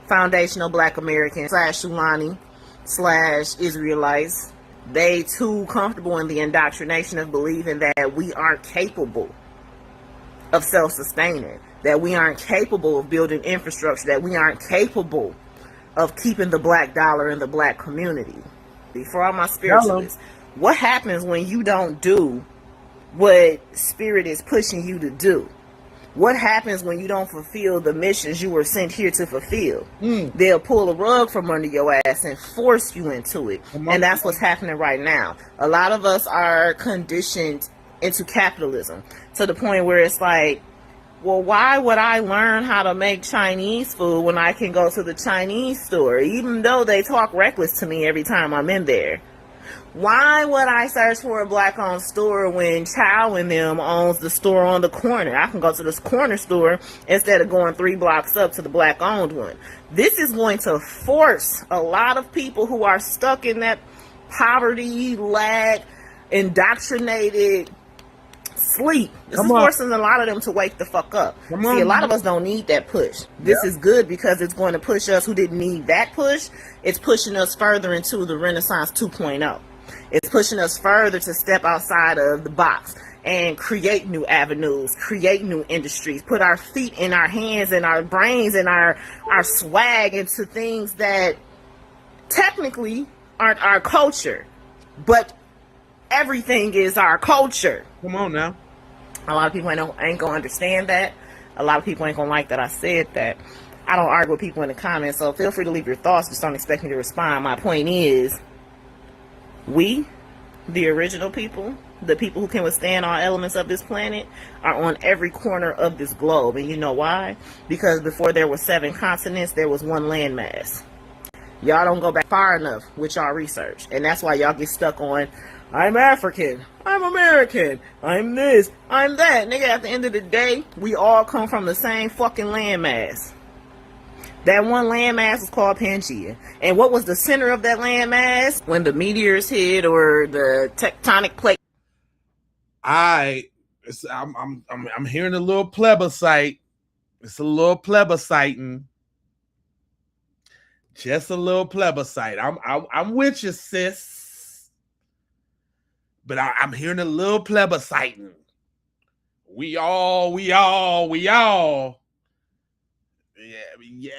foundational Black Americans / Shulani / Israelites, they too comfortable in the indoctrination of believing that we aren't capable of self-sustaining, that we aren't capable of building infrastructure, that we aren't capable of keeping the Black dollar in the Black community. For all my spiritualists, what happens when you don't do what Spirit is pushing you to do? What happens when you don't fulfill the missions you were sent here to fulfill? They'll pull a rug from under your ass and force you into it. And that's what's happening right now. A lot of us are conditioned into capitalism to the point where it's like, well, why would I learn how to make Chinese food when I can go to the Chinese store, even though they talk reckless to me every time I'm in there? Why would I search for a Black-owned store when Chow and them owns the store on the corner? I can go to this corner store instead of going 3 blocks up to the Black-owned one. This is going to force a lot of people who are stuck in that poverty, lack, indoctrinated sleep. This is forcing a lot of them to wake the fuck up. See, a lot of us don't need that push. This is good because it's going to push us who didn't need that push. It's pushing us further into the Renaissance 2.0. It's pushing us further to step outside of the box and create new avenues, create new industries, put our feet in our hands and our brains and our swag into things that technically aren't our culture, but everything is our culture. Come on now. A lot of people ain't gonna understand that. A lot of people ain't gonna like that I said that. I don't argue with people in the comments, so feel free to leave your thoughts. Just don't expect me to respond. My point is, we, the original people, the people who can withstand all elements of this planet, are on every corner of this globe. And you know why? Because before there were 7 continents, there was 1 landmass. Y'all don't go back far enough with y'all research. And that's why y'all get stuck on, I'm African, I'm American, I'm this, I'm that. Nigga, at the end of the day, we all come from the same fucking landmass. That one landmass is called Pangea. And what was the center of that landmass when the meteors hit or the tectonic plate? I'm hearing a little plebiscite. It's a little plebisciting. Just a little plebiscite. I'm with you, sis. But I'm hearing a little plebisciting. We all.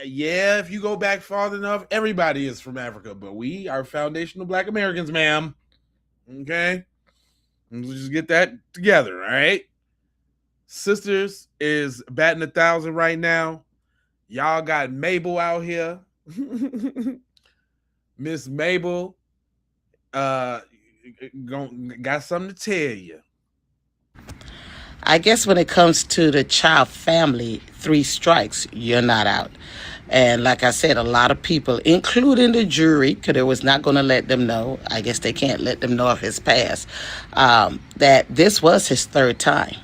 Yeah, if you go back far enough, everybody is from Africa, but we are foundational Black Americans, ma'am. Okay? Let's just get that together, all right? Sisters is batting 1,000 right now. Y'all got Mabel out here. Miss Mabel got something to tell you. I guess when it comes to the child family, 3 strikes, you're not out. And like I said, a lot of people, including the jury, because it was not going to let them know, I guess they can't let them know of his past, that this was his third time.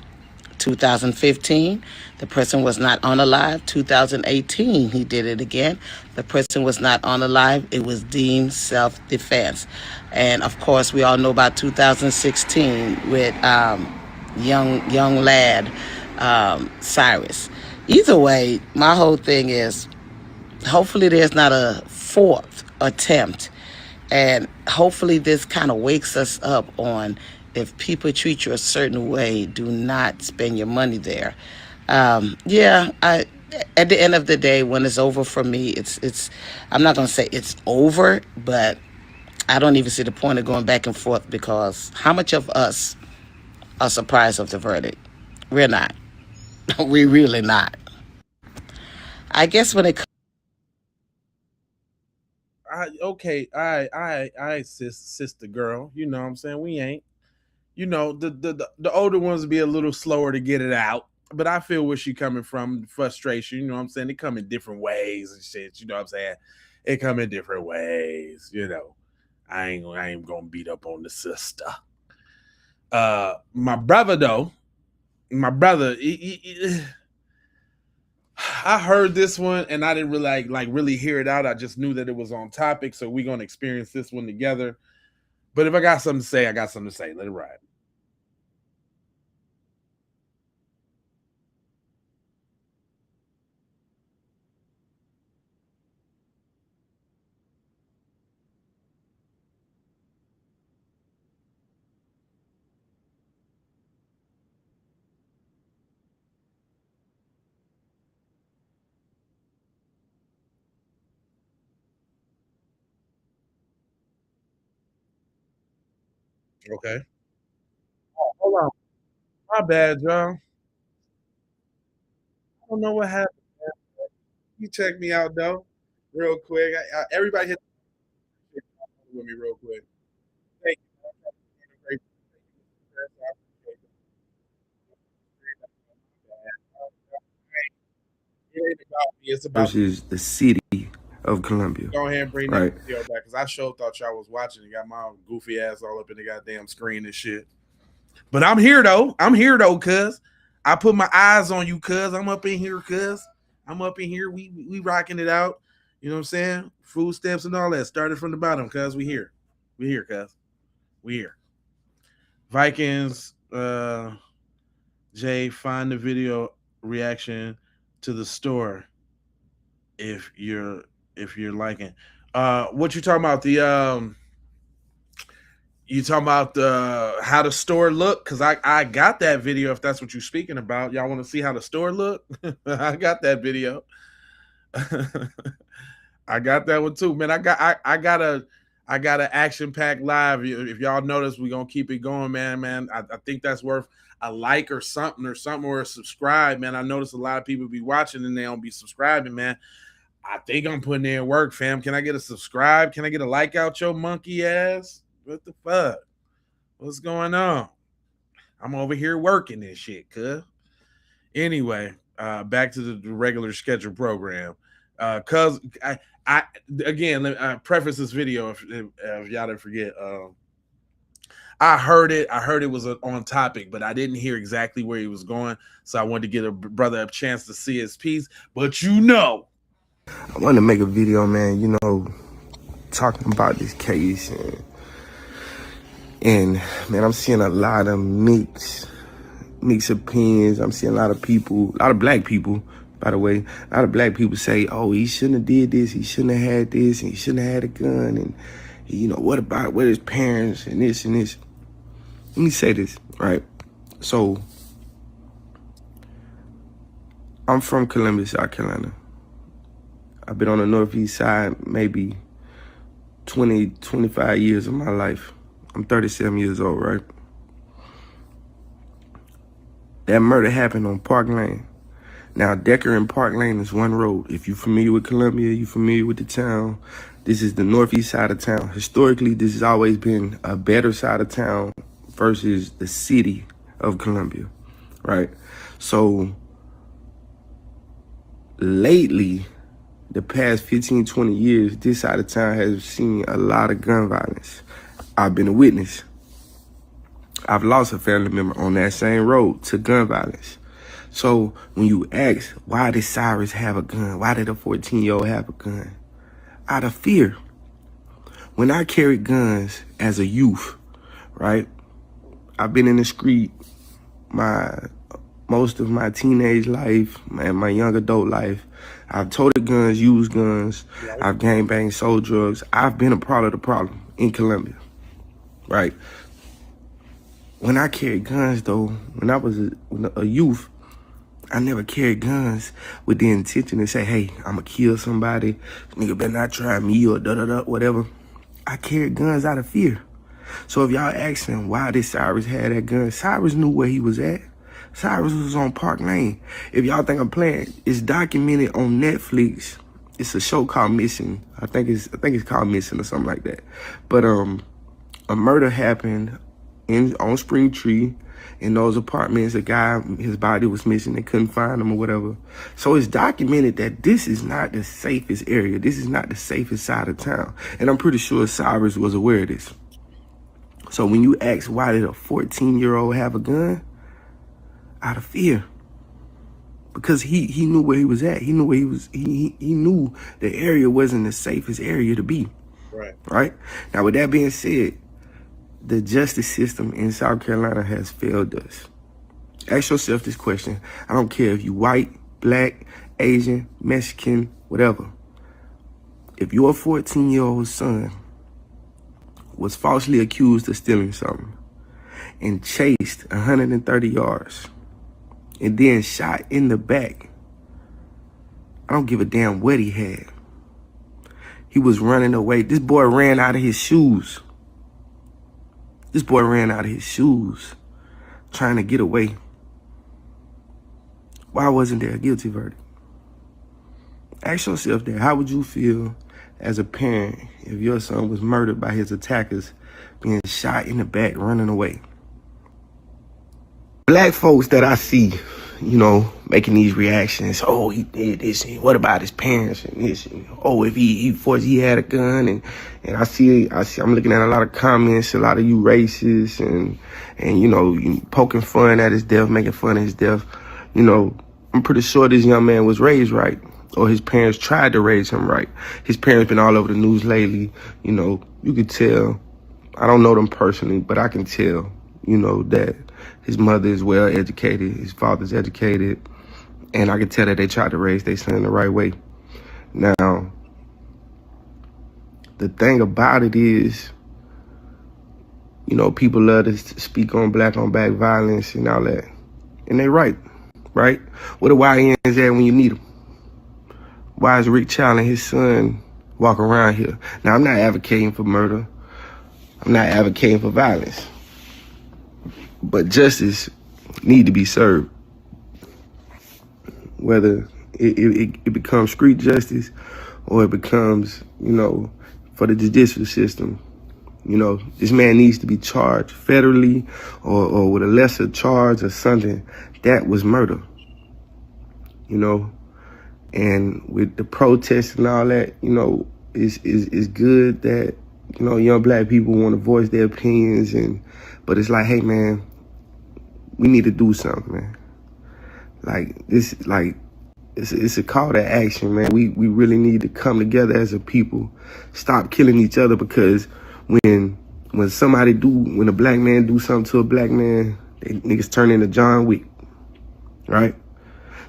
2015, the person was not unalive. 2018, he did it again. The person was not unalive. It was deemed self-defense. And of course, we all know about 2016 with young lad Cyrus. Either way, my whole thing is, hopefully there's not a fourth attempt, and hopefully this kind of wakes us up on, if people treat you a certain way, do not spend your money there. At the end of the day, when it's over for me, it's I'm not gonna say it's over, but I don't even see the point of going back and forth, because how much of us are surprised of the verdict? We're not. We really not. I guess when it Sister girl. You know what I'm saying? We ain't. You know, the older ones be a little slower to get it out. But I feel where she coming from, frustration, you know what I'm saying? They come in different ways and shit, you know what I'm saying? It come in different ways, you know. I ain't gonna beat up on the sister. My brother though, I heard this one and I didn't really like really hear it out. I just knew that it was on topic, so we're gonna experience this one together. But if I got something to say, I got something to say. Let it ride. Okay. Oh, hold on. My bad, y'all. I don't know what happened. You check me out though, real quick. Everybody hit with me real quick. Thank you. It ain't about me. It's about versus the city of Columbia, go ahead and bring that right? video back, because I sure thought y'all was watching and got my goofy ass all up in the goddamn screen and shit. But I'm here though. Cuz. I put my eyes on you, cuz. I'm up in here, cuz. I'm up in here. We rocking it out. You know what I'm saying? Food stamps and all that. Started from the bottom, cuz. We here. We here, cuz. We here. Vikings, Jay, find the video reaction to the store if you're liking. What you talking about? You talking about the how the store look? Because I got that video. If that's what you're speaking about, y'all want to see how the store look? I got that video. I got that one too, man. I got a action packed live. If y'all notice, we're gonna keep it going, man. I think that's worth a like or something or a subscribe, man. I notice a lot of people be watching and they don't be subscribing, man. I think I'm putting in work, fam. Can I get a subscribe? Can I get a like out your monkey ass? What the fuck? What's going on? I'm over here working this shit, cuz. Anyway, back to the regular scheduled program. Cuz I again, let me preface this video if y'all didn't forget. I heard it was on topic, but I didn't hear exactly where he was going. So I wanted to get a brother a chance to see his piece. But you know, I wanted to make a video, man, you know, talking about this case, and man, I'm seeing a lot of mixed opinions. I'm seeing a lot of people, a lot of black people, by the way, a lot of black people say, oh, he shouldn't have did this, he shouldn't have had this, and he shouldn't have had a gun, and you know, what his parents and this and this. Let me say this, right? So I'm from Columbia, South Carolina. I've been on the Northeast side maybe 20, 25 years of my life. I'm 37 years old, right? That murder happened on Park Lane. Now, Decker and Park Lane is one road. If you're familiar with Columbia, you're familiar with the town. This is the northeast side of town. Historically, this has always been a better side of town versus the city of Columbia, right? So, lately, the past 15, 20 years, this side of town has seen a lot of gun violence. I've been a witness. I've lost a family member on that same road to gun violence. So when you ask, why did Cyrus have a gun? Why did a 14-year-old have a gun? Out of fear. When I carried guns as a youth, right? I've been in the street most of my teenage life and my young adult life. I've toted guns, used guns. I've gangbanged, sold drugs. I've been a part of the problem in Colombia, right? When I carried guns, though, when I was a youth, I never carried guns with the intention to say, hey, I'm going to kill somebody. Nigga better not try me or da-da-da, whatever. I carried guns out of fear. So if y'all asking why did Cyrus have that gun, Cyrus knew where he was at. Cyrus was on Park Lane. If y'all think I'm playing, it's documented on Netflix. It's a show called Missing. I think it's called Missing or something like that. But a murder happened on Spring Tree in those apartments. A guy, his body was missing. They couldn't find him or whatever. So it's documented that this is not the safest area. This is not the safest side of town. And I'm pretty sure Cyrus was aware of this. So when you ask why did a 14-year-old have a gun? Out of fear. Because he knew where he was at. He knew where he was. He knew the area wasn't the safest area to be. Right? Now with that being said, the justice system in South Carolina has failed us. Ask yourself this question. I don't care if you white, black, Asian, Mexican, whatever. If your 14-year-old son was falsely accused of stealing something and chased 130 yards and then shot in the back, I don't give a damn what he had. He was running away. This boy ran out of his shoes. This boy ran out of his shoes trying to get away. Why wasn't there a guilty verdict? Ask yourself that. How would you feel as a parent if your son was murdered by his attackers, being shot in the back, running away? Black folks that I see, making these reactions, oh, he did this, and what about his parents and this, and oh, if he had a gun, and I'm looking at a lot of comments, a lot of you racist, and you poking fun at his death, making fun of his death. I'm pretty sure this young man was raised right, or his parents tried to raise him right. His parents been all over the news lately. You could tell. I don't know them personally, but I can tell, that his mother is well educated, his father's educated, and I can tell that they tried to raise their son the right way. Now, the thing about it is, people love to speak on black violence and all that. And they right? Where the YNs at when you need them? Why is Rick Child and his son walk around here? Now, I'm not advocating for murder. I'm not advocating for violence. But justice need to be served. Whether it becomes street justice or it becomes, for the judicial system. This man needs to be charged federally or with a lesser charge or something. That was murder. And with the protests and all that, it's good that, young black people want to voice their opinions, but it's like, hey man, we need to do something, man. It's a call to action, man. We really need to come together as a people, stop killing each other, because when a black man do something to a black man, they niggas turn into John Wick, right?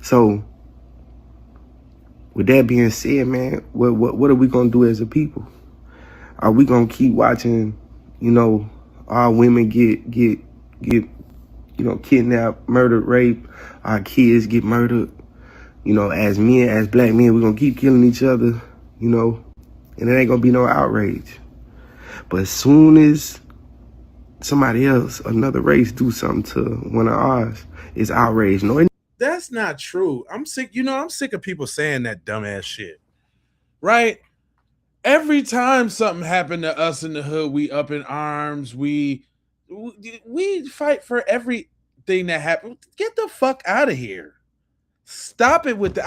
So, with that being said, man, what are we gonna do as a people? Are we gonna keep watching, our women get kidnapped, murdered, raped, our kids get murdered? As men, as black men, we're gonna keep killing each other, and it ain't gonna be no outrage. But as soon as somebody else, another race, do something to one of ours, it's outrage. That's not true. I'm sick. I'm sick of people saying that dumbass shit. Right? Every time something happened to us in the hood, we up in arms. We fight for everything that happened. Get the fuck out of here. Stop it with the.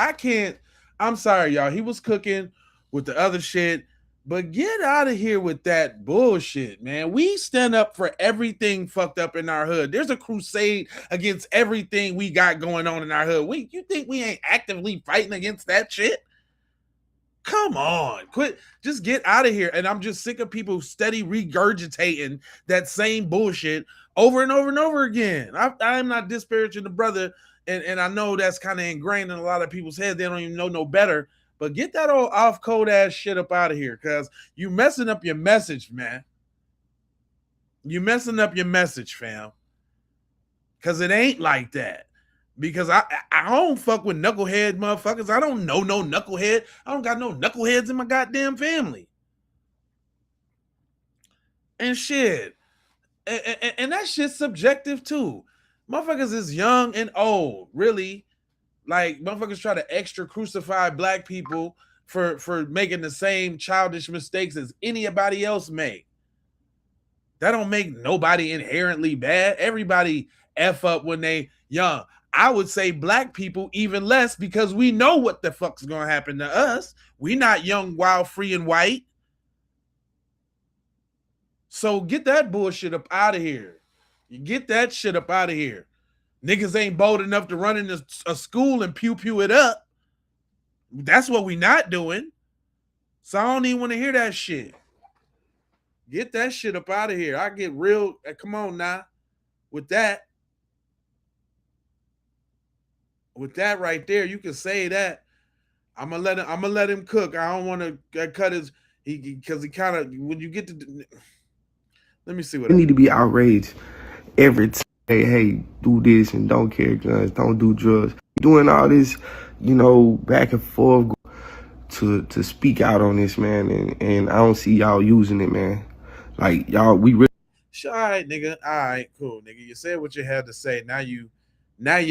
I'm sorry, y'all. He was cooking with the other shit, but get out of here with that bullshit, man. We stand up for everything fucked up in our hood. There's a crusade against everything we got going on in our hood. You think we ain't actively fighting against that shit? Come on, quit. Just get out of here. And I'm just sick of people steady regurgitating that same bullshit over and over and over again. I'm not disparaging the brother, and I know that's kind of ingrained in a lot of people's heads. They don't even know no better. But get that old off code ass shit up out of here, because you messing up your message, man. You messing up your message, fam. Because it ain't like that. Because I don't fuck with knucklehead motherfuckers. I don't know no knucklehead. I don't got no knuckleheads in my goddamn family. And shit. And that shit's subjective too. Motherfuckers is young and old, really. Like motherfuckers try to extra crucify black people for making the same childish mistakes as anybody else make. That don't make nobody inherently bad. Everybody F up when they young. I would say black people even less, because we know what the fuck's gonna happen to us. We not young, wild, free, and white. So get that bullshit up out of here. You get that shit up out of here. Niggas ain't bold enough to run into a school and pew pew it up. That's what we not doing. So I don't even want to hear that shit. Get that shit up out of here. I get real. Come on now. With that right there, you can say that. I'm gonna let him cook. I don't want to cut his because he kind of, when you get to, let me see what They need to be outraged every time. Hey, do this and don't carry guns, don't do drugs. Doing all this, back and forth to speak out on this, man, and I don't see y'all using it, man. Like y'all, we really. All right, nigga. All right, cool, nigga. You said what you had to say. Now you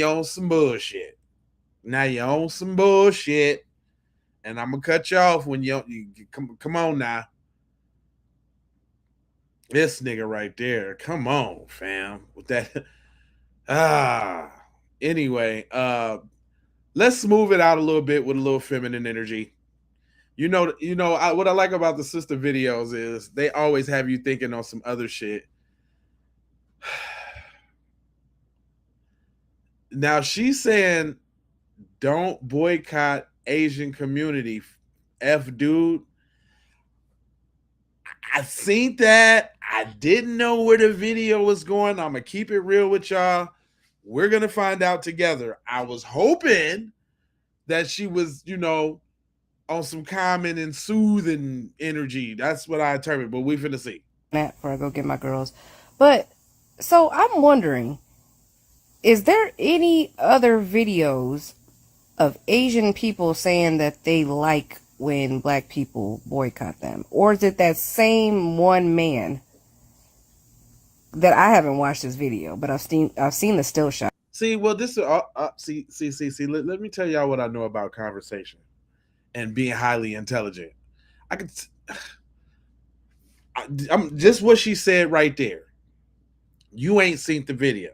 on some bullshit. Now you on some bullshit, and I'm gonna cut you off when you come on now. This nigga right there. Come on, fam. With that. Anyway, let's move it out a little bit with a little feminine energy. What I like about the sister videos is they always have you thinking on some other shit. Now she's saying, don't boycott Asian community. F dude. I seen that. I didn't know where the video was going. I'm gonna keep it real with y'all. We're gonna find out together. I was hoping that she was, on some calming and soothing energy. That's what I determined, but we finna see. Before I go get my girls. But so I'm wondering, is there any other videos of Asian people saying that they like when black people boycott them? Or is it that same one man that I haven't watched this video, but I've seen the still shot? See, well, this see. Let me tell y'all what I know about conversation and being highly intelligent. I'm just what she said right there. You ain't seen the video.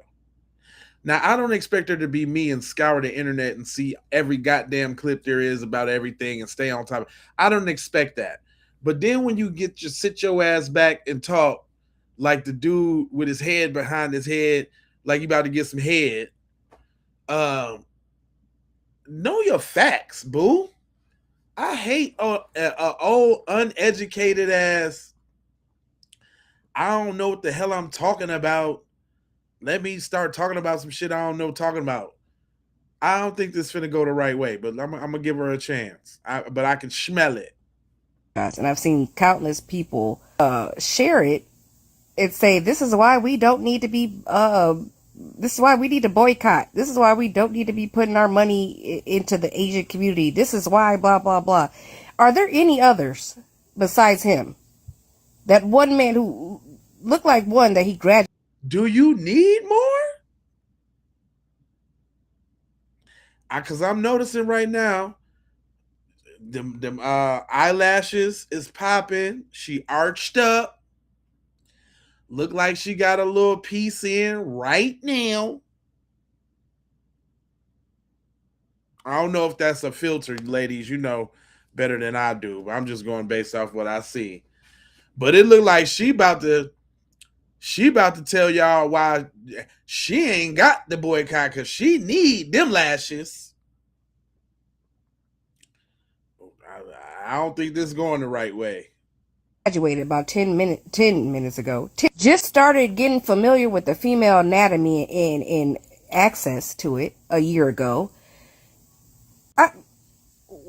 Now, I don't expect her to be me and scour the internet and see every goddamn clip there is about everything and stay on top of it. I don't expect that. But then when you sit your ass back and talk like the dude with his head behind his head, like you about to get some head, know your facts, boo. I hate old uneducated ass. I don't know what the hell I'm talking about. Let me start talking about some shit I don't know talking about. I don't think this finna go the right way, but I'm gonna give her a chance. But I can smell it. And I've seen countless people share it and say, this is why we don't need to be this is why we need to boycott. This is why we don't need to be putting our money into the Asian community. This is why blah blah blah. Are there any others besides him? That one man who looked like one that he graduated. Do you need more? Because I'm noticing right now, them eyelashes is popping. She arched up. Look like she got a little piece in right now. I don't know if that's a filter, ladies. You know better than I do. But I'm just going based off what I see. But it looked like she about to tell y'all why she ain't got the boycott because she need them lashes. I don't think this is going the right way. Graduated about 10 minutes ago. Just started getting familiar with the female anatomy and access to it a year ago.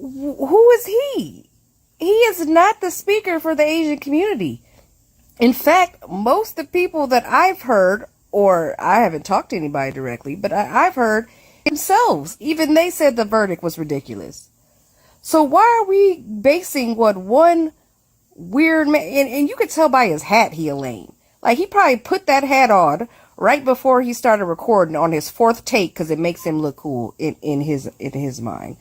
Who is he? He is not the speaker for the Asian community. In fact, most of the people that I've heard, or I haven't talked to anybody directly, but I've heard themselves, even they said the verdict was ridiculous. So why are we basing what one weird man, and you could tell by his hat he a lame. Like he probably put that hat on right before he started recording on his fourth take because it makes him look cool in his mind.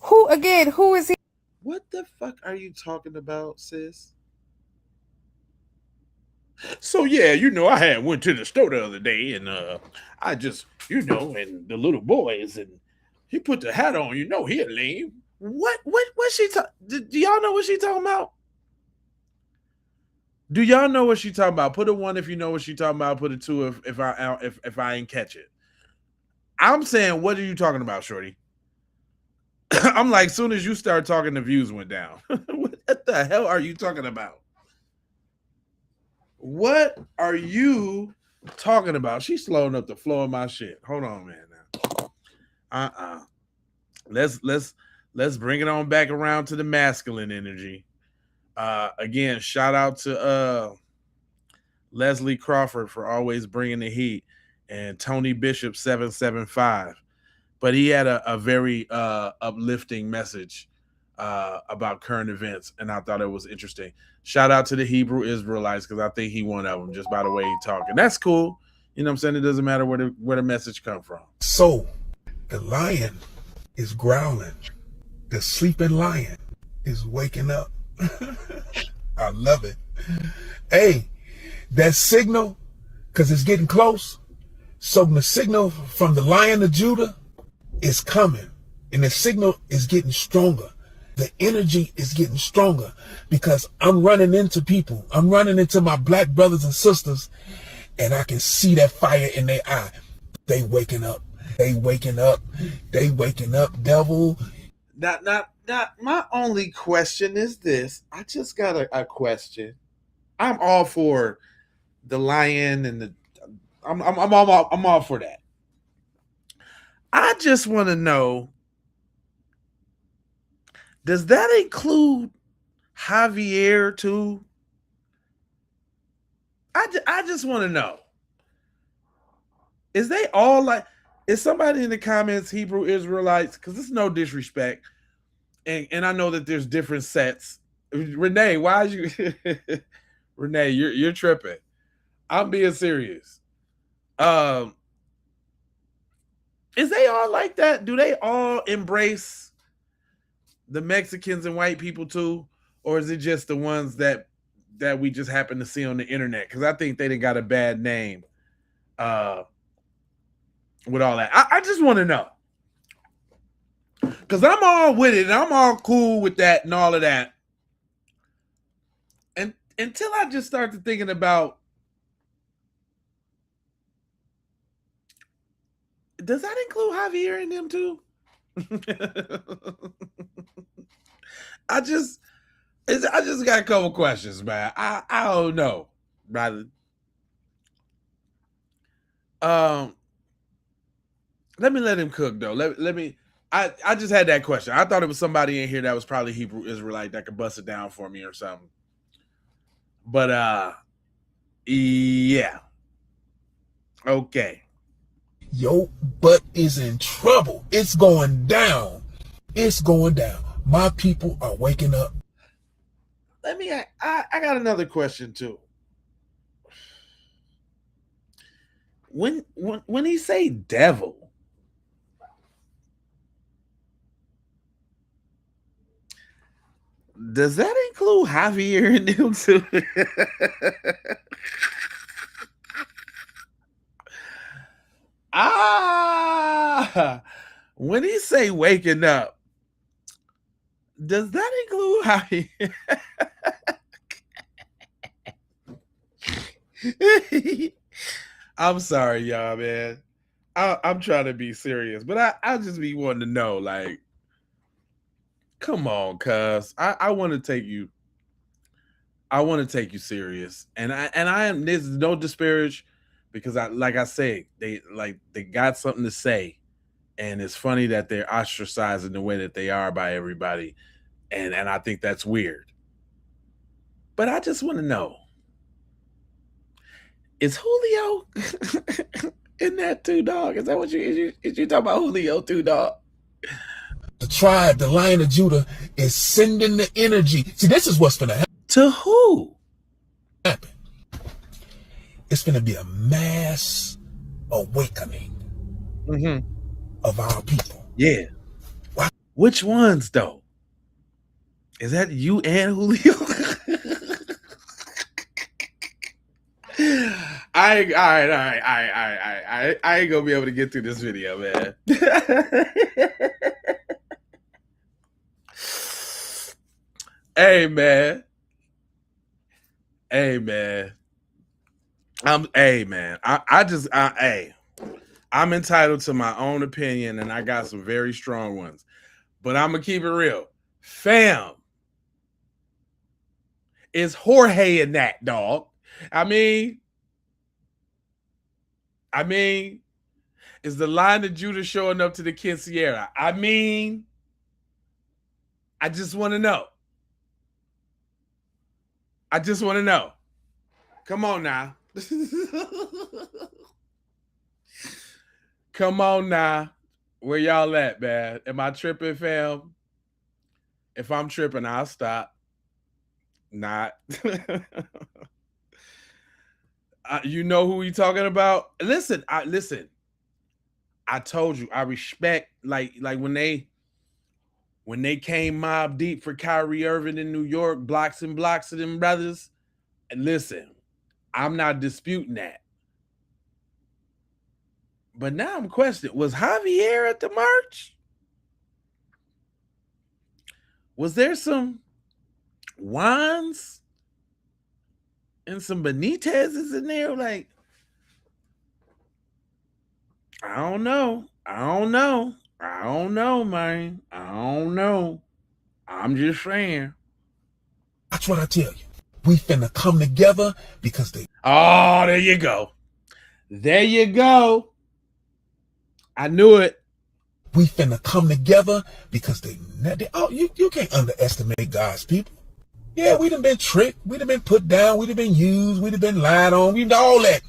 Who is he? What the fuck are you talking about, sis? So yeah, I had went to the store the other day and I just, and the little boys and he put the hat on, he a lame. What she do y'all know what she talking about? Do y'all know what she talking about? Put a 1 if you know what she talking about. Put a 2 if I ain't catch it. I'm saying, what are you talking about, shorty? I'm like, soon as you start talking, the views went down. What the hell are you talking about? What are you talking about? She's slowing up the flow of my shit. Hold on, man. Now. Let's bring it on back around to the masculine energy. Again, shout out to Leslie Crawford for always bringing the heat, and Tony Bishop 775. But he had a very uplifting message about current events, and I thought it was interesting. Shout out to the Hebrew Israelites because I think he one of them just by the way he talked, and that's cool. You know what I'm saying? It doesn't matter where the message come from. So the lion is growling. The sleeping lion is waking up. I love it. Hey, that signal, because it's getting close. So the signal from the Lion of Judah is coming. And the signal is getting stronger. The energy is getting stronger because I'm running into people. I'm running into my black brothers and sisters, and I can see that fire in their eye. They waking up. They waking up. They waking up, devil. Not my only question is this. I just got a question. I'm all for the lion and the I'm all for that. I just want to know, does that include Javier too? I just want to know. Is they all like, is somebody in the comments Hebrew Israelites? Because it's no disrespect. And I know that there's different sets. Renee, why is you Renee, you're tripping. I'm being serious. Is they all like that? Do they all embrace the Mexicans and white people too? Or is it just the ones that we just happen to see on the internet? Because I think they done got a bad name with all that. I just want to know. Because I'm all with it and I'm all cool with that and all of that. And until I just started thinking about, does that include Javier and them too? I just got a couple questions, man. I don't know, brother. Let me let him cook though. Let me. I just had that question. I thought it was somebody in here that was probably Hebrew Israelite that could bust it down for me or something. But yeah. Okay. Your butt is in trouble. It's going down. It's going down. My people are waking up. Let me. I got another question too. When he say devil, does that include Javier and them too? When he say waking up, does that include how he I'm sorry, y'all, man. I'm trying to be serious, but I just be wanting to know, like, come on, cuz I want to take you. I want to take you serious, and I am. There's no disparage, because like I say, they got something to say, and it's funny that they're ostracized in the way that they are by everybody, and I think that's weird. But I just want to know: is Julio in that too, dog? Is that what you talking about, Julio too, dog? The tribe, the Lion of Judah, is sending the energy. See, this is what's gonna happen. To who? It's gonna be a mass awakening of our people. Yeah. Wow. Which ones though? Is that you and Julio? I ain't gonna be able to get through this video, man. Hey man. Hey man. I'm entitled to my own opinion, and I got some very strong ones. But I'm gonna keep it real. Fam. Is Jorge in that, dog? I mean, is the Lion of Judah showing up to the Quinceañera? I mean, I just want to know. I just want to know. Come on now. Come on now. Where y'all at, man? Am I tripping, fam? If I'm tripping, I'll stop. Not. You know who we talking about? Listen. I told you, I respect like when they came mob deep for Kyrie Irving in New York, blocks and blocks of them brothers. And listen, I'm not disputing that. But now I'm questioning, was Javier at the march? Was there some Juans and some Benitez's in there? Like, I don't know, man. I don't know. I'm just saying. That's what I tell you. We finna come together because they... Oh, there you go. There you go. I knew it. We finna come together because they you can't underestimate God's people. Yeah, we done been tricked. We done been put down. We done been used. We done been lied on. We done all that.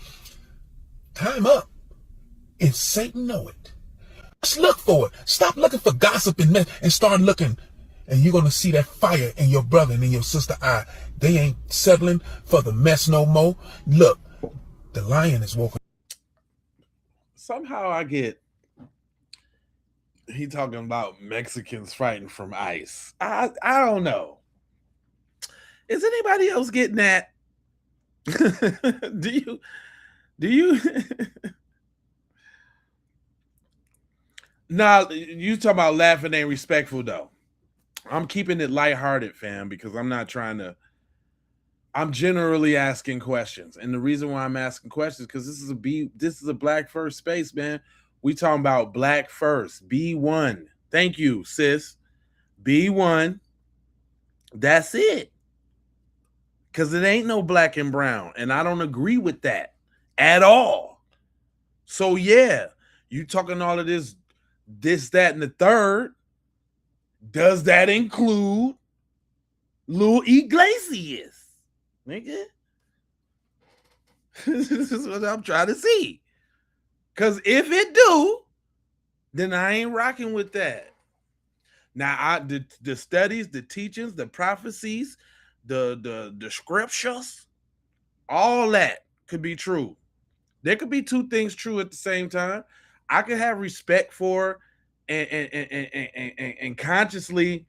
Time up. And Satan know it. Just look for it. Stop looking for gossip and start looking. And you're going to see that fire in your brother and in your sister eye. They ain't settling for the mess no more. Look, the lion is walking. Somehow I get he talking about Mexicans fighting from ICE. I don't know. Is anybody else getting that? Do you Nah, you talking about laughing ain't respectful though. I'm keeping it lighthearted, fam, because I'm generally asking questions. And the reason why I'm asking questions, because this is a black first space, man. We talking about black first. B1. Thank you, sis. B1. That's it. Because it ain't no black and brown. And I don't agree with that at all. So yeah, you talking all of this, that, and the third. Does that include Lil Iglesias? Nigga. This is what I'm trying to see. Because if it do, then I ain't rocking with that. Now, the studies, the teachings, the prophecies, the scriptures, all that could be true. There could be two things true at the same time. I could have respect for and consciously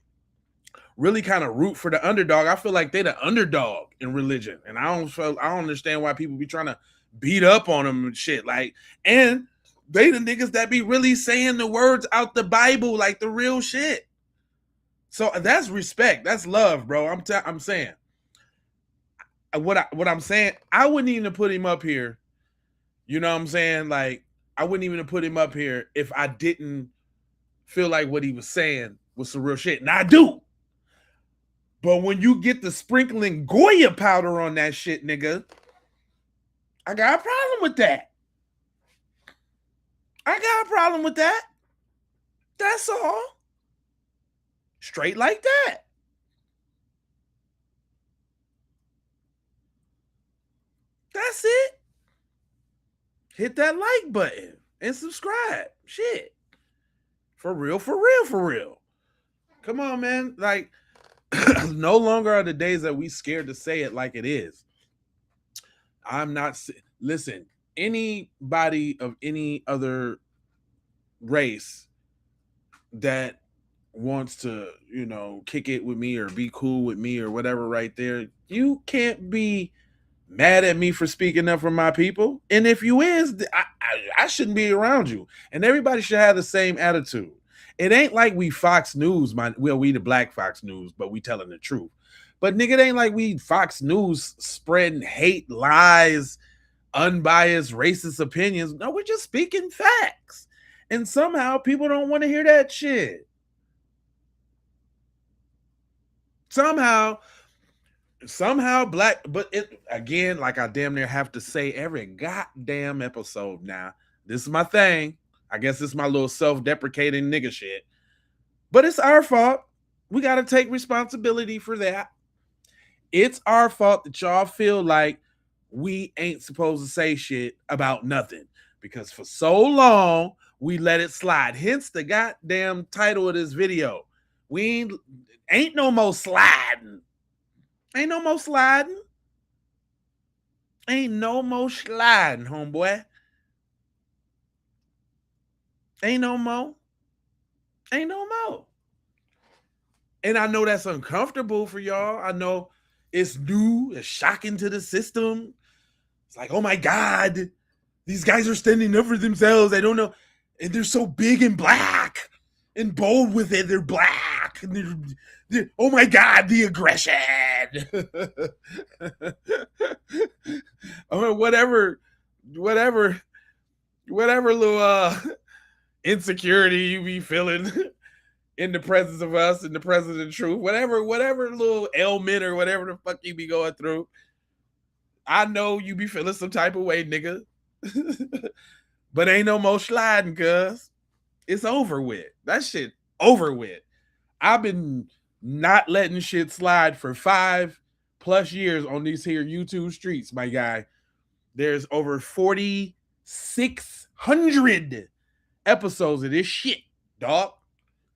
really kind of root for the underdog. I feel like they're the underdog in religion, and I don't understand why people be trying to beat up on them and shit. Like, and They the niggas that be really saying the words out the Bible, like the real shit. So that's respect. That's love, bro. I'm saying. What I'm saying, I wouldn't even put him up here. You know what I'm saying? Like, I wouldn't even put him up here if I didn't feel like what he was saying was some real shit. And I do. But when you get the sprinkling Goya powder on that shit, nigga, I got a problem with that. I got a problem with that. That's all. Straight like that. That's it. Hit that like button and subscribe. Shit. For real, for real, for real. Come on, man. Like, no longer are the days that we scared to say it like it is. I'm not. Listen, anybody of any other race that wants to, you know, kick it with me or be cool with me or whatever right there, you can't be mad at me for speaking up for my people. And if you is, I shouldn't be around you. And everybody should have the same attitude. It ain't like we Fox News, we the black Fox News, but we telling the truth. But nigga, it ain't like we Fox News spreading hate, lies, unbiased, racist opinions. No, we're just speaking facts. And somehow people don't want to hear that shit. Somehow black, but it again, like I damn near have to say every goddamn episode now. This is my thing. I guess it's my little self-deprecating nigga shit. But it's our fault. We got to take responsibility for that. It's our fault that y'all feel like we ain't supposed to say shit about nothing. Because for so long, we let it slide. Hence the goddamn title of this video. We ain't no more sliding. Ain't no more sliding. Ain't no more sliding, homeboy. Ain't no more. Ain't no more. And I know that's uncomfortable for y'all. I know it's new, it's shocking to the system. It's like, oh my God, these guys are standing up for themselves. I don't know. And they're so big and black and bold with it. They're black. And they're oh my God, the aggression. Or whatever little insecurity you be feeling in the presence of us, in the presence of the truth, whatever little ailment or whatever the fuck you be going through. I know you be feeling some type of way, nigga. But ain't no more sliding, cuz it's over with. That shit over with. I've been not letting shit slide for 5+ years on these here YouTube streets, my guy. There's over 4,600 episodes of this shit, dog.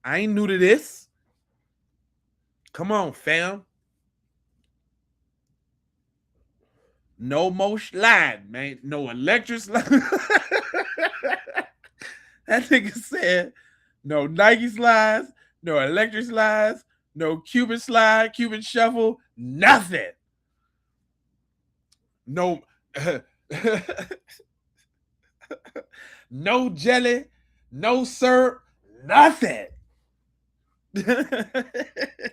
I ain't new to this. Come on, fam. No more slide, man. No electric slide. That nigga said no Nike slides, no electric slides, no Cuban slide, Cuban shuffle, nothing. No, no jelly, no syrup, nothing.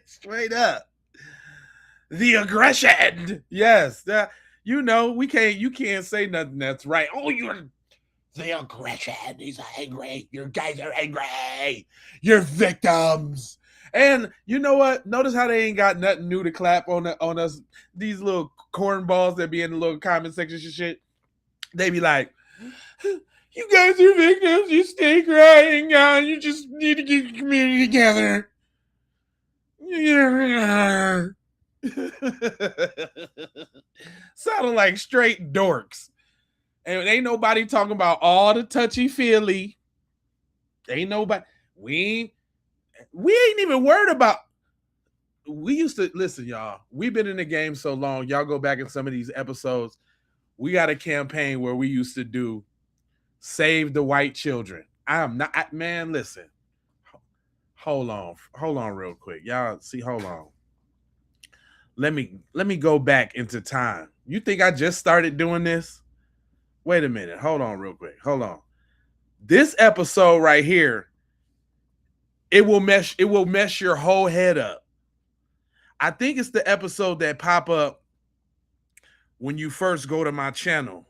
Straight up. The aggression. Yes. You know, you can't say nothing that's right. Oh, you're the aggression. He's angry. You guys are angry. You're victims. And you know what? Notice how they ain't got nothing new to clap on us. These little cornballs that be in the little comment section shit. They be like, you guys are victims. You stay crying. You just need to get your community together. Sounding like straight dorks. And ain't nobody talking about all the touchy-feely. Ain't nobody. We ain't even worried about. We used to, listen, y'all. We've been in the game so long. Y'all go back in some of these episodes. We got a campaign where we used to do Save the White Children. I'm not, man, listen. Hold on real quick. Y'all see, hold on. Let me go back into time. You think I just started doing this? Wait a minute. Hold on real quick. Hold on. This episode right here, it will mess your whole head up. I think it's the episode that pop up when you first go to my channel.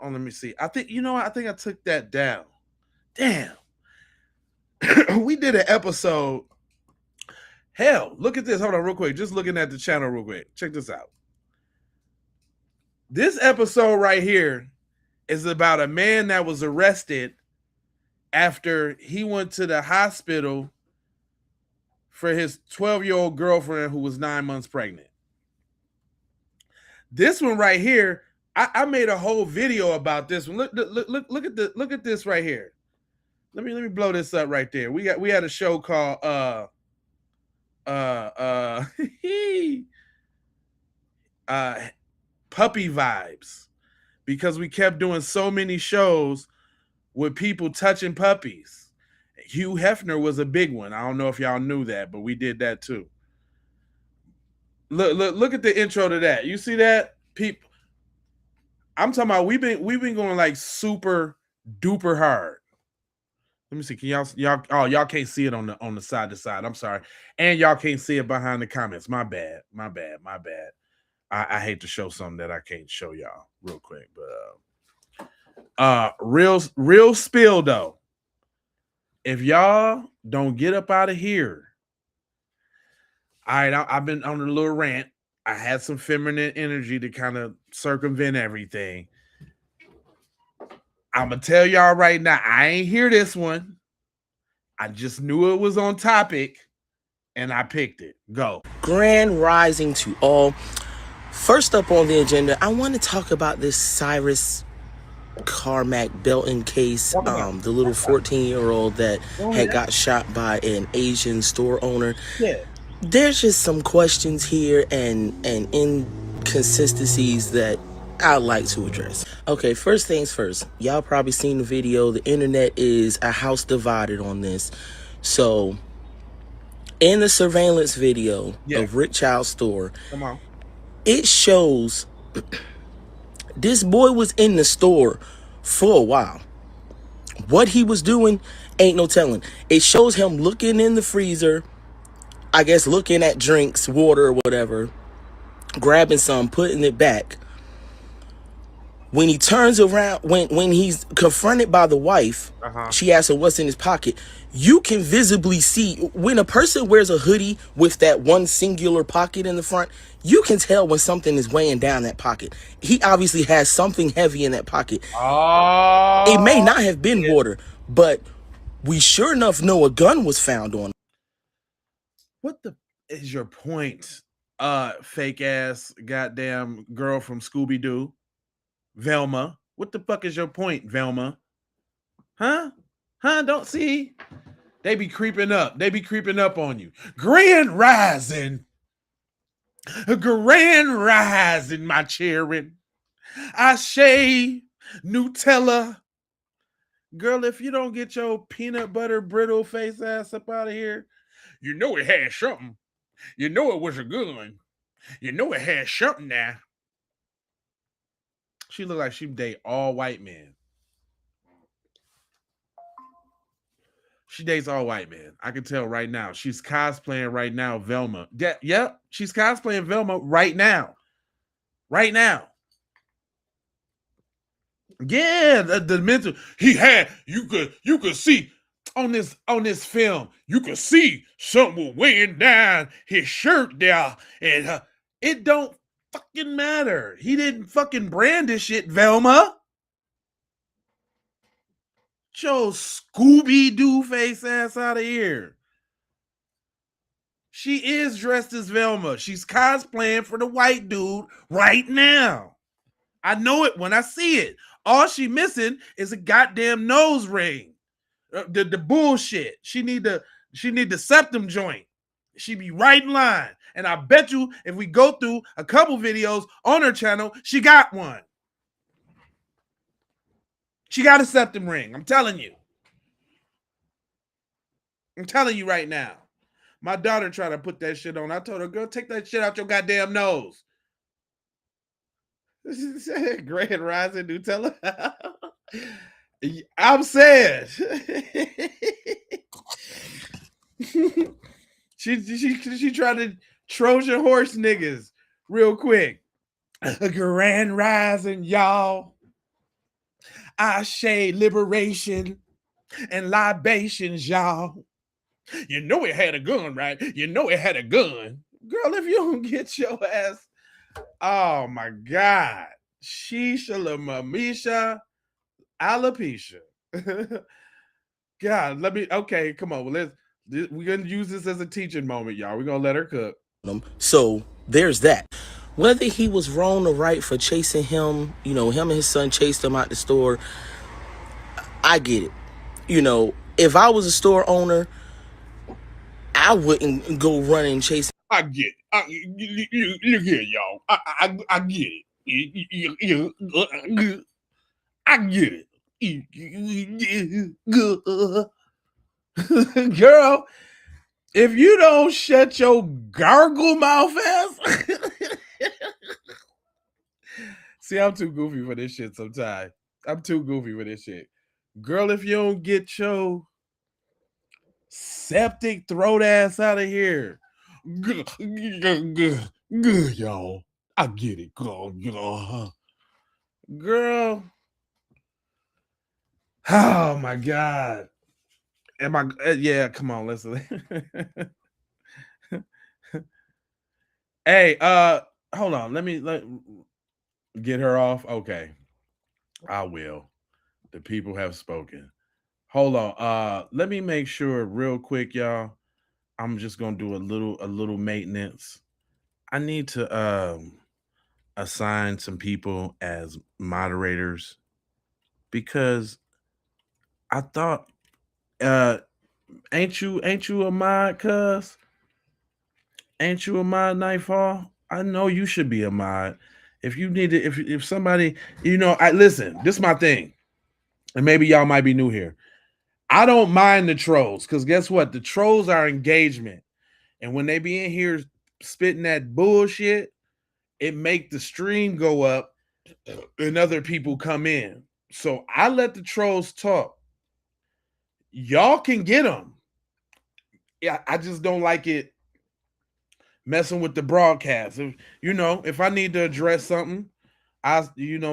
Oh, let me see. I think I think I took that down. Damn. We did an episode. Hell, look at this. Hold on real quick. Just looking at the channel real quick. Check this out. This episode right here is about a man that was arrested after he went to the hospital for his 12-year-old girlfriend who was 9 months pregnant. This one right here, I made a whole video about this one. Look at this right here. Let me blow this up right there. We had a show called Puppy Vibes, because we kept doing so many shows with people touching puppies. Hugh Hefner was a big one. I don't know if y'all knew that, but we did that too. Look at the intro to that. You see that? People, I'm talking about we've been going like super duper hard. Let me see. Can y'all can't see it on the side to side. I'm sorry. And y'all can't see it behind the comments. My bad. I hate to show something that I can't show y'all real quick, but real spill though. If y'all don't get up out of here. All right, I've been on a little rant. I had some feminine energy to kind of circumvent everything. I'm going to tell y'all right now, I ain't hear this one. I just knew it was on topic, and I picked it. Go. Grand rising to all. First up on the agenda, I want to talk about this Cyrus Carmack Belton case, the little 14-year-old that had got shot by an Asian store owner. Yeah. There's just some questions here and inconsistencies that I'd like to address. Okay, first things first. Y'all probably seen the video. The internet is a house divided on this. So, in the surveillance video of Rick Child's store, it shows this boy was in the store for a while. What he was doing, ain't no telling. It shows him looking in the freezer, I guess looking at drinks, water or whatever, grabbing some, putting it back. When he turns around, when he's confronted by the wife, she asks him what's in his pocket. You can visibly see when a person wears a hoodie with that one singular pocket in the front, you can tell when something is weighing down that pocket. He obviously has something heavy in that pocket. It may not have been water, but we sure enough know a gun was found on him. What the is your point, fake ass goddamn girl from Scooby-Doo? Velma. What the fuck is your point, Velma? Huh? Don't see? They be creeping up. They be creeping up on you. Grand rising. Grand rising, my children. I shave Nutella. Girl, if you don't get your peanut butter brittle face ass up out of here, you know it had something. You know it was a gun. You know it had something now. She looked like she date all white men. She dates all white men. I can tell right now. She's cosplaying right now, Velma. Yep, she's cosplaying Velma right now. Right now. Yeah, the mental he had. You could see on this film. You could see something weighing down his shirt there, and it don't fucking matter. He didn't fucking brandish it, Velma. Your Scooby-Doo face ass out of here. She is dressed as Velma. She's cosplaying for the white dude right now. I know it when I see it. All she missing is a goddamn nose ring. The bullshit. She need the septum joint. She be right in line. And I bet you if we go through a couple videos on her channel, she got one. She got a septum ring. I'm telling you. I'm telling you right now. My daughter tried to put that shit on. I told her, girl, take that shit out your goddamn nose. Grand rising Nutella. I'm saying. she tried to Trojan horse niggas real quick. Grand rising, y'all. I shade liberation and libations, y'all. You know it had a gun, right? You know it had a gun. Girl, if you don't get your ass, oh my God. Shisha la mamisha alopecia. God, okay, come on. We're gonna use this as a teaching moment, y'all. We're gonna let her cook. So there's that. Whether he was wrong or right for chasing him, him and his son chased him out the store, I get it. If I was a store owner, I wouldn't go running chasing. I get it. Look here, y'all. I get it. I get it. Girl, if you don't shut your gargle mouth ass. See, I'm too goofy for this shit sometimes. I'm too goofy for this shit. Girl, if you don't get your septic throat ass out of here. Good, y'all. I get it. Girl. Oh my God. Yeah, come on, listen. Hey, hold on. Let get her off. Okay. I will. The people have spoken. Hold on. Let me make sure real quick, y'all. I'm just gonna do a little maintenance. I need to assign some people as moderators because I thought ain't you a mod, cuz? Ain't you a mod, Nightfall? I know you should be a mod. If you need to, if somebody, I listen, this is my thing. And maybe y'all might be new here. I don't mind the trolls, because guess what? The trolls are engagement. And when they be in here spitting that bullshit, it make the stream go up and other people come in. So I let the trolls talk. Y'all can get them. Yeah, I just don't like it messing with the broadcast. If I need to address something,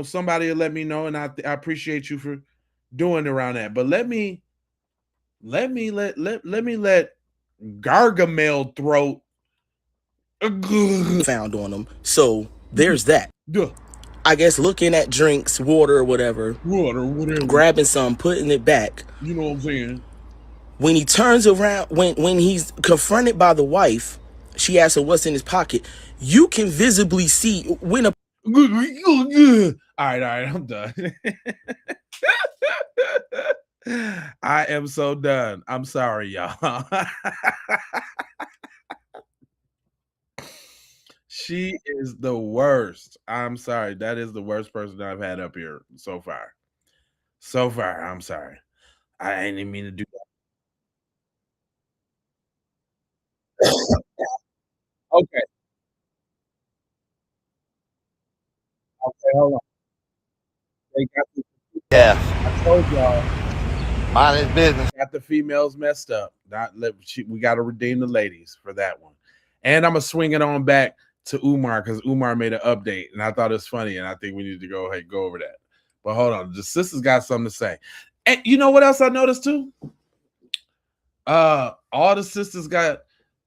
somebody will let me know, and I appreciate you for doing around that. But let me let Gargamel throat found on them. So there's that. I guess looking at drinks, water or whatever, grabbing some, putting it back. You know what I'm saying? When he turns around, when he's confronted by the wife, she asks him what's in his pocket. You can visibly see when a all right, I'm done. I am so done. I'm sorry, y'all. She is the worst. I'm sorry. That is the worst person I've had up here so far. So far, I'm sorry. I didn't mean to do that. Okay. Okay, hold on. They got I told y'all. Mind his business. Got the females messed up. We got to redeem the ladies for that one. And I'm gonna swing it on back to Umar because Umar made an update, and I thought it was funny, and I think we need to go over that. But hold on, the sisters got something to say. And you know what else I noticed too? All the sisters got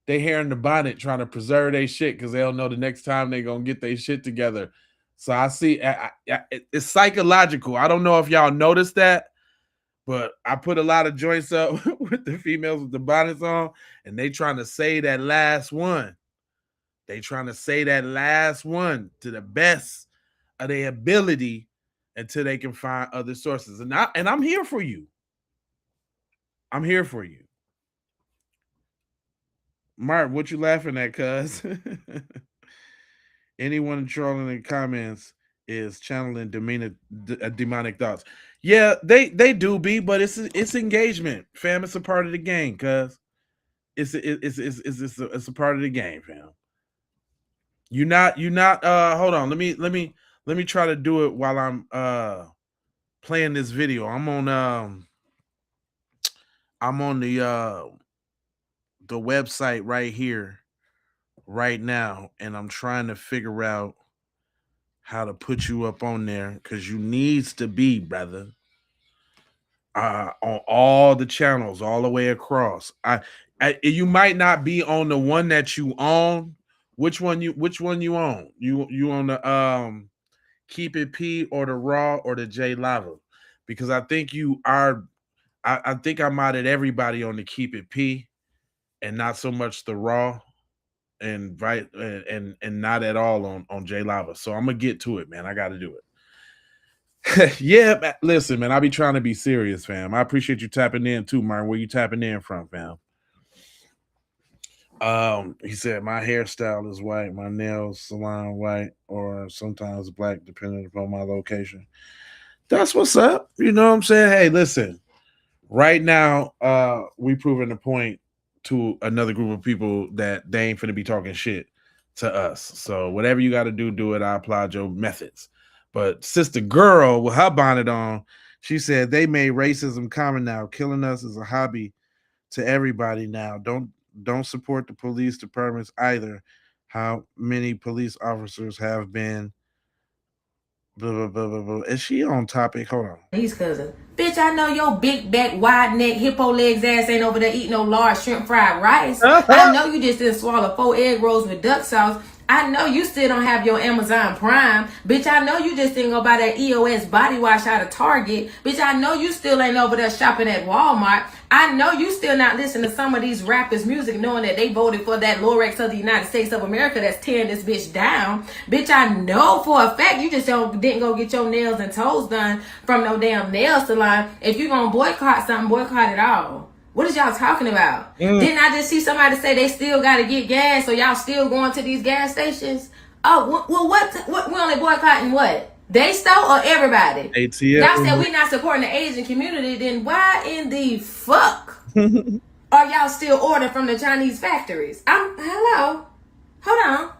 their hair in the bonnet trying to preserve their shit because they don't know the next time they're gonna get their shit together. So I see it's psychological. I don't know if y'all noticed that, but I put a lot of joints up with the females with the bonnets on, and they trying to say that last one. They trying to say that last one to the best of their ability until they can find other sources. And I'm here for you. I'm here for you. Mark, what you laughing at, cuz? Anyone trolling in the comments is channeling demonic thoughts. Yeah, they do be, but it's engagement, fam. It's a part of the game, cuz it's a part of the game, fam. You're not hold on, let me try to do it while I'm playing this video. I'm on the website right here, right now, and I'm trying to figure out how to put you up on there because you needs to be, brother. On all the channels, all the way across. You might not be on the one that you own. Which one you own? You on the Keep It P or the Raw or the J Lava? Because I think you are. I think I modded everybody on the Keep It P and not so much the Raw and right and not at all on J Lava. So I'm gonna get to it, man. I got to do it. Yeah, listen, man. I be trying to be serious, fam. I appreciate you tapping in too, Martin. Where you tapping in from, fam? He said my hairstyle is white, my nails salon white, or sometimes black, depending upon my location. That's what's up. You know what I'm saying? Hey, listen. Right now, we proving the point to another group of people that they ain't finna be talking shit to us. So whatever you got to do it. I applaud your methods. But sister girl with her bonnet on, she said they made racism common now. Killing us is a hobby to everybody now. Don't support the police departments either. How many police officers have been blah, blah, blah, blah, blah. Is she on topic? Hold on. These cousins. Bitch, I know your big back, wide neck, hippo legs ass ain't over there eating no large shrimp fried rice. I know you just didn't swallow 4 egg rolls with duck sauce. I know you still don't have your Amazon Prime. Bitch, I know you just didn't go buy that EOS body wash out of Target. Bitch, I know you still ain't over there shopping at Walmart. I know you still not listening to some of these rappers' music knowing that they voted for that Lorex of the United States of America that's tearing this bitch down. Bitch, I know for a fact you just didn't go get your nails and toes done from no damn nail salon. If you gonna boycott something, boycott it all. What is y'all talking about? Didn't I just see somebody say they still got to get gas, so y'all still going to these gas stations? Oh, well, what we only boycotting what? They stole or everybody? ATL. Y'all said we not supporting the Asian community, then why in the fuck are y'all still ordering from the Chinese factories? Hello? Hold on.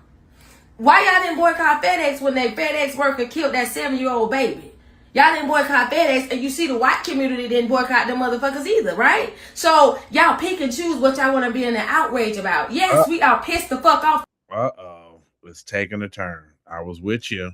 Why y'all didn't boycott FedEx when that FedEx worker killed that 7-year-old baby? Y'all didn't boycott FedEx, and you see the white community didn't boycott them motherfuckers either, right? So y'all pick and choose what y'all want to be in an outrage about. Yes, we are pissed the fuck off. Uh-oh. It's taking a turn. I was with you.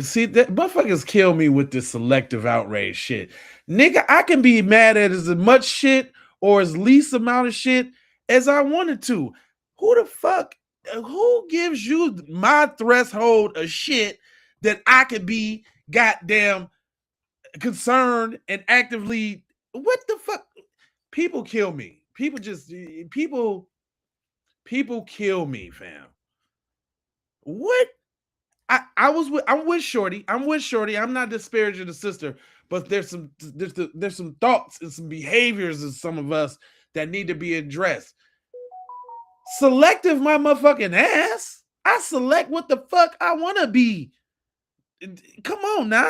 See, that motherfuckers kill me with this selective outrage shit. Nigga, I can be mad at as much shit or as least amount of shit as I wanted to. Who the fuck, who gives you my threshold of shit that I could be goddamn concerned and actively, what the fuck? People kill me. People kill me, fam. What? I'm with Shorty. I'm not disparaging the sister, but there's some thoughts and some behaviors of some of us that need to be addressed. Selective my motherfucking ass. I select what the fuck I want to be. Come on now.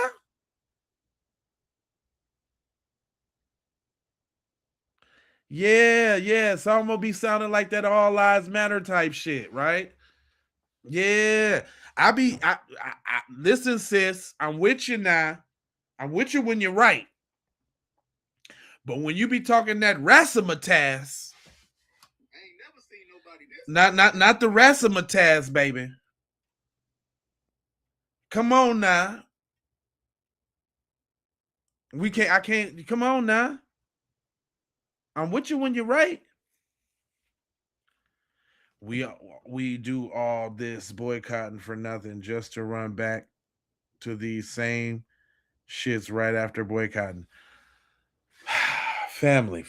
Yeah. So I'm gonna be sounding like that all lives matter type shit, right? Yeah. Listen, sis, I'm with you now. I'm with you when you're right. But when you be talking that razzmatazz, not the razzmatazz, baby. Come on now. I can't, come on now. I'm with you when you're right. We do all this boycotting for nothing just to run back to these same shits right after boycotting. Family.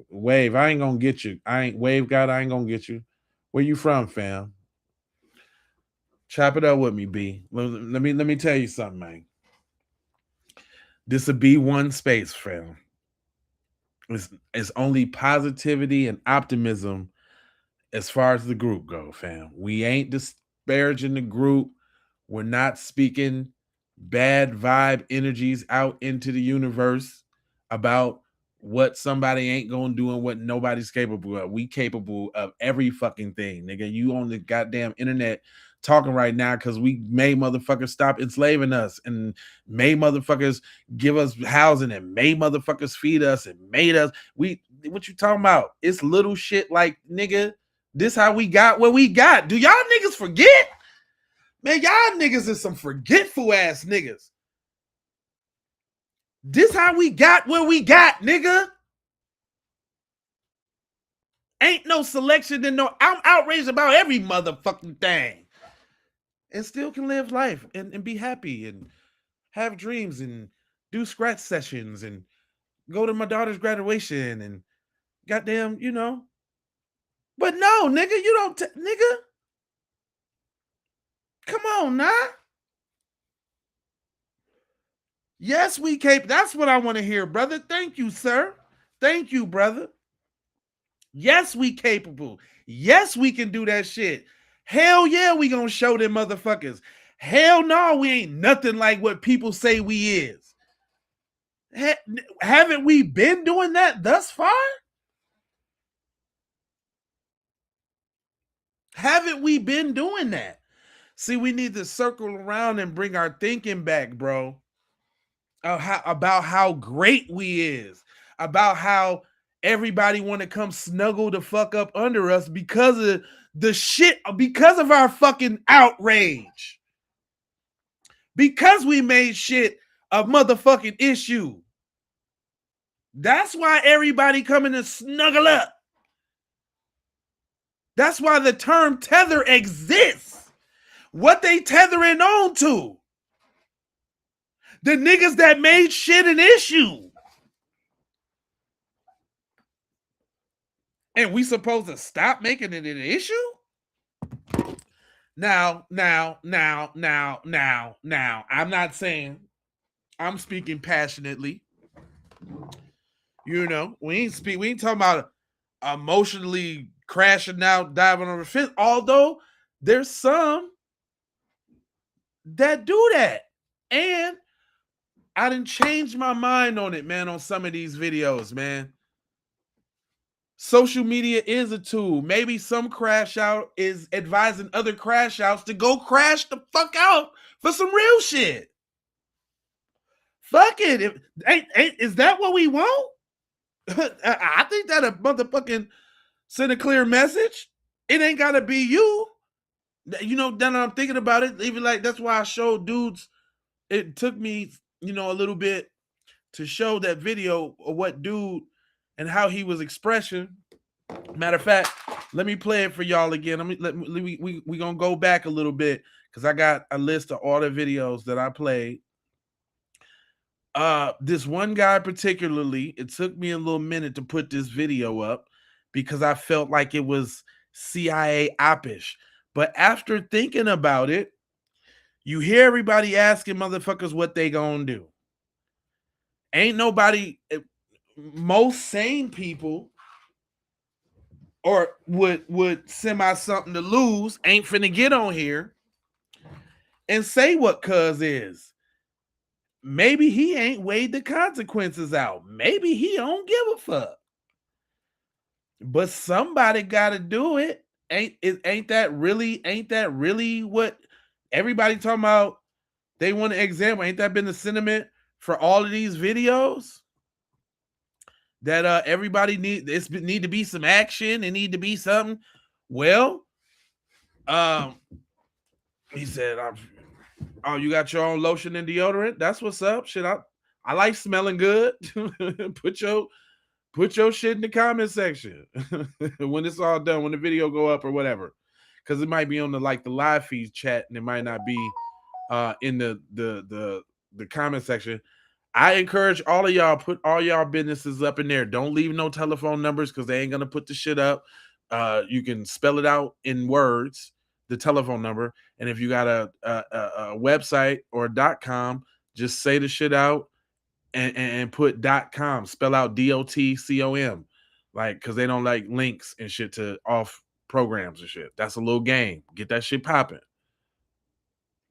Wave, I ain't gonna get you. Wave God, I ain't gonna get you. Where you from, fam? Chop it up with me, B. Let me tell you something, man. This will be one space, fam. It's only positivity and optimism as far as the group go, fam. We ain't disparaging the group. We're not speaking bad vibe energies out into the universe about what somebody ain't gonna do and what nobody's capable of. We capable of every fucking thing, nigga. You on the goddamn internet talking right now because we made motherfuckers stop enslaving us and made motherfuckers give us housing and made motherfuckers feed us and made us. What you talking about? It's little shit like, nigga, this how we got what we got. Do y'all niggas forget? Man, y'all niggas is some forgetful ass niggas. This how we got what we got, nigga. Ain't no selection and no. I'm outraged about every motherfucking thing. And still can live life and be happy and have dreams and do scratch sessions and go to my daughter's graduation and goddamn, you know. But no, nigga, you don't, nigga. Come on, nah. Yes, we capable. That's what I want to hear, brother. Thank you, sir. Thank you, brother. Yes, we capable. Yes, we can do that shit. Hell yeah, we gonna show them motherfuckers. Hell no, we ain't nothing like what people say we is. Haven't we been doing that thus far? Haven't we been doing that? See, we need to circle around and bring our thinking back, bro. About how great we is. About how everybody want to come snuggle the fuck up under us because of the shit, because of our fucking outrage. Because we made shit a motherfucking issue. That's why everybody coming to snuggle up. That's why the term tether exists. What they tethering on to? The niggas that made shit an issue. And we supposed to stop making it an issue? Now, I'm not saying, I'm speaking passionately. You know, we ain't talking about emotionally crashing out, diving on the fence. Although there's some that do that. And I didn't change my mind on it, man, on some of these videos, man. Social media is a tool. Maybe some crash out is advising other crash outs to go crash the fuck out for some real shit. Fuck it. Is that what we want? I think that a motherfucking send a clear message. It ain't gotta be you. You know, then I'm thinking about it. Even like that's why I showed dudes. It took me, you know, a little bit to show that video of what dude and how he was expressing. Matter of fact, let me play it for y'all again. We gonna go back a little bit because I got a list of all the videos that I played. This one guy particularly, it took me a little minute to put this video up because I felt like it was CIA op-ish. But after thinking about it, you hear everybody asking motherfuckers what they gonna do. Ain't nobody, most sane people or would semi something to lose ain't finna get on here and say what cuz is. Maybe he ain't weighed the consequences out. Maybe he don't give a fuck. But somebody gotta do it. Ain't that really what everybody talking about? They want an example. Ain't that been the sentiment for all of these videos? That everybody need to be some action. It need to be something. Well, he said, "Oh, you got your own lotion and deodorant? That's what's up. Shit, I like smelling good. Put your shit in the comment section when it's all done, when the video go up or whatever, because it might be on the live feed chat and it might not be in the comment section. I encourage all of y'all, put all y'all businesses up in there. Don't leave no telephone numbers because they ain't gonna put the shit up. You can spell it out in words, the telephom number, and if you got a website or .com, just say the shit out and put .com, spell out DOTCOM, like because they don't like links and shit to off programs and shit. That's a little game. Get that shit popping.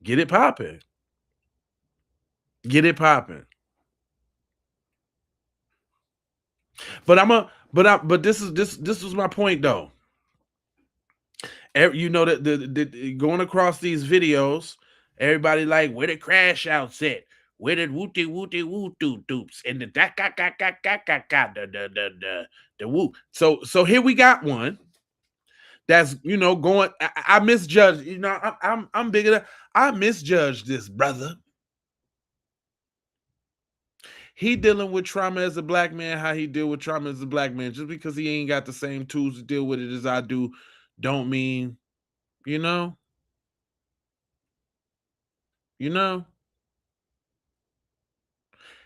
Get it popping. Get it popping. But this was my point though. You know that the going across these videos, everybody like where the crash outs at, where the wooty wooty woo doo doops and the da ga ga ga ga ga ga the woo. So here we got one that's going. I misjudged. I'm bigger than I misjudged this brother. He dealing with trauma as a black man, how he deal with trauma as a black man. Just because he ain't got the same tools to deal with it as I do, don't mean, you know, you know,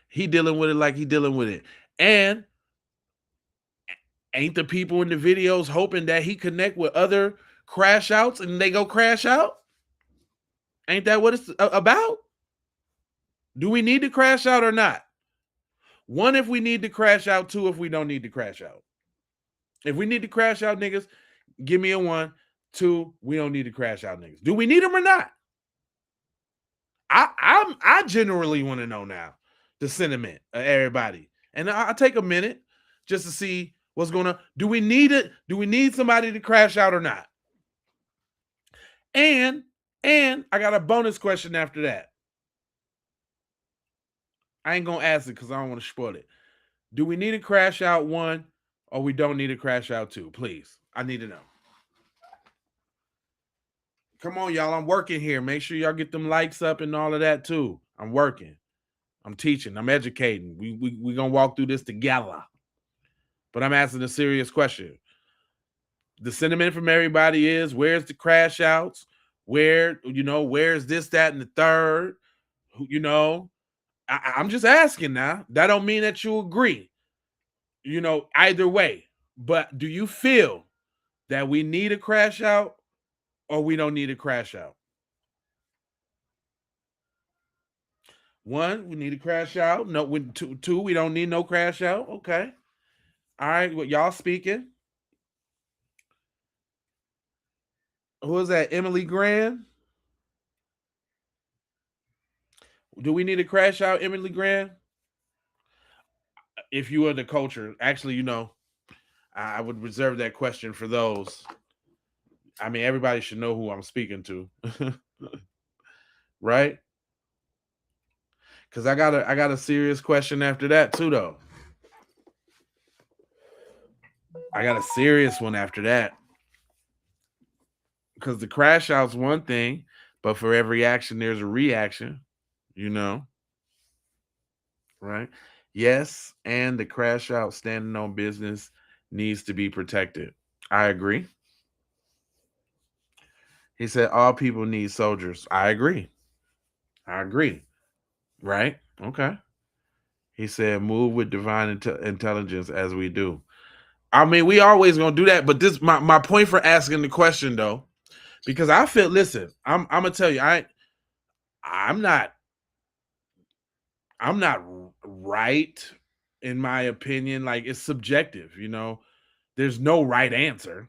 he dealing with it like he dealing with it. And ain't the people in the videos hoping that he connect with other crash outs and they go crash out? Ain't that what it's about? Do we need to crash out or not? One, if we need to crash out. Two, if we don't need to crash out. If we need to crash out, niggas, give me a one. Two, we don't need to crash out, niggas. Do we need them or not? I generally want to know now the sentiment of everybody, and I'll take a minute just to see what's going on. Do we need it? Do we need somebody to crash out or not? And I got a bonus question after that. I ain't gonna ask it because I don't want to spoil it. Do we need to crash out one, or we don't need to crash out two? Please, I need to know. Come on, y'all. I'm working here. Make sure y'all get them likes up and all of that too. I'm working. I'm teaching. I'm educating. We gonna walk through this together. But I'm asking a serious question. The sentiment from everybody is, where's the crash outs? Where's this, that, and the third? I'm just asking now. That don't mean that you agree. Either way. But do you feel that we need a crash out or we don't need a crash out? One, we need to crash out. No, two, we don't need no crash out. Okay. All right. Well, y'all speaking. Who is that? Emily Grant? Do we need to crash out, Emily Grant? If you are the culture, actually, I would reserve that question for those. I mean, everybody should know who I'm speaking to. Right? Because I got a serious question after that too, though. I got a serious one after that. Because the crash out's one thing, but for every action, there's a reaction, right? Yes, and the crash out standing on business needs to be protected. I agree. He said all people need soldiers. I agree. Right? Okay. He said move with divine intelligence as we do. I mean, we always gonna do that, but this my point for asking the question though, because I feel. Listen, I'm gonna tell you, I'm not right in my opinion. Like, it's subjective, There's no right answer.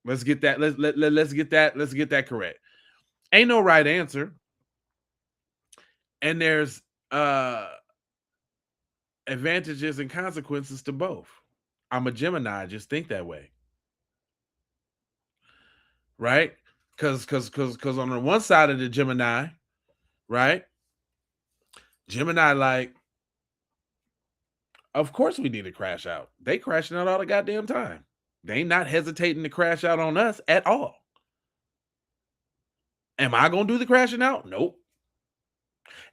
Let's get that. Let's get that. Let's get that correct. Ain't no right answer, and there's advantages and consequences to both. I'm a Gemini. Just think that way, right? Because on the one side of the Gemini, right? Gemini, like, of course we need to crash out. They crashing out all the goddamn time. They ain't not hesitating to crash out on us at all. Am I gonna do the crashing out? Nope.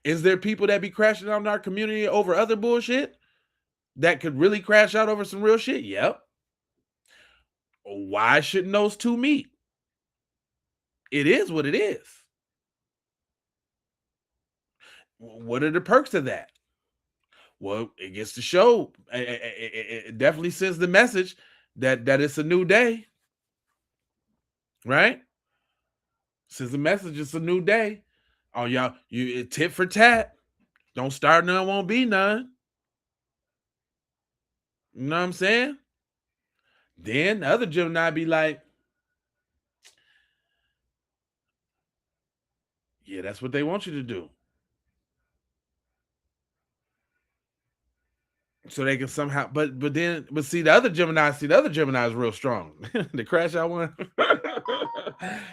Is there people that be crashing out in our community over other bullshit that could really crash out over some real shit? Yep. Why shouldn't those two meet? It is what it is. What are the perks of that? Well, it gets to show. It definitely sends the message that it's a new day, right? Sends the message it's a new day. Oh, y'all, you tit for tat. Don't start none, won't be none. You know what I'm saying? Then the other Gemini be like, yeah, that's what they want you to do. So they can somehow, but see the other Gemini is real strong. The crash out one.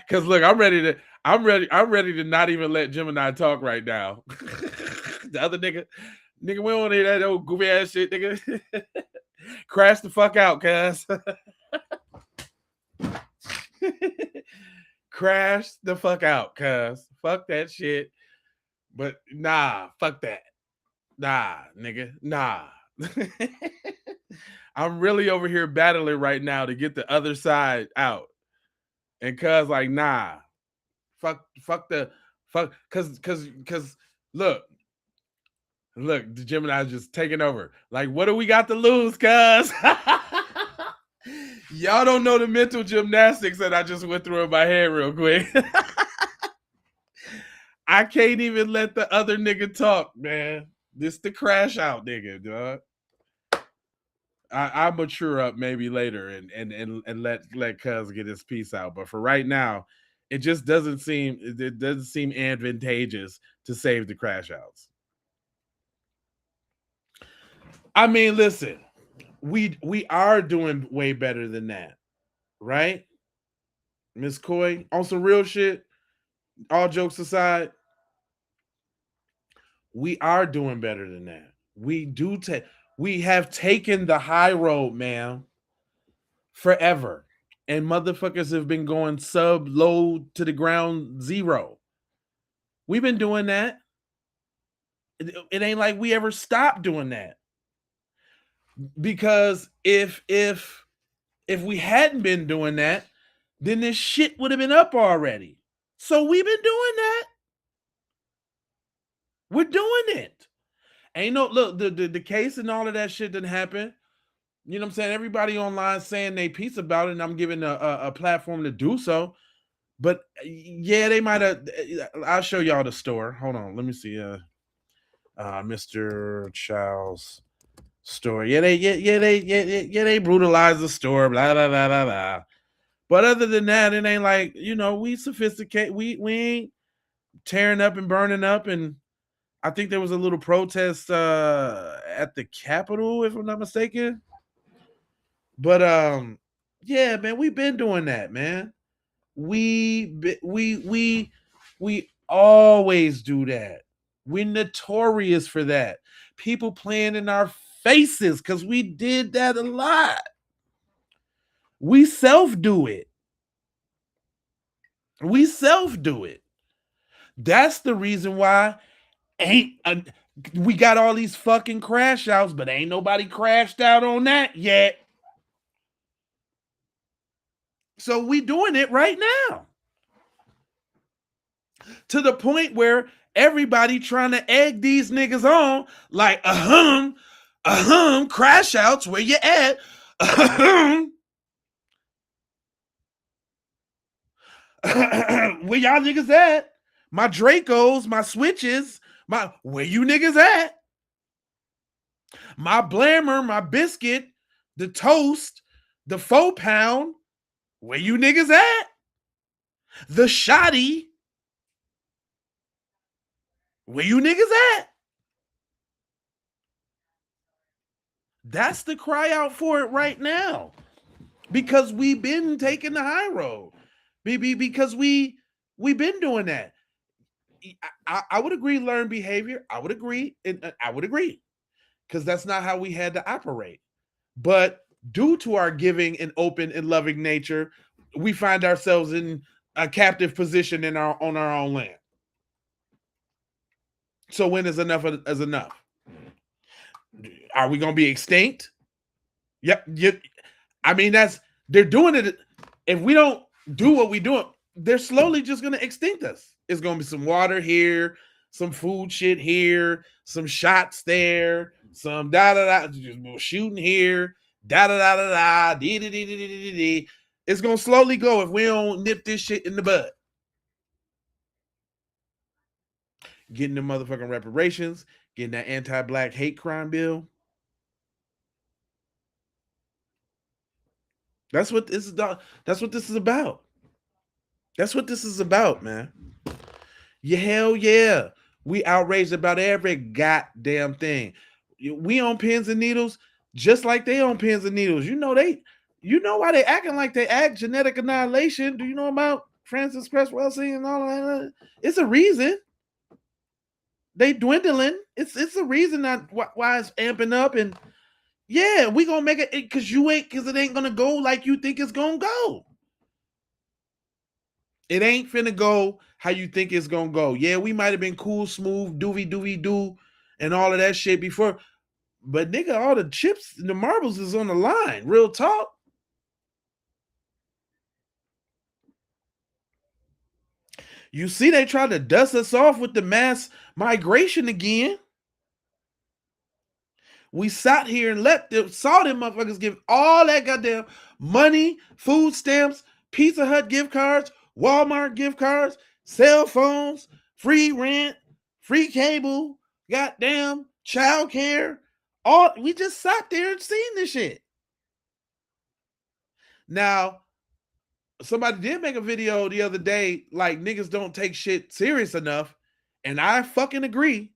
Because look, I'm ready to not even let Gemini talk right now. The other nigga, we don't want to hear that old goofy ass shit, nigga. Crash the fuck out, cuz. Crash the fuck out, cuz. Fuck that shit. But nah, fuck that. Nah, nigga. Nah. I'm really over here battling right now to get the other side out. And cuz like, nah. Fuck cause look, the Gemini's just taking over. Like, what do we got to lose, cuz? Y'all don't know the mental gymnastics that I just went through in my head real quick. I can't even let the other nigga talk, man. This the crash out nigga, dog. I mature up maybe later and let cuz get his piece out. But for right now, it just doesn't seem advantageous to save the crash outs. I mean, listen, we are doing way better than that, right? Miss Coy, on some real shit, all jokes aside, we are doing better than that. We have taken the high road, man, forever. And motherfuckers have been going sub low to the ground zero. We've been doing that. It ain't like we ever stopped doing that. Because if we hadn't been doing that, then this shit would have been up already. So we've been doing that. We're doing it. Ain't no look, the case and all of that shit didn't happen. You know what I'm saying? Everybody online saying they piece about it, and I'm giving a platform to do so. But yeah, they might have. I'll show y'all the store. Hold on, let me see. Mr. Child's store. They brutalized the store. Blah blah blah blah blah. But other than that, it ain't like, we sophisticate. We ain't tearing up and burning up. And I think there was a little protest at the Capitol, if I'm not mistaken. But yeah, man, we've been doing that, man. We always do that. We're notorious for that. People playing in our faces because we did that a lot. We self-do it. That's the reason why we got all these fucking crash outs, but ain't nobody crashed out on that yet. So we doing it right now. To the point where everybody trying to egg these niggas on, like, crash outs, where you at? Where y'all niggas at? My Dracos, my switches, where you niggas at? My Blammer, my biscuit, the toast, the 4-pound, where you niggas at? The shoddy, where you niggas at? That's the cry out for it right now. Because we've been taking the high road. Because we've been doing that. I would agree, learn behavior. I would agree. Because that's not how we had to operate. But due to our giving and open and loving nature, we find ourselves in a captive position on our own land. So when is enough is enough? Are we gonna be extinct? Yep. I mean, they're doing it. If we don't do what we do, they're slowly just gonna extinct us. It's gonna be some water here, some food shit here, some shots there, some shooting here, dee. It's gonna slowly go if we don't nip this shit in the bud. Getting the motherfucking reparations, getting that anti-black hate crime bill. That's what this is about. That's what this is about. That's what this is about, man. Yeah, hell yeah. We outraged about every goddamn thing. We on pins and needles just like they on pins and needles. You know why they acting like they act. Genetic annihilation. Do you know about Francis Cresswell and all of that? It's a reason. They dwindling. It's a reason that why it's amping up. And yeah, we gonna make it because it ain't gonna go like you think it's gonna go. It ain't finna go how you think it's gonna go. Yeah, we might have been cool, smooth, doovy doo, and all of that shit before. But nigga, all the chips and the marbles is on the line. Real talk. You see, they tried to dust us off with the mass migration again. We sat here and saw them motherfuckers give all that goddamn money, food stamps, Pizza Hut gift cards, Walmart gift cards, cell phones, free rent, free cable, goddamn child care. All we just sat there and seen this shit. Now, somebody did make a video the other day, like niggas don't take shit serious enough. And I fucking agree.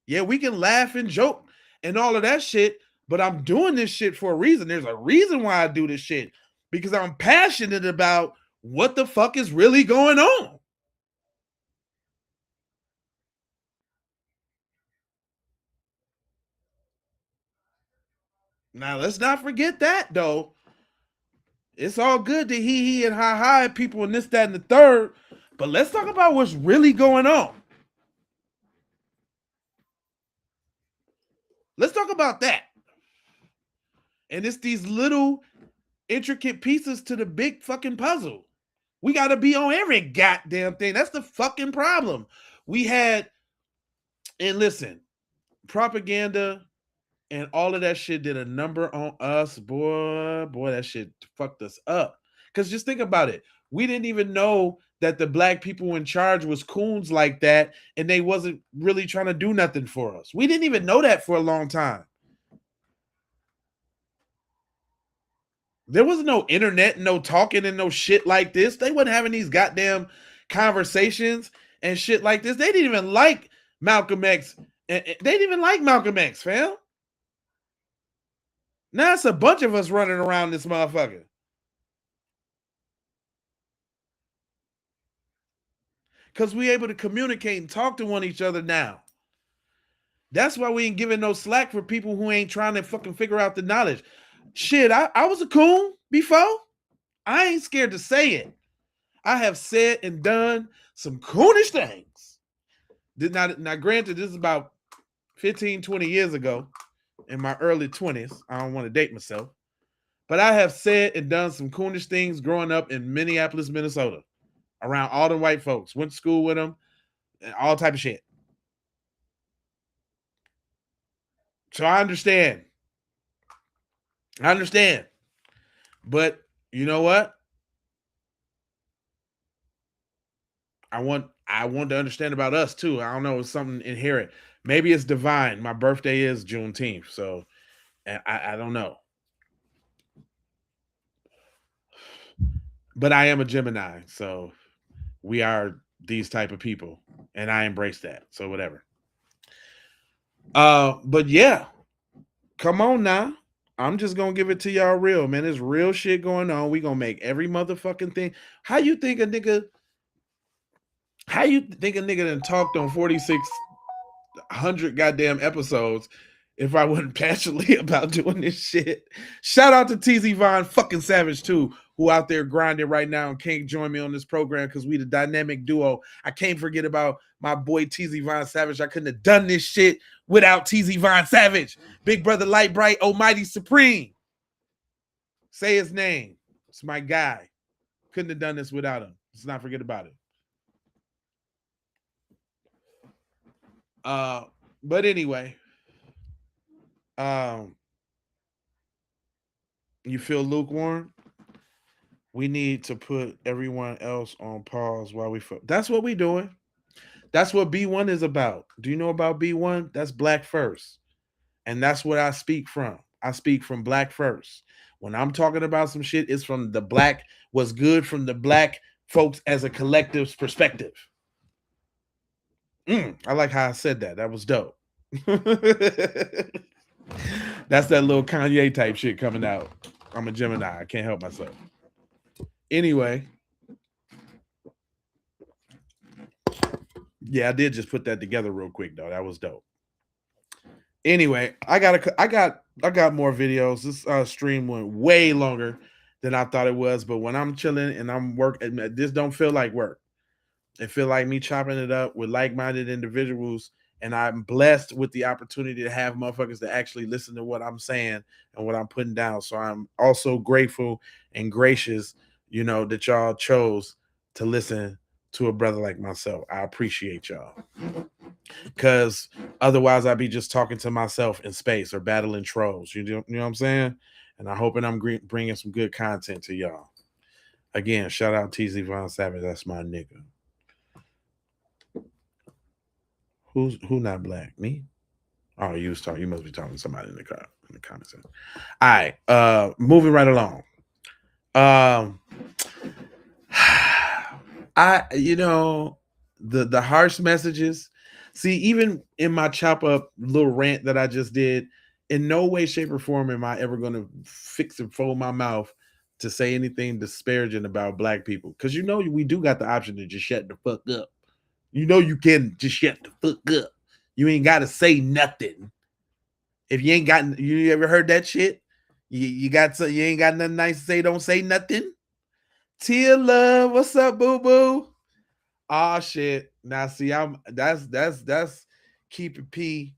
Yeah, we can laugh and joke and all of that shit, but I'm doing this shit for a reason. There's a reason why I do this shit, because I'm passionate about what the fuck is really going on. Now, let's not forget that, though. It's all good to he and hi people and this, that, and the third, but let's talk about what's really going on. Let's talk about that. And it's these little intricate pieces to the big fucking puzzle. We got to be on every goddamn thing. That's the fucking problem. And listen, propaganda and all of that shit did a number on us, boy, that shit fucked us up. Because just think about it. We didn't even know that the black people in charge was coons like that, and they wasn't really trying to do nothing for us. We didn't even know that for a long time. There was no internet, no talking, and no shit like this. They wasn't having these goddamn conversations and shit like this. They didn't even like Malcolm X. They didn't even like Malcolm X, fam. Now it's a bunch of us running around this motherfucker. Because we able to communicate and talk to one each other now. That's why we ain't giving no slack for people who ain't trying to fucking figure out the knowledge. Shit, I was a coon before. I ain't scared to say it. I have said and done some coonish things. Now, granted, this is about 15, 20 years ago in my early 20s. I don't want to date myself. But I have said and done some coonish things growing up in Minneapolis, Minnesota, around all the white folks. Went to school with them, and all type of shit. So I understand. But you know what? I want to understand about us too. I don't know, it's something inherent. Maybe it's divine. My birthday is Juneteenth, so I don't know. But I am a Gemini, so we are these type of people, and I embrace that. So whatever. But yeah, come on now. I'm just gonna give it to y'all real, man. There's real shit going on. We gonna make every motherfucking thing. How you think a nigga done talked on 4,600 goddamn episodes if I wasn't passionately about doing this shit? Shout out to TZ Von fucking Savage too, who out there grinding right now and can't join me on this program because we the dynamic duo. I can't forget about my boy TZ Von Savage. I couldn't have done this shit without TZ Von Savage. Big brother, light bright, almighty supreme. Say his name. It's my guy. Couldn't have done this without him. Let's not forget about it. But anyway, you feel lukewarm? We need to put everyone else on pause while we feel. That's what we doing. That's what B1 is about. Do you know about B1? That's Black First. And that's what I speak from. I speak from Black First. When I'm talking about some shit, it's from the black, what's good from the black folks as a collective's perspective. I like how I said that. That was dope. That's that little Kanye type shit coming out. I'm a Gemini. I can't help myself. Anyway. Yeah, I did just put that together real quick though. That was dope. Anyway, I got more videos. This stream went way longer than I thought it was, but when I'm chilling and I'm working, this don't feel like work. It feel like me chopping it up with like-minded individuals, and I'm blessed with the opportunity to have motherfuckers that actually listen to what I'm saying and what I'm putting down. So I'm also grateful and gracious, that y'all chose to listen to a brother like myself. I appreciate y'all. Because otherwise I'd be just talking to myself in space or battling trolls. You know what I'm saying? And I'm hoping I'm bringing some good content to y'all. Again, shout out TZ Von Savage. That's my nigga. Who not black? Me? Oh, you must be talking to somebody in the comments. All right. Moving right along. The harsh messages. See, even in my chop up little rant that I just did, in no way, shape, or form am I ever going to fix and fold my mouth to say anything disparaging about black people. Because we do got the option to just shut the fuck up. You can just shut the fuck up. You ain't got to say nothing. If you ain't got, you ever heard that shit? You ain't got nothing nice to say. Don't say nothing. Tia Love, what's up, boo boo? Oh shit. Now see, that's keep it P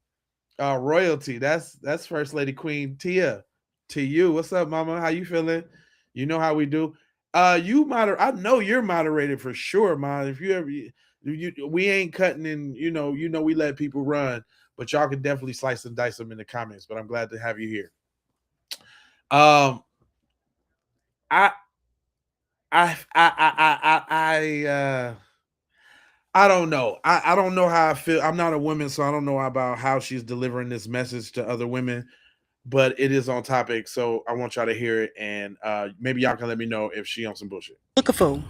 royalty. That's First Lady Queen Tia. To you, what's up, mama? How you feeling? You know how we do. I know you're moderated for sure, man. If you ever we ain't cutting in, we let people run, but y'all can definitely slice and dice them in the comments. But I'm glad to have you here. I don't know. I don't know how I feel. I'm not a woman, so I don't know about how she's delivering this message to other women, but it is on topic, so I want y'all to hear it, and maybe y'all can let me know if she on some bullshit. Look a fool.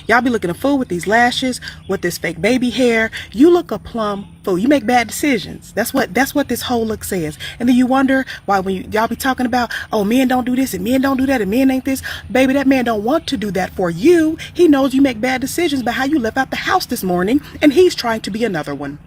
Y'all be looking a fool with these lashes, with this fake baby hair. You look a plum fool. You make bad decisions. That's what this whole look says. And then you wonder why when y'all be talking about, oh, men don't do this and men don't do that and men ain't this. Baby, that man don't want to do that for you. He knows you make bad decisions by how you left out the house this morning, and he's trying to be another one.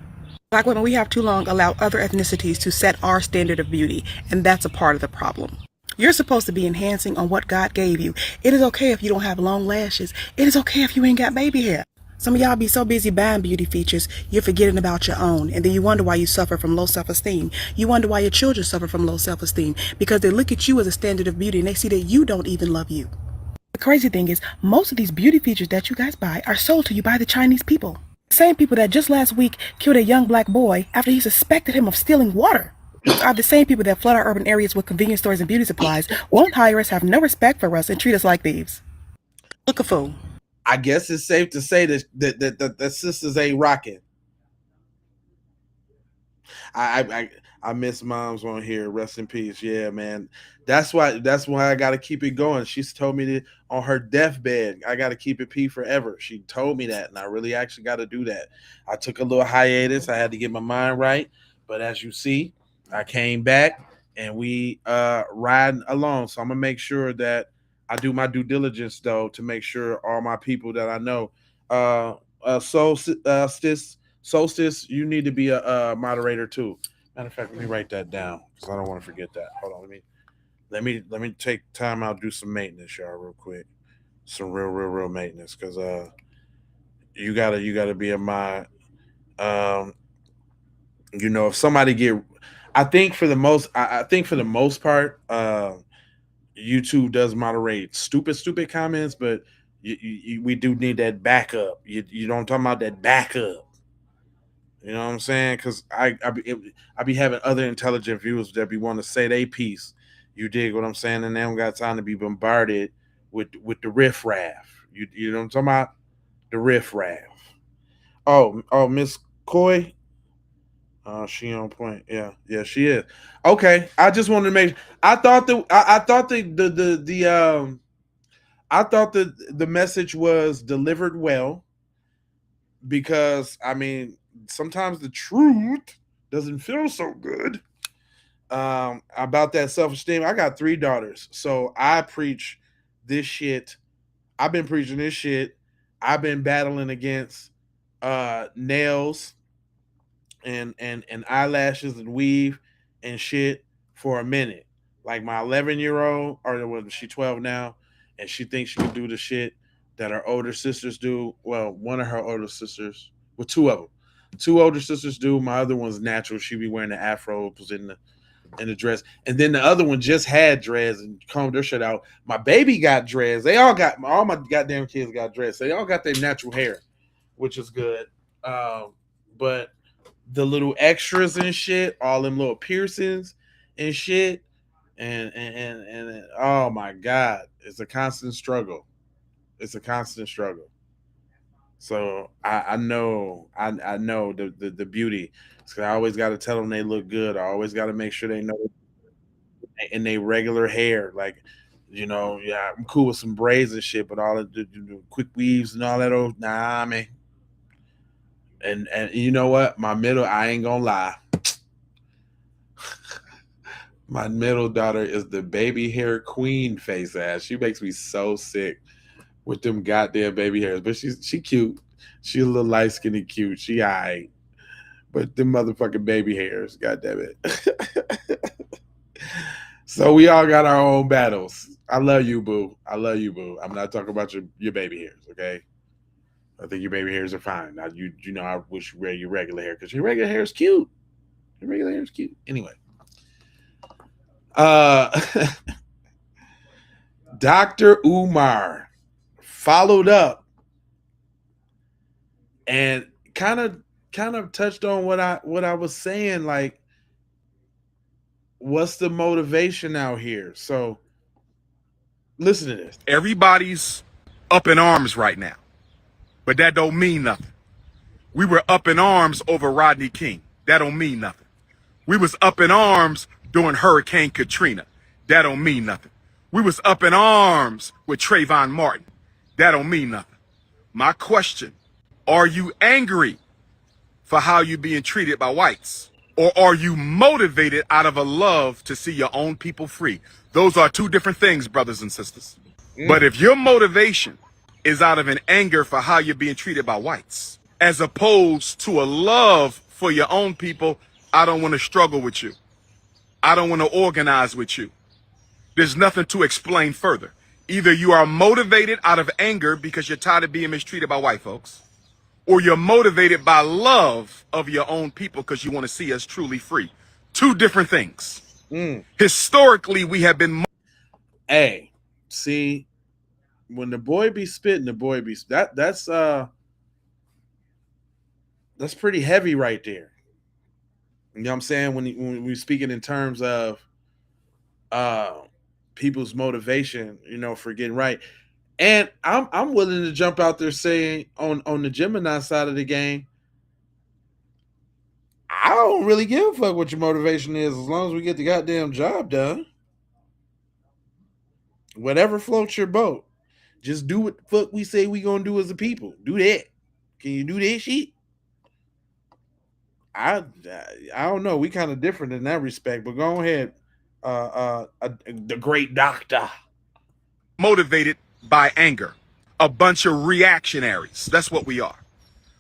Black women, we have too long allowed other ethnicities to set our standard of beauty, and that's a part of the problem. You're supposed to be enhancing on what God gave you. It is okay if you don't have long lashes. It is okay if you ain't got baby hair. Some of y'all be so busy buying beauty features, you're forgetting about your own. And then you wonder why you suffer from low self-esteem. You wonder why your children suffer from low self-esteem. Because they look at you as a standard of beauty and they see that you don't even love you. The crazy thing is, most of these beauty features that you guys buy are sold to you by the Chinese people. The same people that just last week killed a young black boy after he suspected him of stealing water. Are the same people that flood our urban areas with convenience stores and beauty supplies, won't hire us, have no respect for us, and treat us like thieves. Look a fool. I guess it's safe to say that sisters ain't rocking. I miss moms on here. Rest in peace. Yeah, man. That's why I got to keep it going. She's told me that on her deathbed, I got to keep it P forever. She told me that, and I really actually got to do that. I took a little hiatus. I had to get my mind right, but as you see, I came back and we riding along. So I'm gonna make sure that I do my due diligence though to make sure all my people that I know. Solstice, you need to be a moderator too. Matter of fact, let me write that down because I don't want to forget that. Hold on, let me take time out, do some maintenance, y'all, real quick. Some real maintenance because you gotta be a mod. If somebody get, I think for the most part, YouTube does moderate stupid comments, but we do need that backup. You know what I'm talking about, that backup. You know what I'm saying? Because I be having other intelligent viewers that be want to say they piece. You dig what I'm saying? And they don't got time to be bombarded with the riffraff. You know what I'm talking about? The riffraff. Oh, Miss Coy. She on point. Yeah, she is. Okay, I just wanted to make. I thought the message was delivered well, because I mean sometimes the truth doesn't feel so good. About that self-esteem, I got 3 daughters, so I preach this shit. I've been preaching this shit. I've been battling against nails and eyelashes and weave and shit for a minute. Like my 11-year-old, or well, she's 12 now, and she thinks she can do the shit that her older sisters do. Well, one of her older sisters, well, 2 of them, 2 older sisters do. My other one's natural. She be wearing the afro, was in the dress, and then the other one just had dreads and combed their shit out. My baby got dreads. They all my goddamn kids got dreads. So they all got their natural hair, which is good. But the little extras and shit, all them little piercings and shit, and oh my god, it's a constant struggle. It's a constant struggle. So I know the beauty. So I always got to tell them they look good. I always got to make sure they know in their regular hair. Like, yeah, I'm cool with some braids and shit, but all the quick weaves and all that old, nah, man. And you know what? I ain't gonna lie. My middle daughter is the baby hair queen face ass. She makes me so sick with them goddamn baby hairs. But she cute. She a little light skinny cute. She alright. But them motherfucking baby hairs, goddamn it. So we all got our own battles. I love you, boo. I love you, boo. I'm not talking about your baby hairs, okay? I think your baby hairs are fine. Now I wish you wear your regular hair because your regular hair is cute. Your regular hair is cute. Anyway. Dr. Umar followed up and kind of touched on what I was saying, like, what's the motivation out here? So listen to this. Everybody's up in arms right now, but that don't mean nothing. We were up in arms over Rodney King. That don't mean nothing. We was up in arms during Hurricane Katrina. That don't mean nothing. We was up in arms with Trayvon Martin. That don't mean nothing. My question, are you angry for how you're being treated by whites? Or are you motivated out of a love to see your own people free? Those are 2 different things, brothers and sisters. But if your motivation is out of an anger for how you're being treated by whites, as opposed to a love for your own people, I don't want to struggle with you. I don't want to organize with you. There's nothing to explain further. Either you are motivated out of anger because you're tired of being mistreated by white folks, or you're motivated by love of your own people because you want to see us truly free. 2 different things. Historically, we have been... Hey, see, when the boy be spitting, the boy be... That's pretty heavy right there. You know what I'm saying? When we're speaking in terms of people's motivation, for getting right. And I'm willing to jump out there saying on the Gemini side of the game, I don't really give a fuck what your motivation is as long as we get the goddamn job done. Whatever floats your boat. Just do what the fuck we say we gonna do as a people. Do that. Can you do that shit? I don't know. We kind of different in that respect, but go ahead. The great doctor. Motivated by anger. A bunch of reactionaries. That's what we are.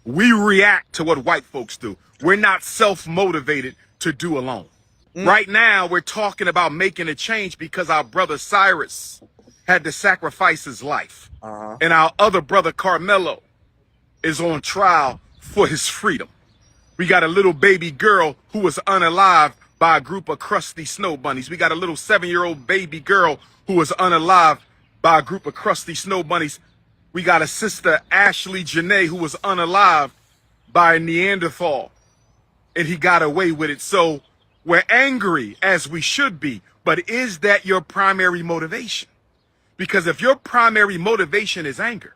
We react to what white folks do. We're not self-motivated to do alone. Right now, we're talking about making a change because our brother Cyrus had to sacrifice his life. And our other brother Carmelo is on trial for his freedom. We got a little baby girl who was unalived by a group of crusty snow bunnies. We got a little 7-year-old baby girl who was unalived by a group of crusty snow bunnies. We got a sister, Ashley Janae, who was unalived by a Neanderthal, and he got away with it. So we're angry, as we should be, but is that your primary motivation? Because if your primary motivation is anger,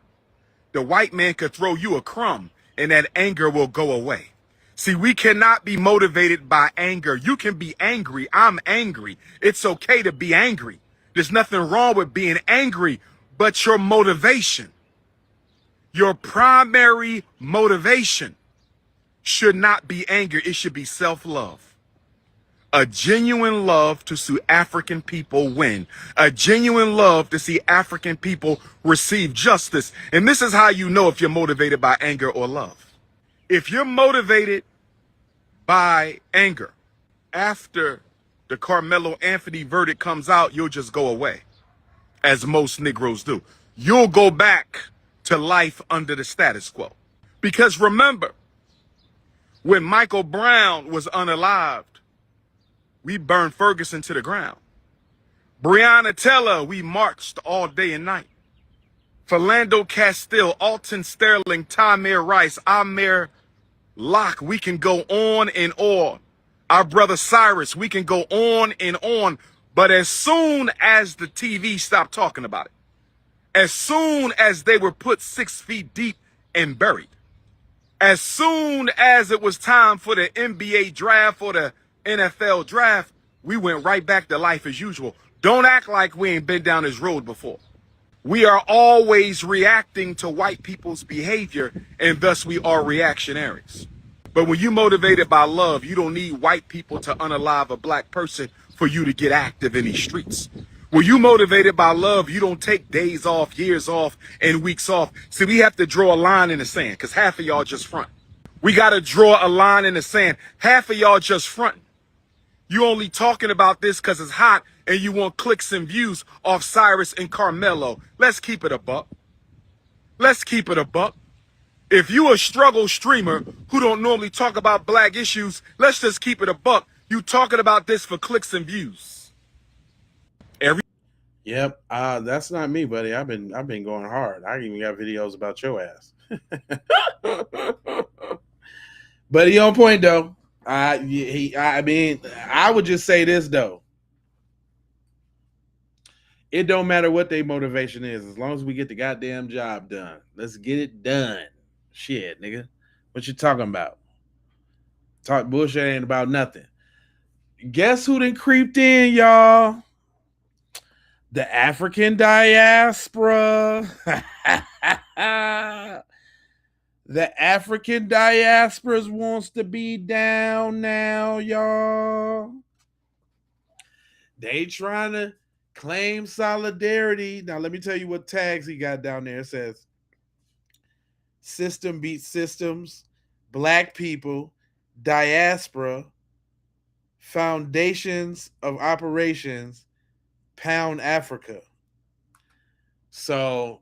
the white man could throw you a crumb and that anger will go away. See, we cannot be motivated by anger. You can be angry. I'm angry. It's okay to be angry. There's nothing wrong with being angry, but your motivation, your primary motivation should not be anger. It should be self-love. A genuine love to see African people win. A genuine love to see African people receive justice. And this is how you know if you're motivated by anger or love. If you're motivated by anger, after the Carmelo Anthony verdict comes out, you'll just go away, as most Negroes do. You'll go back to life under the status quo. Because remember, when Michael Brown was unalived, we burned Ferguson to the ground. Breonna Taylor, we marched all day and night. Philando Castile, Alton Sterling, Tamir Rice, Amir Locke, we can go on and on. Our brother Cyrus, we can go on and on. But as soon as the TV stopped talking about it, as soon as they were put 6 feet deep and buried, as soon as it was time for the NBA draft or the NFL draft, we went right back to life as usual. Don't act like we ain't been down this road before. We are always reacting to white people's behavior, and thus we are reactionaries. But when you're motivated by love, you don't need white people to unalive a black person for you to get active in these streets. When you're motivated by love, you don't take days off, years off, and weeks off. See, we have to draw a line in the sand because half of y'all just front. We got to draw a line in the sand. Half of y'all just fronting. You only talking about this because it's hot and you want clicks and views off Cyrus and Carmelo. Let's keep it a buck. Let's keep it a buck. If you a struggle streamer who don't normally talk about black issues, let's just keep it a buck. You talking about this for clicks and views. Yep, that's not me, buddy. I've been going hard. I even got videos about your ass. But he on point though. I mean, I would just say this though. It don't matter what their motivation is, as long as we get the goddamn job done. Let's get it done. Shit, nigga. What you talking about? Talk bullshit ain't about nothing. Guess who done creeped in, y'all? The African diaspora. The African diaspora wants to be down now, y'all. They trying to claim solidarity. Now, let me tell you what tags he got down there. It says, system beats systems, black people, diaspora, foundations of operations, pound Africa. So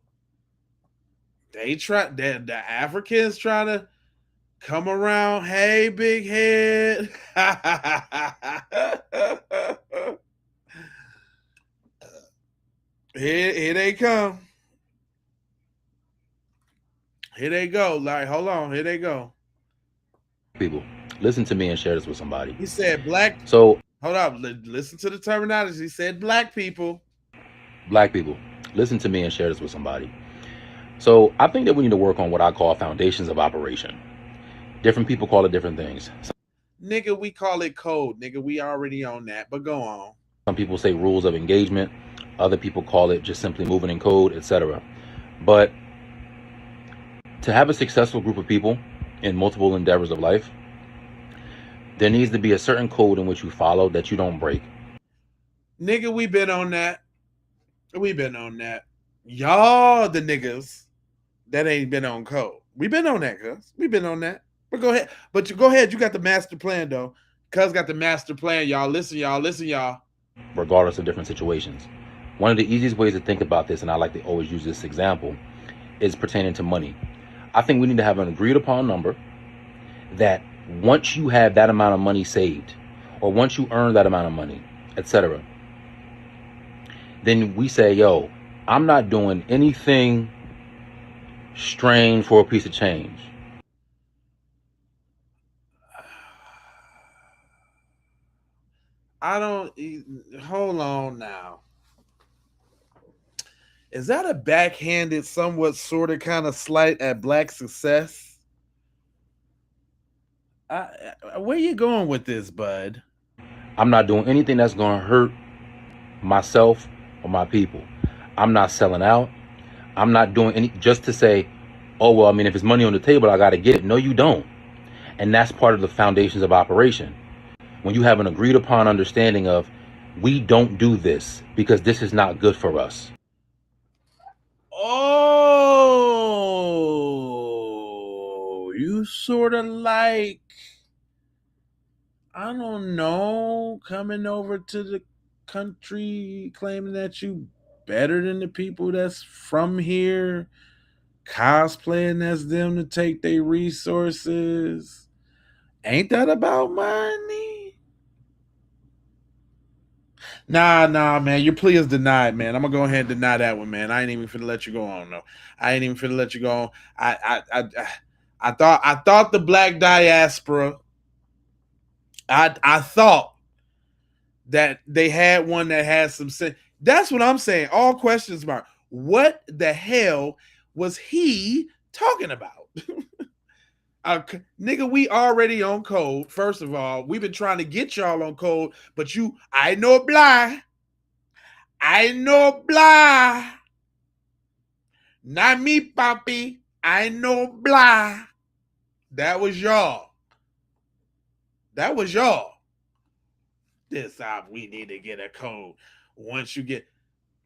they try, the Africans trying to come around. Hey, big head. Here they come. Here they go. Like, hold on. Here they go. People, listen to me and share this with somebody. He said black. So hold up. Listen to the terminology. He said black people. Black people, listen to me and share this with somebody. So I think that we need to work on what I call foundations of operation. Different people call it different things. Nigga, we call it code. Nigga, we already on that, but go on. Some people say rules of engagement. Other people call it just simply moving in code, etc. But to have a successful group of people in multiple endeavors of life, there needs to be a certain code in which you follow that you don't break. Nigga, we been on that. We been on that. Y'all the niggas that ain't been on code. We been on that, cuz. We been on that. But go ahead. But you go ahead. You got the master plan, though. Cuz got the master plan. Y'all listen, y'all. Listen, y'all. Regardless of different situations. One of the easiest ways to think about this, and I like to always use this example, is pertaining to money. I think we need to have an agreed upon number that once you have that amount of money saved, or once you earn that amount of money, etc., then we say, yo, I'm not doing anything strange for a piece of change. I don't. Hold on now. Is that a backhanded, somewhat sort of kind of slight at black success? Where you going with this, bud? I'm not doing anything that's going to hurt myself or my people. I'm not selling out. I'm not doing any just to say, oh, well, I mean, if it's money on the table, I got to get it. No, you don't. And that's part of the foundations of operation. when you have an agreed upon understanding of we don't do this because this is not good for us. Oh, you sort of like, I don't know, coming over to the country claiming that you better than the people that's from here, cosplaying as them to take their resources. Ain't that about money? Nah, man. Your plea is denied, man. I'm gonna go ahead and deny that one, man. I ain't even finna let you go on, though. I ain't even finna let you go on. I thought the black diaspora. I thought that they had one that had some sense. That's what I'm saying. All questions mark. What the hell was he talking about? Nigga, we already on code. First of all, we've been trying to get y'all on code, but I know blah. I know blah. Not me, Poppy. I know blah. That was y'all. That was y'all. This time we need to get a code. Once you get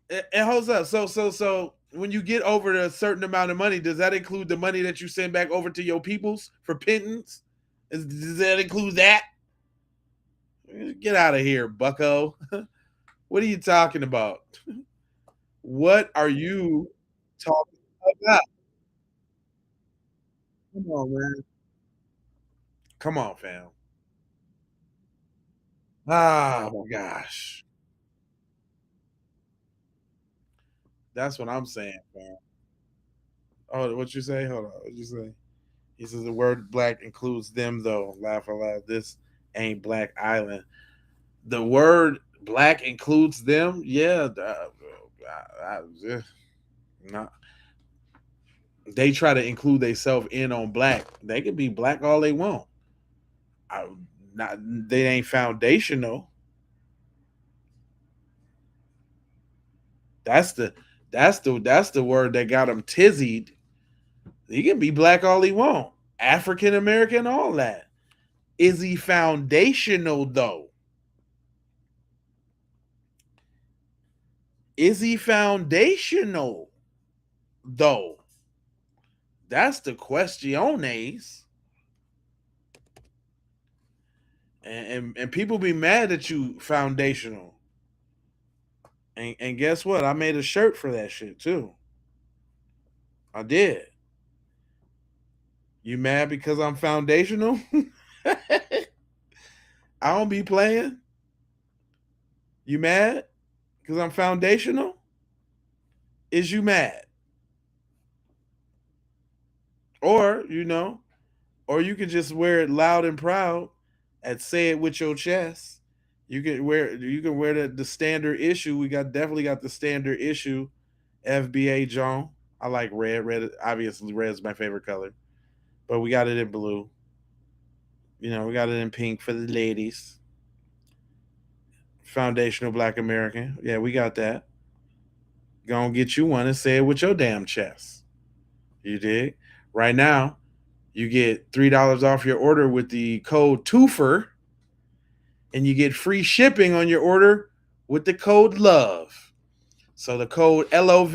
it holds up. So when you get over a certain amount of money, does that include the money that you send back over to your peoples for pittance? Does that include that? Get out of here, bucko. What are you talking about? What are you talking about? Come on, man. Come on, fam. Oh my gosh. That's what I'm saying, fam. Oh, what you say? Hold on. What you say? He says the word black includes them though. Laugh aloud. This ain't Black Island. The word black includes them. Yeah. Not. They try to include themselves in on black. They can be black all they want. Not they ain't foundational. That's the word that got him tizzied. He can be black all he want. African American, all that. Is he foundational though? Is he foundational though? That's the questiones. And people be mad at you foundational. And guess what? I made a shirt for that shit too. I did. You mad because I'm foundational? I don't be playing. You mad because I'm foundational? Is you mad? Or, or you can just wear it loud and proud and say it with your chest. You can wear the standard issue. We definitely got the standard issue FBA John. I like red. Red obviously red is my favorite color. But we got it in blue. We got it in pink for the ladies. Foundational Black American. Yeah, we got that. Gonna get you one and say it with your damn chest. You dig? Right now, you get $3 off your order with the code TWOFER, and you get free shipping on your order with the code LOVE. So the code LOVE,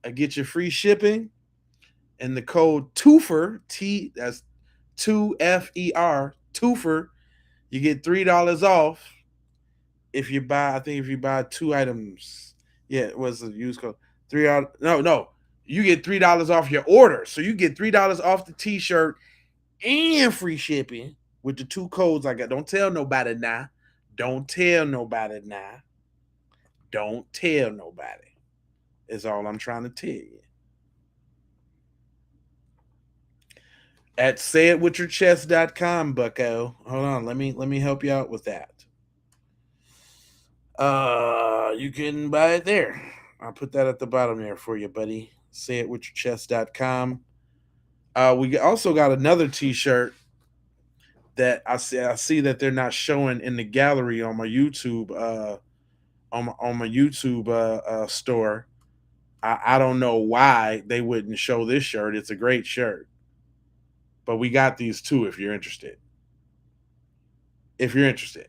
I get you free shipping, and the code TWOFER, that's 2FER, TWOFER, you get $3 off if you buy. I think if you buy 2 items, yeah, it was a use code $3. No, you get $3 off your order. So you get $3 off the t-shirt and free shipping with the 2 codes I got. Don't tell nobody now. Don't tell nobody now. Don't tell nobody. Is all I'm trying to tell you. At sayitwithyourchest.com, bucko. Hold on, let me help you out with that. You can buy it there. I'll put that at the bottom there for you, buddy. Sayitwithyourchest.com. We also got another t-shirt that I see that they're not showing in the gallery on my YouTube on my YouTube store. I don't know why they wouldn't show this shirt. It's a great shirt. But we got these too if you're interested. if you're interested.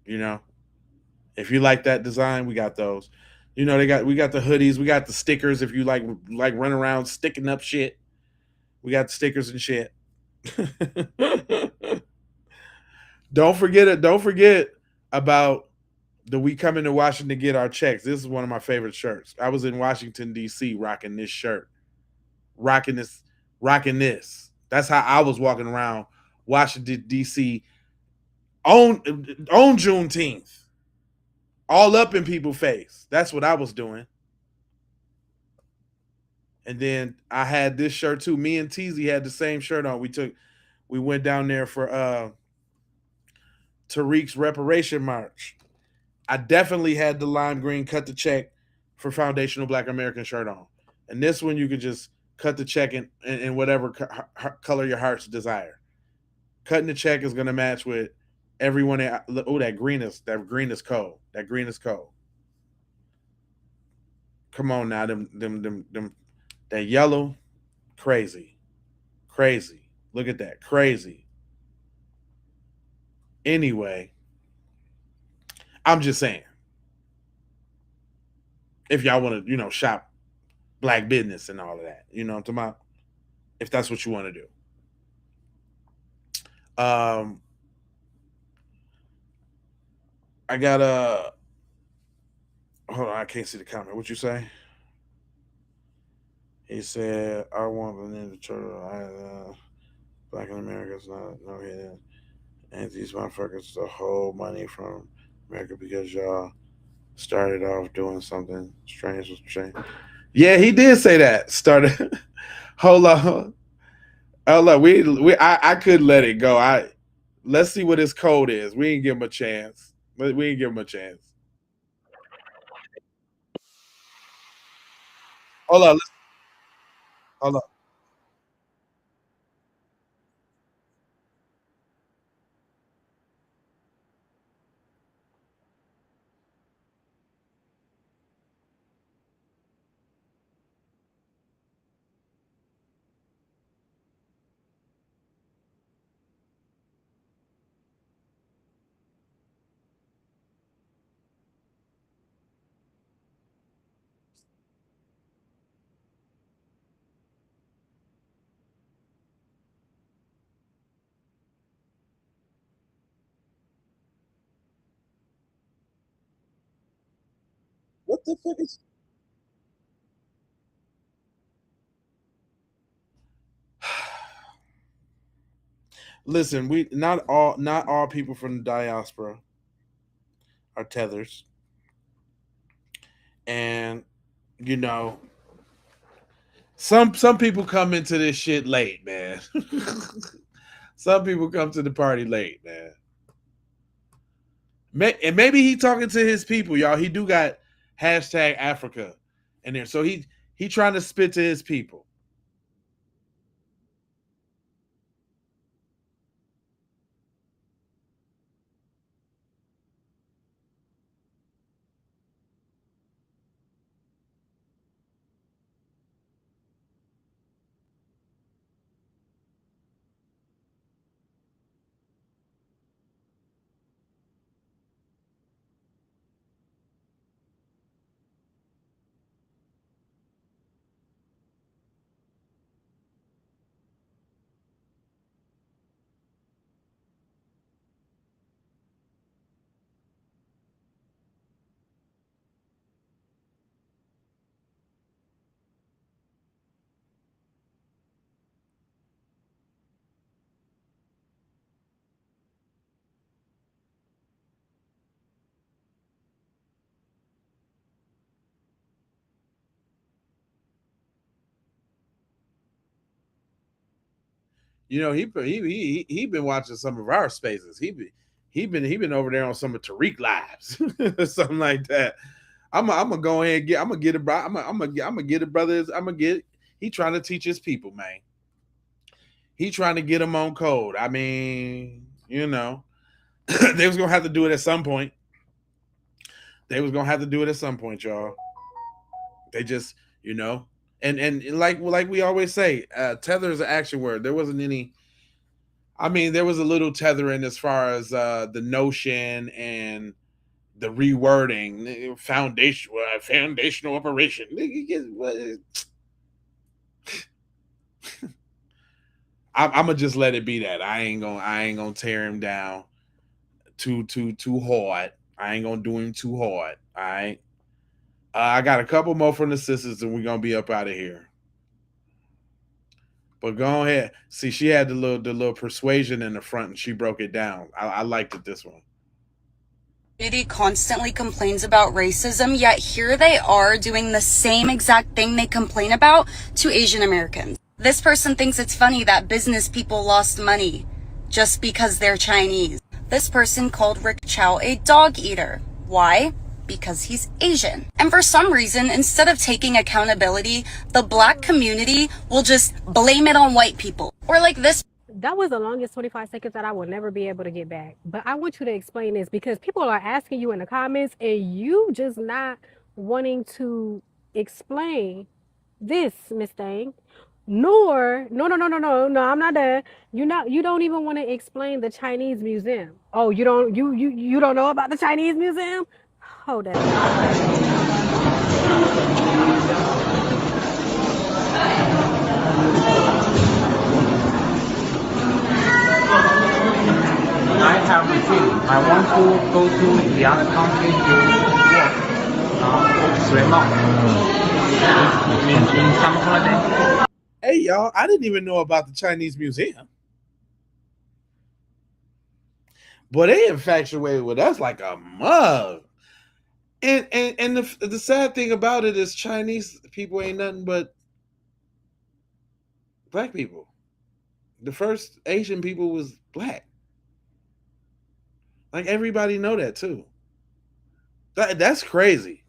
You know, if you like that design, we got those. You know, we got the hoodies, we got the stickers. If you like run around sticking up shit, we got stickers and shit. Don't forget it. Don't forget about the we coming to Washington to get our checks. This is one of my favorite shirts. I was in Washington D.C. rocking this shirt, rocking this. That's how I was walking around Washington D.C. on Juneteenth, all up in people's face. That's what I was doing. And then I had this shirt too. Me and Teasy had the same shirt on. We went down there for Tariq's reparation march. I definitely had the lime green cut the check for Foundational Black American shirt on. And this one you could just cut the check in whatever color your heart's desire. Cutting the check is going to match with everyone. Oh, that green is cold. That green is cold. Come on now, them that yellow, crazy. Look at that, crazy. Anyway, I'm just saying, if y'all want to, shop black business and all of that, you know what I'm talking about? If that's what you want to do. I got hold on, I can't see the comment. What you say? He said, I want the Ninja Turtle. Black in America's not no hidden. And these motherfuckers to hold money from America because y'all started off doing something strange with change. Yeah, he did say that. Started. Hold on. I could let it go. Let's see what his code is. We ain't give him a chance. We ain't give him a chance. Hold on. Hold on. What the fuck is? Listen, we not all people from the diaspora are tethers, and you know some people come into this shit late, man. Some people come to the party late, man. And maybe he talking to his people, y'all. He do got hashtag Africa in there, so he trying to spit to his people. You know, he been watching some of our spaces. He been over there on some of Tariq lives, something like that. I'm gonna go ahead and I'm gonna get it, bro. I'm gonna get it, brothers. I'm gonna get. He trying to teach his people, man. He trying to get them on code. I mean, they was gonna have to do it at some point. They was gonna have to do it at some point, y'all. They just, and like we always say, tether is an action word. There wasn't any I mean, there was a little tethering as far as the notion and the rewording, foundational operation. I'm gonna just let it be that. I ain't gonna tear him down too hard. I ain't gonna do him too hard. All right. I got a couple more from the sisters, and we're gonna be up out of here. But go ahead. See, she had the little persuasion in the front, and she broke it down. I liked it this one. Community constantly complains about racism, yet here they are doing the same exact thing they complain about to Asian Americans. This person thinks it's funny that business people lost money just because they're Chinese. This person called Rick Chow a dog eater. Why? Because he's Asian. And for some reason, instead of taking accountability, the black community will just blame it on white people. Or like this. That was the longest 25 seconds that I will never be able to get back. But I want you to explain this because people are asking you in the comments and you just not wanting to explain this, Miss Thang. Nor, no, I'm not done. You don't even want to explain the Chinese museum. Oh, you don't know about the Chinese museum? Hold up. I have a dream. I want to go to the other country to work. 随梦. In some holiday. Hey y'all, I didn't even know about the Chinese museum. But they infatuated with us like a mug. And the sad thing about it is Chinese people ain't nothing but black people. The first Asian people was black. Like everybody know that too. That's crazy.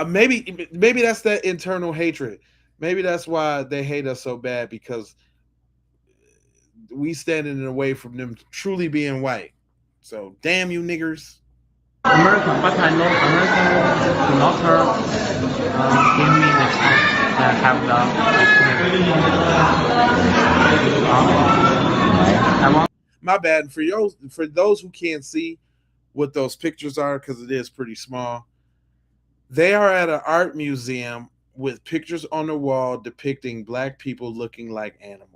Maybe that's that internal hatred. Maybe that's why they hate us so bad, because we standing in the way from them truly being white. So damn you niggers. American, but I know American do not give me the chance to have the My bad. For those who can't see what those pictures are, because it is pretty small, they are at an art museum with pictures on the wall depicting black people looking like animals.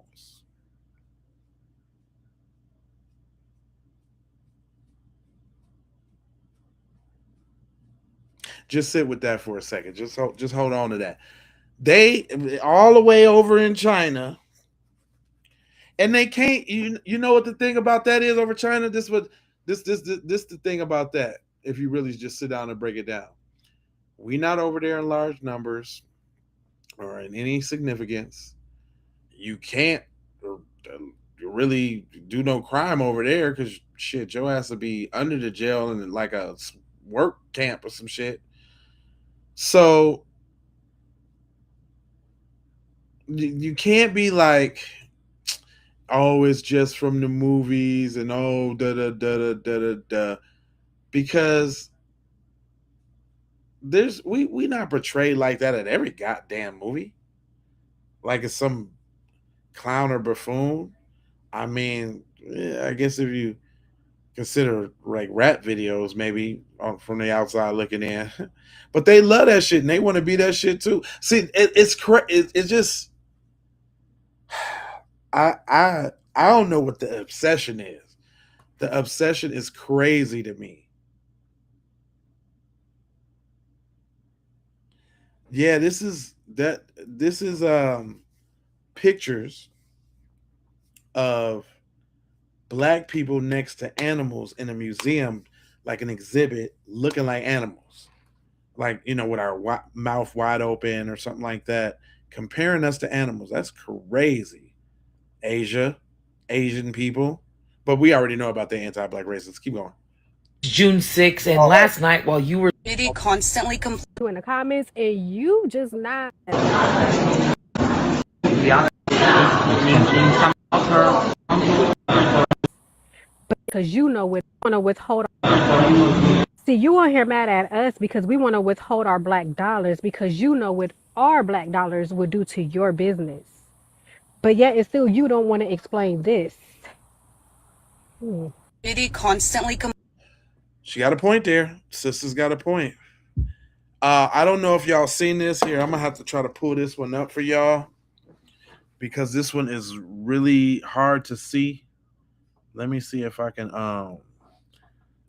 Just sit with that for a second. Just hold on to that. They all the way over in China, and they can't. You know what the thing about that is over China? This the thing about that. If you really just sit down and break it down, we not over there in large numbers or in any significance. You can't really do no crime over there because shit, your ass would be under the jail in like a work camp or some shit. So you can't be like, oh, it's just from the movies and oh da, because we not portrayed like that at every goddamn movie. Like it's some clown or buffoon. I mean, yeah, I guess if you consider like rap videos, maybe from the outside looking in, but they love that shit and they want to be that shit too. See, it's just I don't know what the obsession is. The obsession is crazy to me. Yeah, this is pictures of black people next to animals in a museum, like an exhibit, looking like animals, like with our mouth wide open or something like that, comparing us to animals. That's crazy. Asian people, but we already know about the anti-black racists. Keep going. June 6th, and last night while you were constantly in the comments and you just not. Because we want to withhold. See, you on here mad at us because we want to withhold our black dollars because what our black dollars would do to your business. But yet, it's still you don't want to explain this. Constantly She got a point there. Sister's got a point. I don't know if y'all seen this here. I'm gonna have to try to pull this one up for y'all because this one is really hard to see. Let me see if I can hold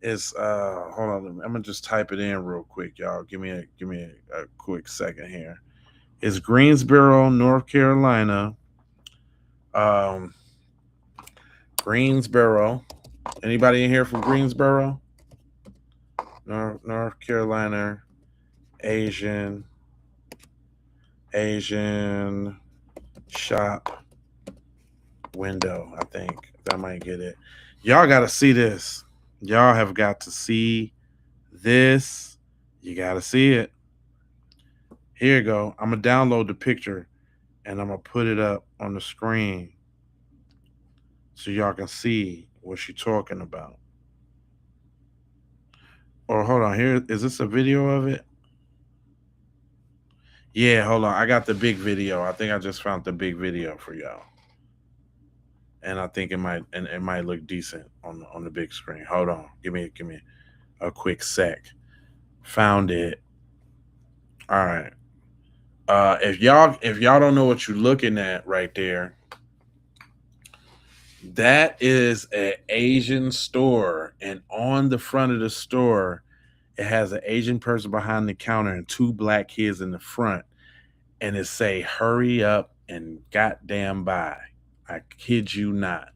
on. I'm gonna just type it in real quick, y'all. Give me a quick second here. It's Greensboro, North Carolina. Greensboro. Anybody in here from Greensboro? North Carolina. Asian shop window. I think that might get it. Y'all got to see this. Y'all have got to see this. You got to see it. Here you go. I'm going to download the picture and I'm going to put it up on the screen so y'all can see what she's talking about. Or hold on. Here, is this a video of it? Yeah, hold on. I got the big video. I think I just found the big video for y'all. And I think it might look decent on the big screen. Hold on. Give me a quick sec. Found it. All right. If y'all don't know what you're looking at right there, that is an Asian store, and on the front of the store, it has an Asian person behind the counter and two black kids in the front, and it say "Hurry up and goddamn buy." I kid you not.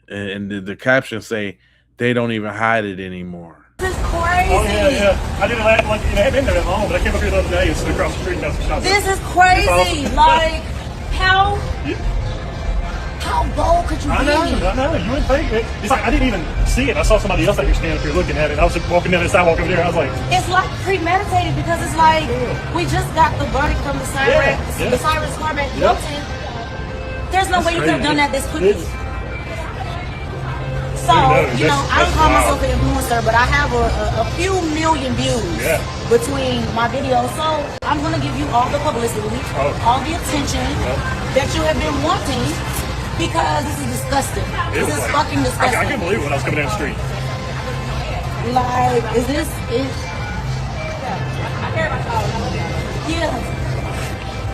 And the captions say they don't even hide it anymore. This is crazy. Oh, yeah. I didn't like, I hadn't been there that long, but I came up here the other day and stood across the street and got some shots. This is crazy. Like, how bold could you be? I know. You wouldn't think it. It's like I didn't even see it. I saw somebody else that you're standing up here looking at it. I was just walking down the sidewalk over there. I was like, it's like premeditated because it's like we just got the verdict from the Cyrus Carmack Belton. There's no way you could have done that this quickly. So, you know, I don't call myself an influencer, but I have a few million views between my videos. So I'm going to give you all the publicity, all the attention that you have been wanting, because this is disgusting. This is fucking disgusting. I can't believe it when I was coming down the street. Like, is this...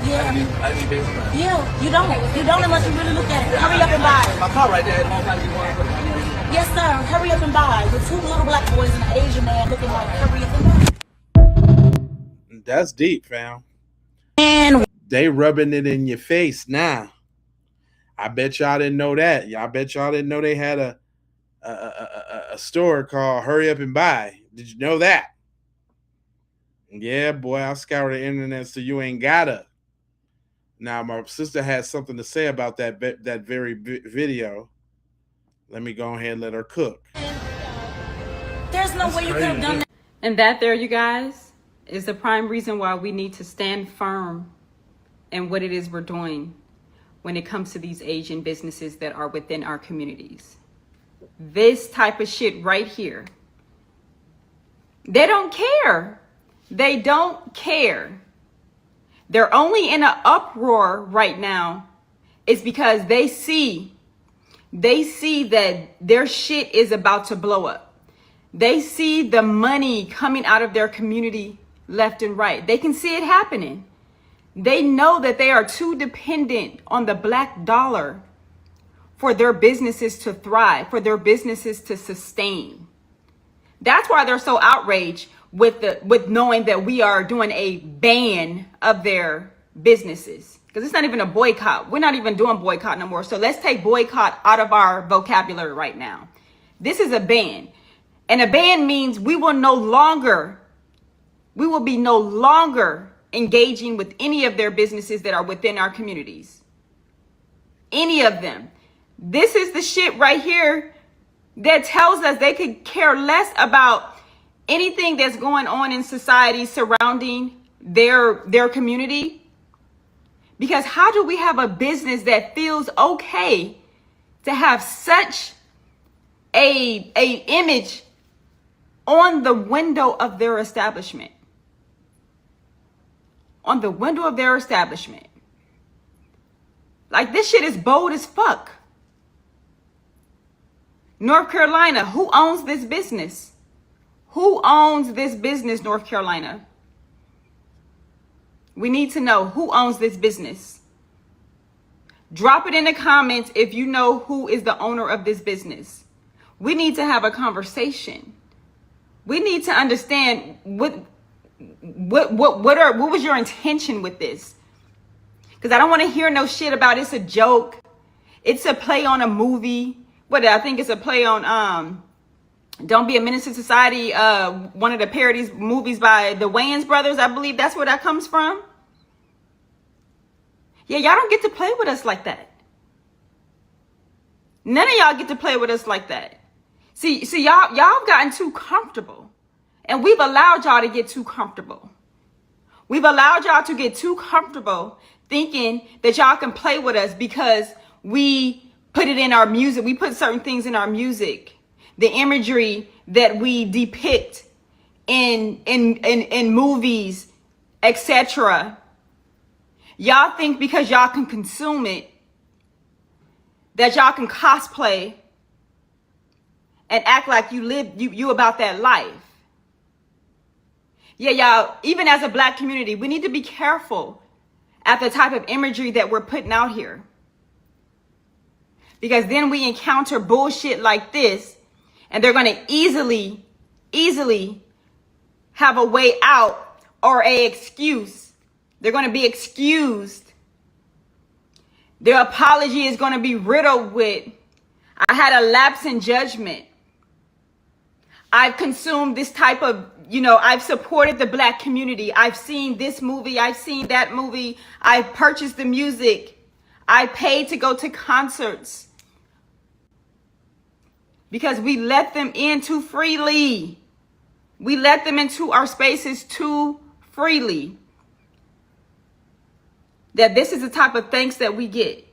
Yeah, you don't unless you really look at it. Hurry up and buy. My car right there. Yes, sir. Hurry up and buy. With two little black boys and an Asian man looking like hurry up and buy. That's deep, fam. And they rubbing it in your face now. I bet y'all didn't know that. I bet y'all didn't know they had a store called Hurry Up and Buy. Did you know that? Yeah, boy, I scoured the internet so you ain't gotta. Now, my sister has something to say about that very video. Let me go ahead and let her cook. There's no way you could have done that. And that there, you guys, is the prime reason why we need to stand firm in what it is we're doing when it comes to these Asian businesses that are within our communities. This type of shit right here. They don't care. They don't care. They're only in an uproar right now is because they see that their shit is about to blow up. They see the money coming out of their community left and right. They can see it happening. They know that they are too dependent on the black dollar for their businesses to thrive, for their businesses to sustain. That's why they're so outraged with knowing that we are doing a ban of their businesses. Because it's not even a boycott. We're not even doing boycott no more. So let's take boycott out of our vocabulary right now. This is a ban. And a ban means we will be no longer engaging with any of their businesses that are within our communities. Any of them. This is the shit right here that tells us they could care less about anything that's going on in society surrounding their community. Because how do we have a business that feels okay to have such a image on the window of their establishment? On the window of their establishment. Like, this shit is bold as fuck. North Carolina, who owns this business? Who owns this business, North Carolina? We need to know who owns this business. Drop it in the comments if you know who is the owner of this business. We need to have a conversation. We need to understand what was your intention with this? Because I don't want to hear no shit about it's a joke. It's a play on a movie. I think it's a play on Don't Be a Menace to Society, one of the parodies movies by the Wayans brothers. I believe that's where that comes from. Yeah, y'all don't get to play with us like that. None of y'all get to play with us like that. See, y'all have gotten too comfortable. And we've allowed y'all to get too comfortable. We've allowed y'all to get too comfortable thinking that y'all can play with us because we put it in our music. We put certain things in our music. The imagery that we depict in movies, etc. Y'all think because y'all can consume it, that y'all can cosplay and act like you about that life. Yeah, y'all, even as a Black community, we need to be careful at the type of imagery that we're putting out here. Because then we encounter bullshit like this, and they're going to easily have a way out or a excuse. They're going to be excused. Their apology is going to be riddled with, I had a lapse in judgment. I've consumed this type of, I've supported the Black community. I've seen this movie. I've seen that movie. I've purchased the music. I paid to go to concerts. Because we let them in too freely. We let them into our spaces too freely. That this is the type of thanks that we get.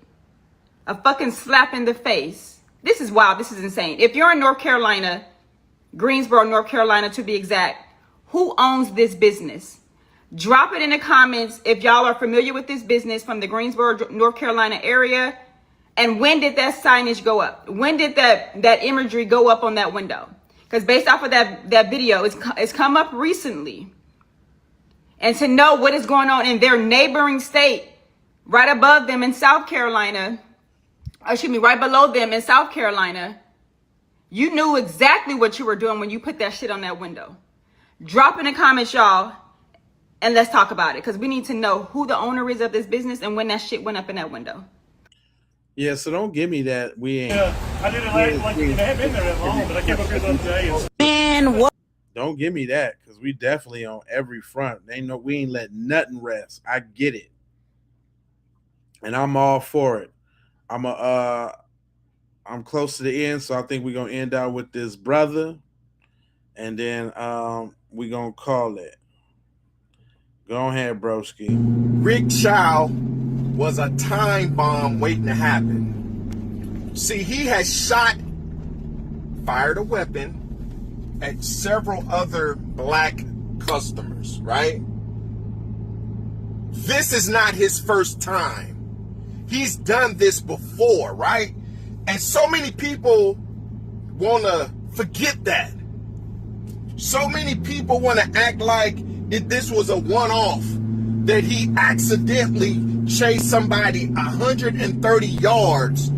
A fucking slap in the face. This is wild. This is insane. If you're in North Carolina, Greensboro, North Carolina to be exact, who owns this business? Drop it in the comments if y'all are familiar with this business from the Greensboro, North Carolina area. And when did that signage go up? When did that imagery go up on that window? Because based off of that video, it's come up recently. And to know what is going on in their neighboring state, right above them in South Carolina, right below them in South Carolina, you knew exactly what you were doing when you put that shit on that window. Drop in the comments, y'all, and let's talk about it. Because we need to know who the owner is of this business and when that shit went up in that window. Yeah, so don't give me that. We ain't. Yeah, I did it like they haven't been there that long, but I came up here the other day. Man, what? Don't give me that, because we definitely on every front. We ain't let nothing rest. I get it, and I'm all for it. I'm close to the end, so I think we're gonna end out with this brother, and then we're gonna call it. Go ahead, broski. Rick Chow was a time bomb waiting to happen. See, he has fired a weapon at several other Black customers, right? This is not his first time. He's done this before, right? And so many people want to forget that. So many people want to act like this was a one-off, that he accidentally chased somebody 130 yards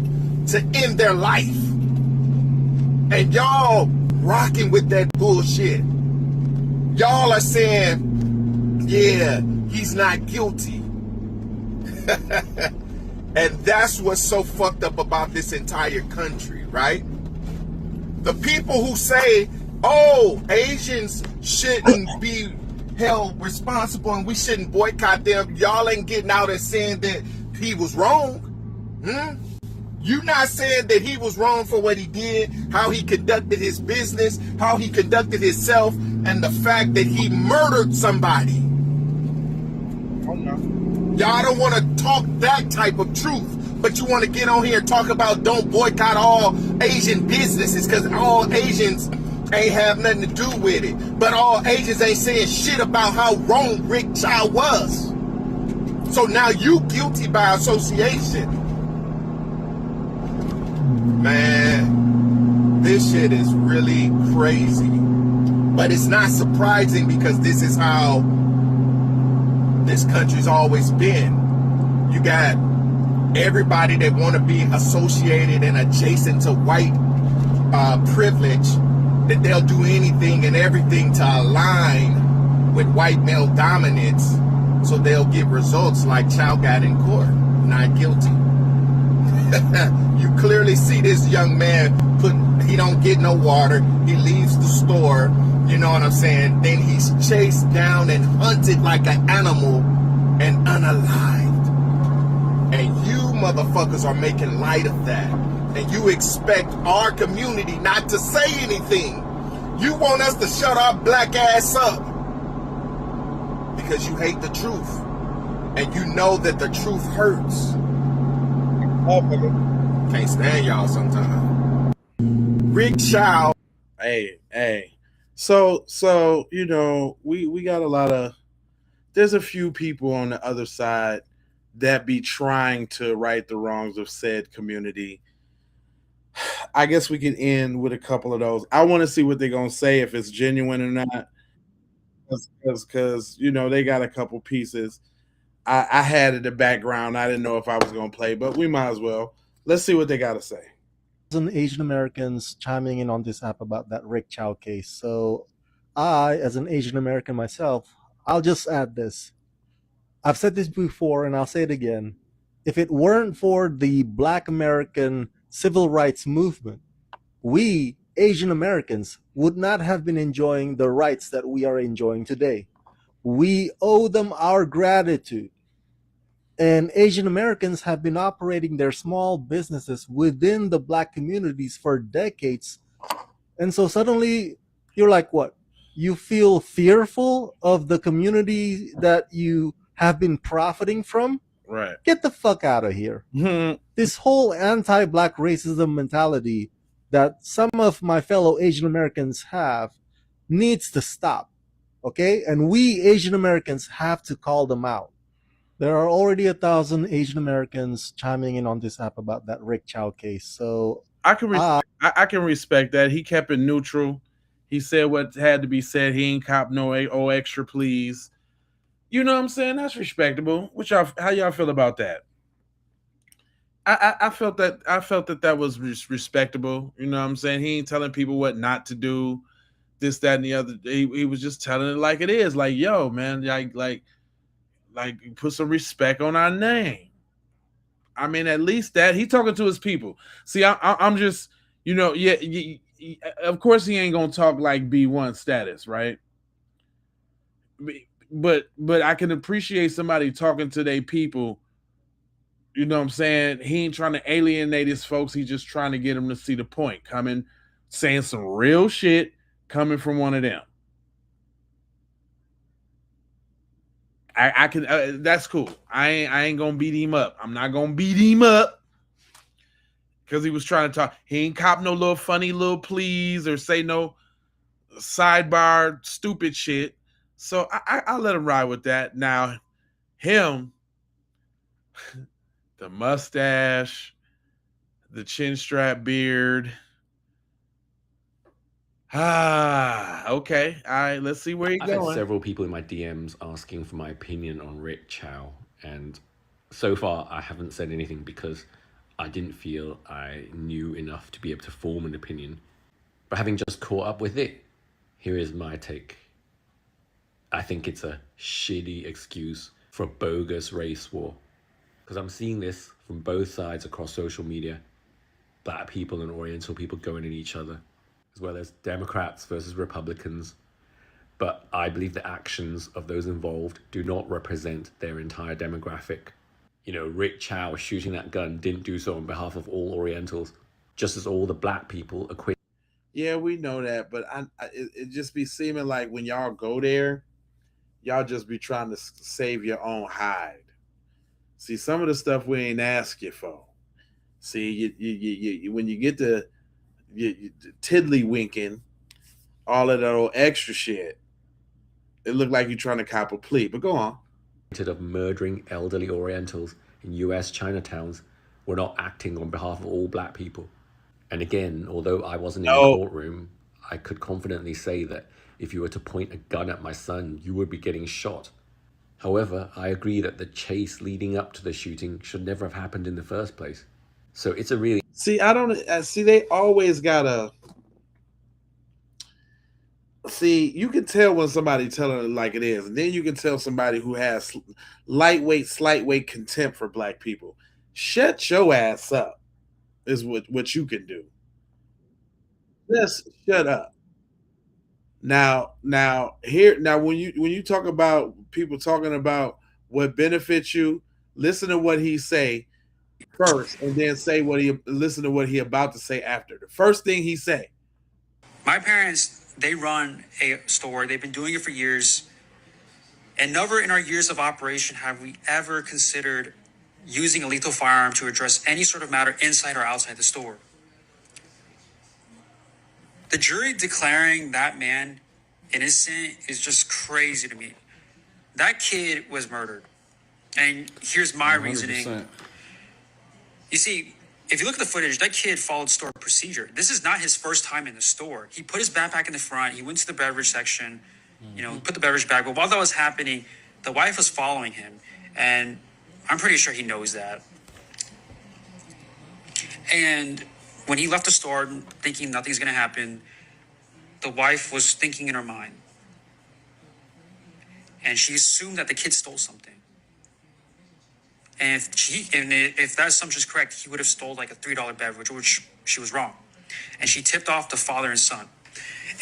to end their life. And y'all rocking with that bullshit. Y'all are saying, yeah, he's not guilty. And that's what's so fucked up about this entire country, right? The people who say, oh, Asians shouldn't be held responsible and we shouldn't boycott them, y'all ain't getting out and saying that he was wrong. You not saying that he was wrong for what he did, how he conducted his business, how he conducted himself, and the fact that he murdered somebody. Oh no. Y'all don't want to talk that type of truth, but you want to get on here and talk about don't boycott all Asian businesses because all Asians ain't have nothing to do with it. But all Asians ain't saying shit about how wrong Rick Chow was. So now you guilty by association. Man, this shit is really crazy. But it's not surprising because this is how this country's always been. You got everybody that want to be associated and adjacent to white privilege, that they'll do anything and everything to align with white male dominance so they'll get results like Chow got in court, not guilty. You clearly see this young man he don't get no water, he leaves the store, you know what I'm saying? Then he's chased down and hunted like an animal and unalived. And you motherfuckers are making light of that. And you expect our community not to say anything. You want us to shut our black ass up because you hate the truth. And you know that the truth hurts. Can't stand y'all sometimes. Rick Chow. Hey. So you know, we got a lot of, there's a few people on the other side that be trying to right the wrongs of said community. I guess we can end with a couple of those. I want to see what they're gonna say, if it's genuine or not, because you know they got a couple pieces. I had in the background. I didn't know if I was gonna play, but we might as well. Let's see what they got to say. Some Asian Americans chiming in on this app about that Rick Chow case. So I, as an Asian American myself, I'll just add this. I've said this before and I'll say it again. If it weren't for the Black American civil rights movement, we Asian Americans would not have been enjoying the rights that we are enjoying today. We owe them our gratitude. And Asian Americans have been operating their small businesses within the Black communities for decades. And so suddenly you're like, what? You feel fearful of the community that you have been profiting from? Right. Get the fuck out of here. This whole anti-Black racism mentality that some of my fellow Asian Americans have needs to stop. Okay? And we Asian Americans have to call them out. There are already 1,000 Asian Americans chiming in on this app about that Rick Chow case. So I can respect that. He kept it neutral. He said what had to be said. He ain't cop no extra please. You know what I'm saying? That's respectable. How y'all feel about that? I felt that was respectable. You know what I'm saying? He ain't telling people what not to do, this, that, and the other. He was just telling it like it is. Like, yo, man, like put some respect on our name. I mean, at least that he talking to his people. See, I'm just, you know, of course he ain't gonna talk like B1 status, right? But I can appreciate somebody talking to their people. You know what I'm saying? He ain't trying to alienate his folks. He's just trying to get them to see the point. Saying some real shit coming from one of them. I can. That's cool. I ain't gonna beat him up. I'm not gonna beat him up because he was trying to talk. He ain't cop no little funny little please or say no sidebar stupid shit. So I'll let him ride with that. Now, him, the mustache, the chin strap beard. Okay. All right. Let's see where he's going. I've had several people in my DMs asking for my opinion on Rick Chow, and so far I haven't said anything because I didn't feel I knew enough to be able to form an opinion. But having just caught up with it, here is my take. I think it's a shitty excuse for a bogus race war. Because I'm seeing this from both sides across social media. Black people and Oriental people going at each other, as well as Democrats versus Republicans. But I believe the actions of those involved do not represent their entire demographic. You know, Rick Chow shooting that gun didn't do so on behalf of all Orientals, just as all the black people acquitted. Yeah, we know that, but it just be seeming like when y'all go there, y'all just be trying to save your own hide. See, some of the stuff we ain't ask you for. See, you when you get to tiddly winking, all of that old extra shit, it looked like you're trying to cop a plea. But go on. Of murdering elderly Orientals in U.S. Chinatowns were not acting on behalf of all black people. And again, although I wasn't in the No. courtroom, I could confidently say that if you were to point a gun at my son, you would be getting shot. However, I agree that the chase leading up to the shooting should never have happened in the first place. So it's a really See, I don't see. They always gotta see. You can tell when somebody telling it like it is, and then you can tell somebody who has lightweight, slightweight contempt for black people. Shut your ass up is what you can do. Just shut up. Now when you talk about people talking about what benefits you, listen to what he say first, and then say what he listen to what he about to say after. The first thing he say. My parents, they run a store. They've been doing it for years. And never in our years of operation have we ever considered using a lethal firearm to address any sort of matter inside or outside the store. The jury declaring that man innocent is just crazy to me. That kid was murdered. And here's my 100%. reasoning. You see, if you look at the footage, that kid followed store procedure. This is not his first time in the store. He put his backpack in the front. He went to the beverage section, put the beverage bag. But while that was happening, the wife was following him. And I'm pretty sure he knows that. And when he left the store thinking nothing's going to happen, the wife was thinking in her mind. And she assumed that the kid stole something. And if that assumption is correct, he would have stole like a $3 beverage, which she was wrong. And she tipped off the father and son.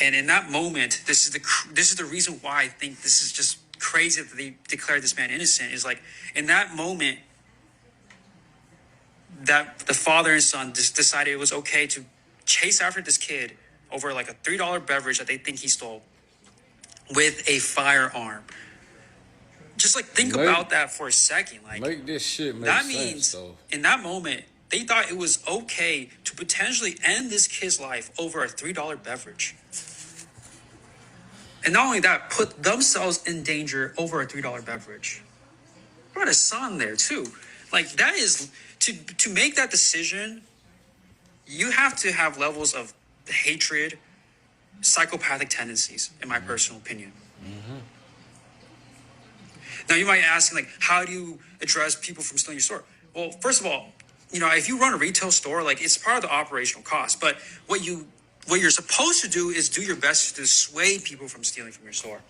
And in that moment, this is the reason why I think this is just crazy that they declared this man innocent. Is like in that moment that the father and son just decided it was okay to chase after this kid over like a $3 beverage that they think he stole with a firearm. Just like think about that for a second. Like Make this shit make that sense, means though. in that moment they thought it was okay to potentially end this kid's life over a $3 beverage. And not only that, put themselves in danger over a $3 beverage. Brought a son there too. Like that is to make that decision, you have to have levels of hatred, psychopathic tendencies, in my personal opinion. Now you might ask, like, how do you address people from stealing your store? Well, first of all, if you run a retail store, like it's part of the operational cost. But what you're supposed to do is do your best to dissuade people from stealing from your store.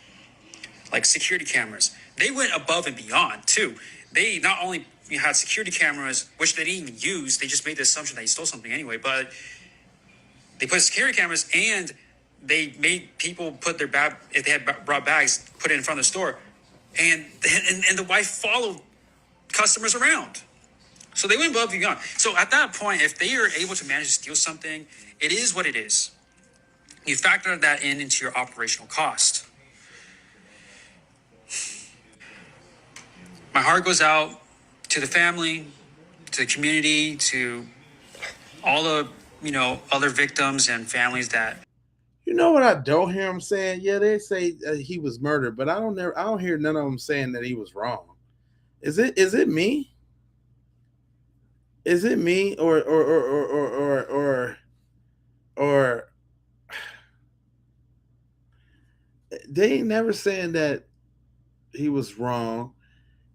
Like security cameras, they went above and beyond too. They not only had security cameras, which they didn't even use, they just made the assumption that he stole something anyway. But they put security cameras and they made people put their bag, if they had brought bags, put it in front of the store. And the wife followed customers around. So they went above and beyond. So at that point, if they are able to manage to steal something, it is what it is. You factor that into your operational cost. My heart goes out to the family, to the community, to all the, other victims and families that. You know what I don't hear them saying? Yeah, they say he was murdered, but I don't hear none of them saying that he was wrong. Is it me? Is it me or they ain't never saying that he was wrong,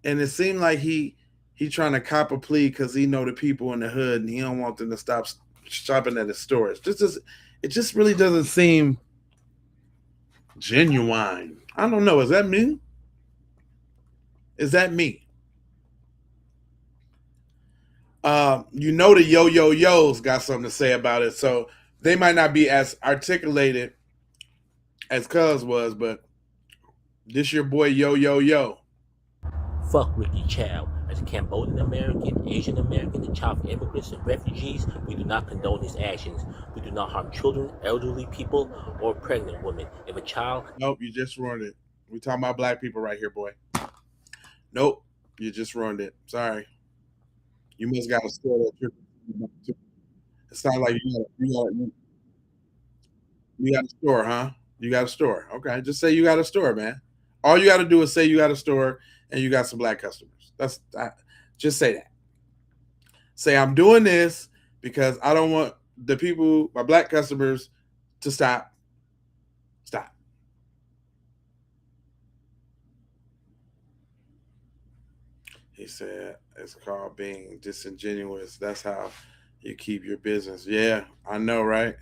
and it seemed like he trying to cop a plea because he know the people in the hood and he don't want them to stop shopping at his stores. It just really doesn't seem genuine. I don't know. Is that me? Is that me? The yo-yo-yos got something to say about it, so they might not be as articulated as Cuz was, but this your boy yo-yo-yo. Fuck Ricky Chow. As a Cambodian American, Asian American, and child of immigrants and refugees, we do not condone his actions. We do not harm children, elderly people, or pregnant women. If a child... Nope, you just ruined it. We talking about black people right here, boy. Nope, you just ruined it. Sorry. You must got a store that you're... It sounds like you got a store, huh? You got a store. Okay, just say you got a store, man. All you got to do is say you got a store and you got some black customers. Just say that. Say I'm doing this because I don't want the people, my black customers, to stop. Stop. He said it's called being disingenuous. That's how you keep your business. Yeah, I know, right?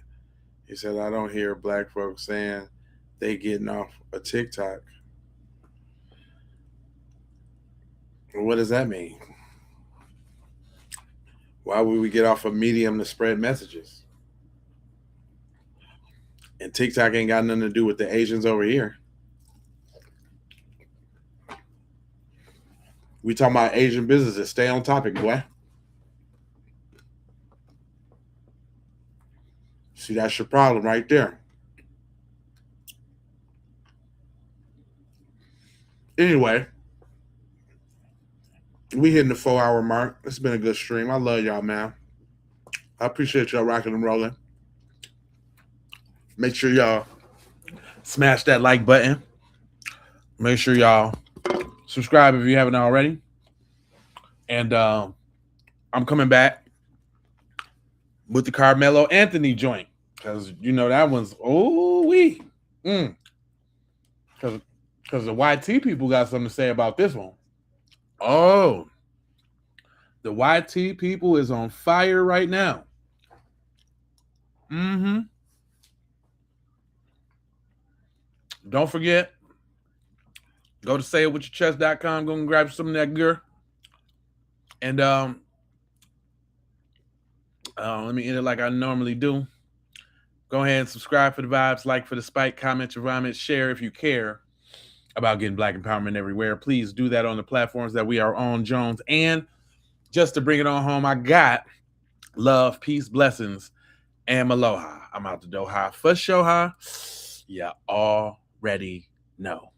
He said I don't hear black folks saying they getting off a TikTok. What does that mean? Why would we get off a medium to spread messages? And TikTok ain't got nothing to do with the Asians over here. We talking about Asian businesses. Stay on topic, boy. See, that's your problem right there. Anyway, we hitting the 4-hour mark. It's been a good stream. I love y'all, man. I appreciate y'all rocking and rolling. Make sure y'all smash that like button. Make sure y'all subscribe if you haven't already. And I'm coming back with the Carmelo Anthony joint. Because you know that one's wee. Because the YT people got something to say about this one. Oh, the YT people is on fire right now. Don't forget, go to sayitwithyourchest.com. Go and grab some of that gear. And let me end it like I normally do. Go ahead and subscribe for the vibes, like for the spike, comment your vomit, share if you care about getting black empowerment everywhere. Please do that on the platforms that we are on, Jones. And just to bring it on home, I got love, peace, blessings, and aloha. I'm out the Doha for Shoha. You already know.